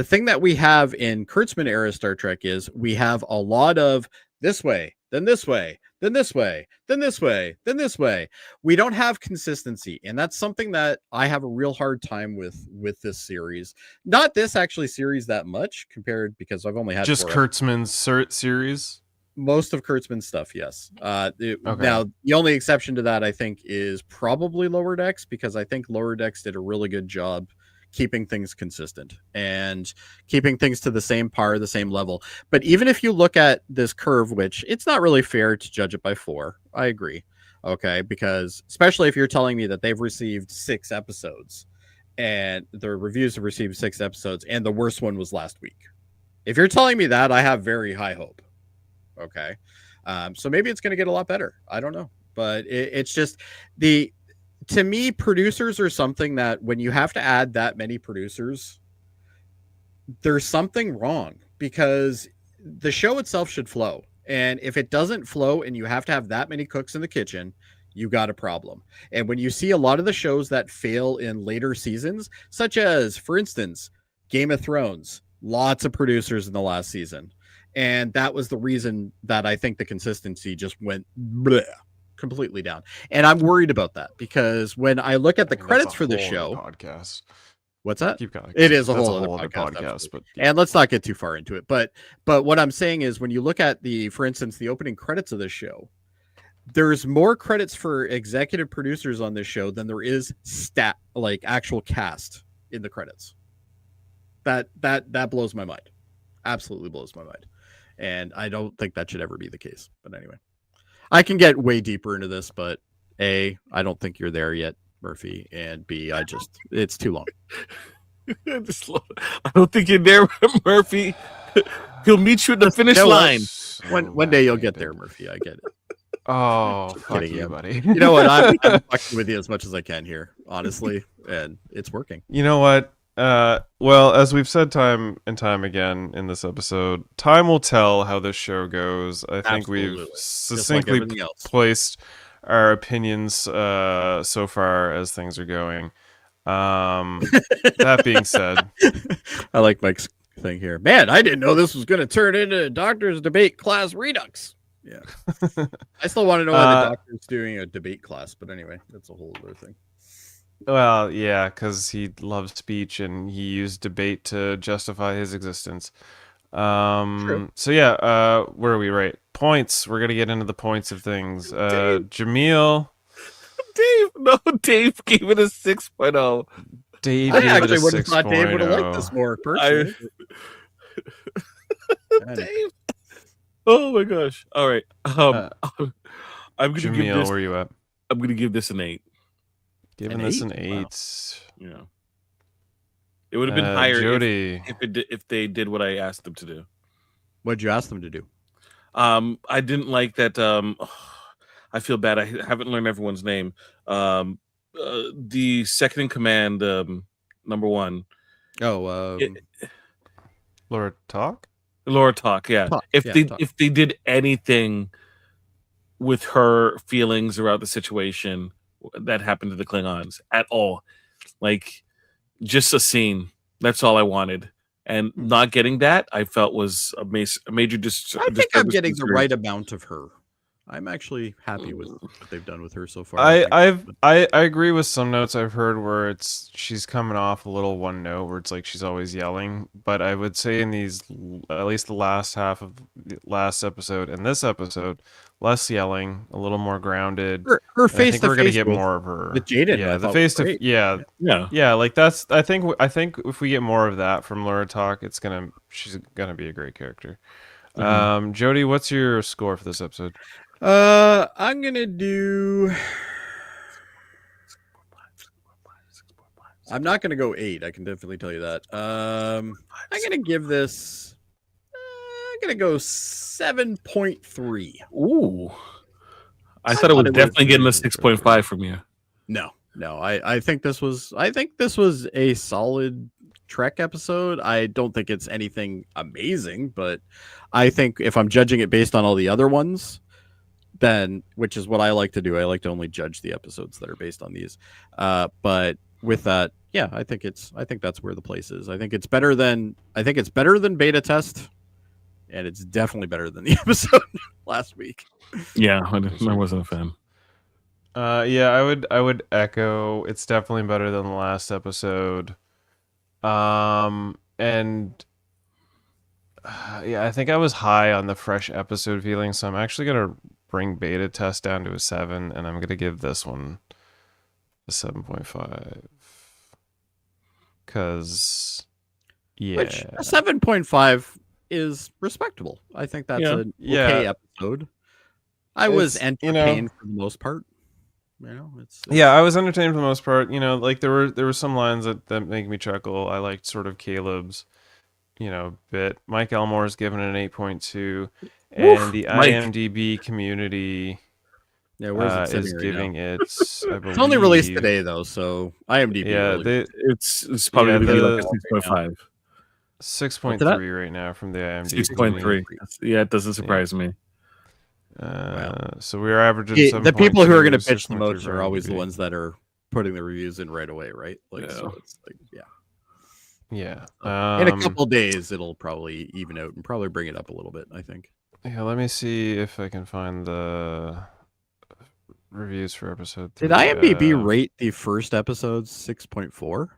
[SPEAKER 3] thing that we have in Kurtzman era Star Trek is we have a lot of this way, then this way, then this way, then this way, then this way. We don't have consistency, and that's something that I have a real hard time with this series. Not this actually series that much compared, because I've only had
[SPEAKER 2] Just
[SPEAKER 3] 4
[SPEAKER 2] Kurtzman's series.
[SPEAKER 3] most of Kurtzman's stuff, yes.
[SPEAKER 2] Okay.
[SPEAKER 3] Now, the only exception to that, I think, is probably Lower Decks, because I think Lower Decks did a really good job keeping things consistent and keeping things to the same par, the same level. But even if you look at this curve, which it's not really fair to judge it by 4, I agree. Okay, because especially if you're telling me that they've received 6 episodes and the reviews have received 6 episodes and the worst one was last week. If you're telling me that, I have very high hope. Okay. So maybe it's going to get a lot better. I don't know. But it's just to me, producers are something that when you have to add that many producers, there's something wrong because the show itself should flow. And if it doesn't flow and you have to have that many cooks in the kitchen, you got a problem. And when you see a lot of the shows that fail in later seasons, such as, for instance, Game of Thrones, lots of producers in the last season. And that was the reason that I think the consistency just went completely down. And I'm worried about that because when I look at the credits for the show,
[SPEAKER 2] podcast.
[SPEAKER 3] What's that?
[SPEAKER 2] Keep going.
[SPEAKER 3] It is a
[SPEAKER 2] That's
[SPEAKER 3] whole other podcast.
[SPEAKER 2] But
[SPEAKER 3] and let's not get too far into it. But what I'm saying is when you look at for instance, the opening credits of this show, there's more credits for executive producers on this show than there is actual cast in the credits. That blows my mind. Absolutely blows my mind. And I don't think that should ever be the case. But anyway, I can get way deeper into this, but A, I don't think you're there yet, Murphy, and B, it's too long.
[SPEAKER 4] I don't think you're there, Murphy. He'll meet you at the finish line.
[SPEAKER 3] One day you'll get there, Murphy. I get it.
[SPEAKER 2] Oh, fuck you, buddy.
[SPEAKER 3] You know what? I'm fucking with you as much as I can here, honestly, and it's working.
[SPEAKER 2] You know what? Well, as we've said time and time again in this episode, time will tell how this show goes. I think we've succinctly placed our opinions so far as things are going. That being said,
[SPEAKER 3] I like Mike's thing here. Man, I didn't know this was going to turn into Doctor's Debate Class Redux. Yeah. I still want to know why the doctor's doing a debate class, but anyway, that's a whole other thing.
[SPEAKER 2] Well, yeah, because he loves speech and he used debate to justify his existence.
[SPEAKER 3] True.
[SPEAKER 2] So yeah, where are we? Right, points. We're gonna get into the points of things. Jaemeel.
[SPEAKER 4] Dave gave it a 6.0.
[SPEAKER 2] Dave
[SPEAKER 3] I
[SPEAKER 2] gave
[SPEAKER 3] actually
[SPEAKER 2] it a
[SPEAKER 3] would have thought Dave would have
[SPEAKER 2] 6.0.
[SPEAKER 3] liked this more personally.
[SPEAKER 4] Dave. Oh my gosh! All right, I'm gonna give
[SPEAKER 2] Jaemeel,
[SPEAKER 4] this.
[SPEAKER 2] where you at?
[SPEAKER 4] I'm gonna give this an 8.
[SPEAKER 2] Giving
[SPEAKER 3] An
[SPEAKER 2] this
[SPEAKER 3] 8?
[SPEAKER 2] an 8.
[SPEAKER 4] Wow. Yeah, it would have been higher
[SPEAKER 2] Jody.
[SPEAKER 4] if they did what I asked them to do.
[SPEAKER 3] What'd you ask them to do?
[SPEAKER 4] I didn't like that. I feel bad. I haven't learned everyone's name. The second in command, number 1.
[SPEAKER 3] Oh,
[SPEAKER 2] Laura Talk?
[SPEAKER 4] Laura Talk. Yeah.
[SPEAKER 3] Talk,
[SPEAKER 4] If
[SPEAKER 3] yeah,
[SPEAKER 4] they
[SPEAKER 3] Talk.
[SPEAKER 4] if they did anything with her feelings about the situation that happened to the Klingons at all, like just a scene. That's all I wanted. And not getting that, I felt was a major
[SPEAKER 3] I think I'm getting the right amount of her. I'm actually happy with what they've done with her so far.
[SPEAKER 2] I agree with some notes I've heard where she's coming off a little one note where it's like she's always yelling, but I would say in these, at least the last half of the last episode and this episode, less yelling, a little more grounded.
[SPEAKER 3] Her face.
[SPEAKER 2] I think we're gonna get more of her.
[SPEAKER 3] The Jaden.
[SPEAKER 2] Yeah, the face to yeah. Like that's. I think if we get more of that from Laura Talk, she's gonna be a great character. Jody, what's your score for this episode?
[SPEAKER 3] I'm gonna do. I'm not gonna go 8. I can definitely tell you that. I'm gonna give this. I'm gonna go 7.3.
[SPEAKER 4] Ooh, I thought it was definitely getting a 6.5 from you.
[SPEAKER 3] No. I think this was. A solid Trek episode. I don't think it's anything amazing, but I think if I'm judging it based on all the other ones, then, which is what I like to do. I like to only judge the episodes that are based on these. But with that, yeah, I think that's where the place is. I think it's better than Beta Test, and it's definitely better than the episode last week.
[SPEAKER 4] Yeah, I wasn't a fan.
[SPEAKER 2] Yeah, I would echo. It's definitely better than the last episode. And yeah, I think I was high on the fresh episode feeling, so I'm actually gonna bring Beta Test down to a 7, and I'm gonna give this one a 7.5 Because, yeah.
[SPEAKER 3] Which a 7.5 is respectable. I think that's an okay episode. I was entertained for the most part. It's
[SPEAKER 2] yeah, I was entertained for the most part. Like there were some lines that make me chuckle. I liked sort of Caleb's, bit. Mike Elmore's given it an 8.2, and the IMDb community
[SPEAKER 3] where's it
[SPEAKER 2] is
[SPEAKER 3] right
[SPEAKER 2] giving
[SPEAKER 3] now?
[SPEAKER 2] it.
[SPEAKER 3] It's only released today though, so IMDb.
[SPEAKER 2] Yeah,
[SPEAKER 4] it's probably going to be like a 6.5.
[SPEAKER 2] 6.3 right now from the IMDb.
[SPEAKER 4] 6.3. Yeah, it doesn't surprise me.
[SPEAKER 2] So we are averaging
[SPEAKER 3] the people who are going to
[SPEAKER 2] 6.2
[SPEAKER 3] pitch the most
[SPEAKER 2] for
[SPEAKER 3] are always the
[SPEAKER 2] IMDb.
[SPEAKER 3] ones that are putting the reviews in right away, right? So it's like,
[SPEAKER 2] yeah.
[SPEAKER 3] In a couple days, it'll probably even out and probably bring it up a little bit, I think.
[SPEAKER 2] Yeah, let me see if I can find the reviews for episode 3.
[SPEAKER 3] Did IMDb rate the first episode 6.4?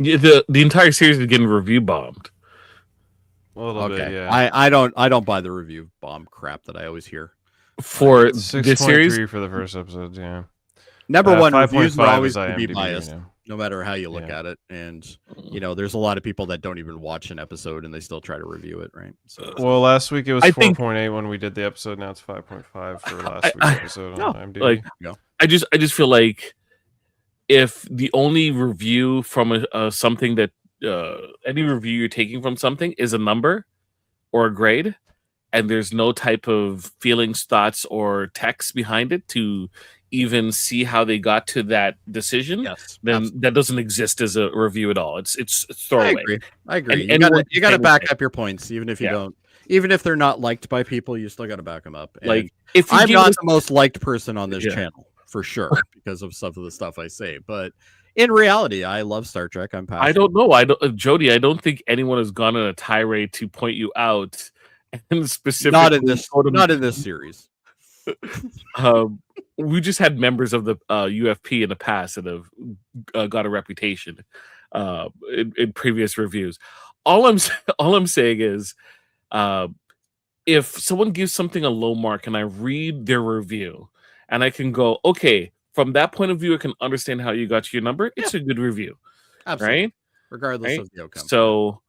[SPEAKER 4] Yeah, the entire series is getting review bombed.
[SPEAKER 2] A little bit, yeah.
[SPEAKER 3] I don't buy the review bomb crap that I always hear.
[SPEAKER 4] For
[SPEAKER 2] 6.3
[SPEAKER 4] this series
[SPEAKER 2] for the first episode, yeah.
[SPEAKER 3] Number one, reviews are
[SPEAKER 2] 5.5
[SPEAKER 3] always
[SPEAKER 2] is
[SPEAKER 3] going to be
[SPEAKER 2] IMDb
[SPEAKER 3] biased,
[SPEAKER 2] right now.
[SPEAKER 3] no matter how you look at it. And there's a lot of people that don't even watch an episode and they still try to review it, right? So
[SPEAKER 2] Well, last week it was
[SPEAKER 4] I think-
[SPEAKER 2] 4.8 when we did the episode. Now it's 5.5 for last week's episode on IMDb.
[SPEAKER 4] like I just feel like if the only review from something that any review you're taking from something is a number or a grade, and there's no type of feelings, thoughts, or text behind it to even see how they got to that decision, then that doesn't exist as a review at all. It's throwaway.
[SPEAKER 3] I agree.
[SPEAKER 4] And
[SPEAKER 3] You got to back up your points, even if you don't. Even if they're not liked by people, you still got to back them up. And
[SPEAKER 4] Like if you
[SPEAKER 3] I'm
[SPEAKER 4] give
[SPEAKER 3] not
[SPEAKER 4] us-
[SPEAKER 3] the most liked person on this channel for sure because of some of the stuff I say, but in reality, I love Star Trek. I'm passionate.
[SPEAKER 4] I don't know. Jody, I don't think anyone has gone on a tirade to point you out, and specifically
[SPEAKER 3] not in this series.
[SPEAKER 4] We just had members of the UFP in the past that have got a reputation in previous reviews. All I'm saying is, if someone gives something a low mark and I read their review, and I can go, okay, from that point of view, I can understand how you got to your number. It's a good review,
[SPEAKER 3] Absolutely.
[SPEAKER 4] right?
[SPEAKER 3] Regardless of the outcome.
[SPEAKER 4] So,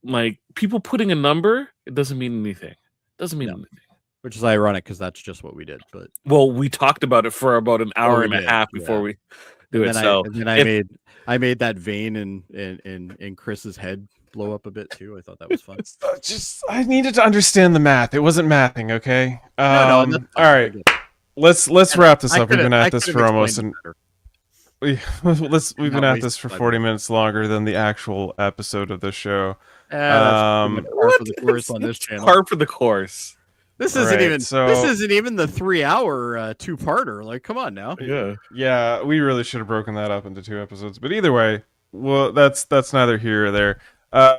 [SPEAKER 4] like, people putting a number, it doesn't mean anything. Doesn't mean anything.
[SPEAKER 3] Which is ironic because that's just what we did. But
[SPEAKER 4] well, we talked about it for about an hour and a half before we do it.
[SPEAKER 3] I made that vein in Chris's head blow up a bit too. I thought that was fun.
[SPEAKER 2] I needed to understand the math. It wasn't mathing, okay?
[SPEAKER 3] No,
[SPEAKER 2] all right. Let's wrap this up. We've been at this for almost we've been at this for 40 minutes longer than the actual episode of the show.
[SPEAKER 3] Par for the course on this channel.
[SPEAKER 4] Par for the course.
[SPEAKER 3] This isn't even the 3-hour two-parter. Like, come on now.
[SPEAKER 2] Yeah, we really should have broken that up into 2 episodes. But either way, well, that's neither here or there.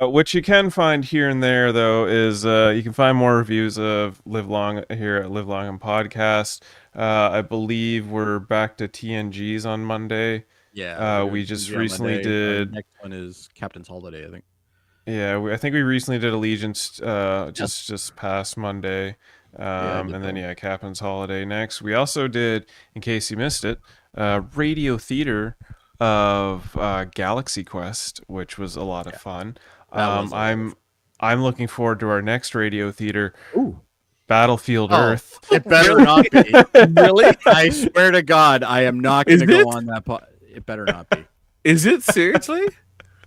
[SPEAKER 2] What you can find here and there, though, is you can find more reviews of Live Long here at Live Long and Podcast. I believe we're back to TNGs on Monday.
[SPEAKER 3] Yeah.
[SPEAKER 2] We just recently did.
[SPEAKER 3] Next one is Captain's Holiday, I think.
[SPEAKER 2] Yeah, I think we recently did Allegiance just past Monday. And then, Captain's Holiday next. We also did, in case you missed it, Radio Theater of Galaxy Quest, which was a lot of fun. I'm looking forward to our next Radio Theater.
[SPEAKER 3] Ooh.
[SPEAKER 2] Battlefield Earth.
[SPEAKER 3] It better not be. Really? I swear to God, I am not going to go on that. It better not be.
[SPEAKER 4] Is it seriously?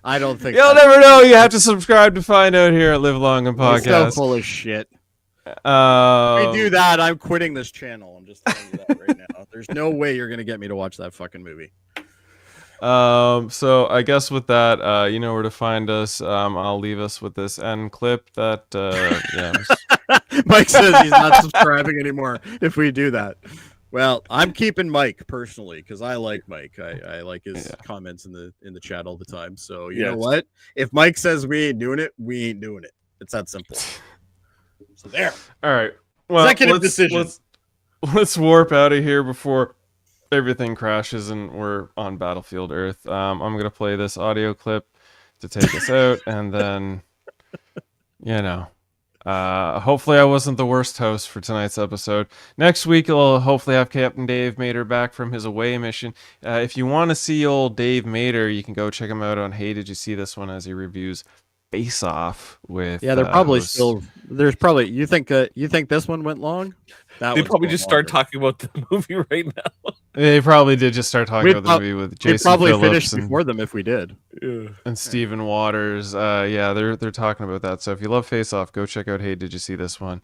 [SPEAKER 3] I don't think
[SPEAKER 2] you'll never know. You have to subscribe to find out here at Live Long and Podcast.
[SPEAKER 3] So full of shit. If we do that, I'm quitting this channel. I'm just telling you that right now. There's no way you're going to get me to watch that fucking movie.
[SPEAKER 2] So I guess with that, you know where to find us. I'll leave us with this end clip that
[SPEAKER 3] Mike says he's not subscribing anymore if we do that. Well, I'm keeping Mike personally because I like Mike. I like his comments in the chat all the time. So you know what? If Mike says we ain't doing it, we ain't doing it. It's that simple. So there.
[SPEAKER 2] All right. Well,
[SPEAKER 3] executive decision.
[SPEAKER 2] Let's warp out of here before everything crashes and we're on Battlefield Earth. I'm gonna play this audio clip to take us out, and then Hopefully I wasn't the worst host for tonight's episode. Next week we'll hopefully have Captain Dave Mater back from his away mission. If you want to see old Dave Mater, you can go check him out on Hey Did You See This One as he reviews Face Off with
[SPEAKER 3] Yeah, they're probably
[SPEAKER 2] hosts.
[SPEAKER 3] still. There's probably you think this one went long? That
[SPEAKER 4] They
[SPEAKER 3] one's
[SPEAKER 4] probably
[SPEAKER 3] going
[SPEAKER 4] just start
[SPEAKER 3] longer.
[SPEAKER 4] talking about the movie right now.
[SPEAKER 2] They probably did just start talking
[SPEAKER 3] We'd
[SPEAKER 2] about the movie with
[SPEAKER 3] We'd
[SPEAKER 2] Jason
[SPEAKER 3] probably
[SPEAKER 2] Phillips
[SPEAKER 3] finished
[SPEAKER 2] and,
[SPEAKER 3] before them if we did.
[SPEAKER 2] and Stephen Waters. Yeah, they're talking about that. So if you love Face Off, go check out Hey Did You See This One.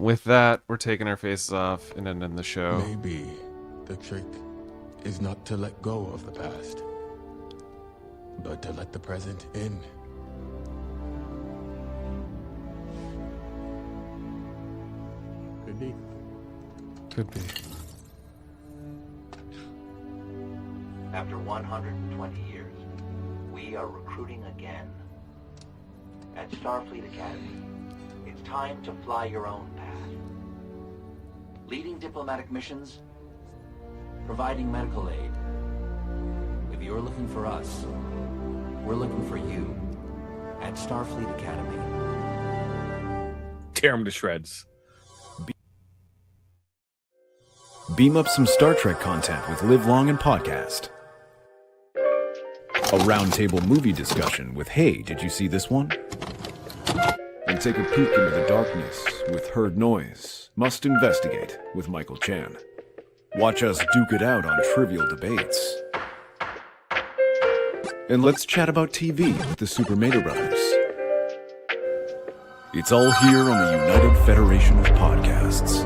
[SPEAKER 2] With that, we're taking our faces off and ending the show.
[SPEAKER 7] Maybe the trick is not to let go of the past, but to let the present in.
[SPEAKER 3] Could be.
[SPEAKER 2] Could be.
[SPEAKER 8] After 120 years, we are recruiting again. At Starfleet Academy, it's time to fly your own path. Leading diplomatic missions, providing medical aid. If you're looking for us, we're looking for you at Starfleet Academy.
[SPEAKER 4] Tear him to shreds.
[SPEAKER 9] Beam up some Star Trek content with Live Long and Podcast. A roundtable movie discussion with Hey, Did You See This One? And take a peek into the darkness with Heard Noise, Must Investigate with Michael Chan. Watch us duke it out on trivial debates. And let's chat about TV with the Super Mater Brothers. It's all here on the United Federation of Podcasts.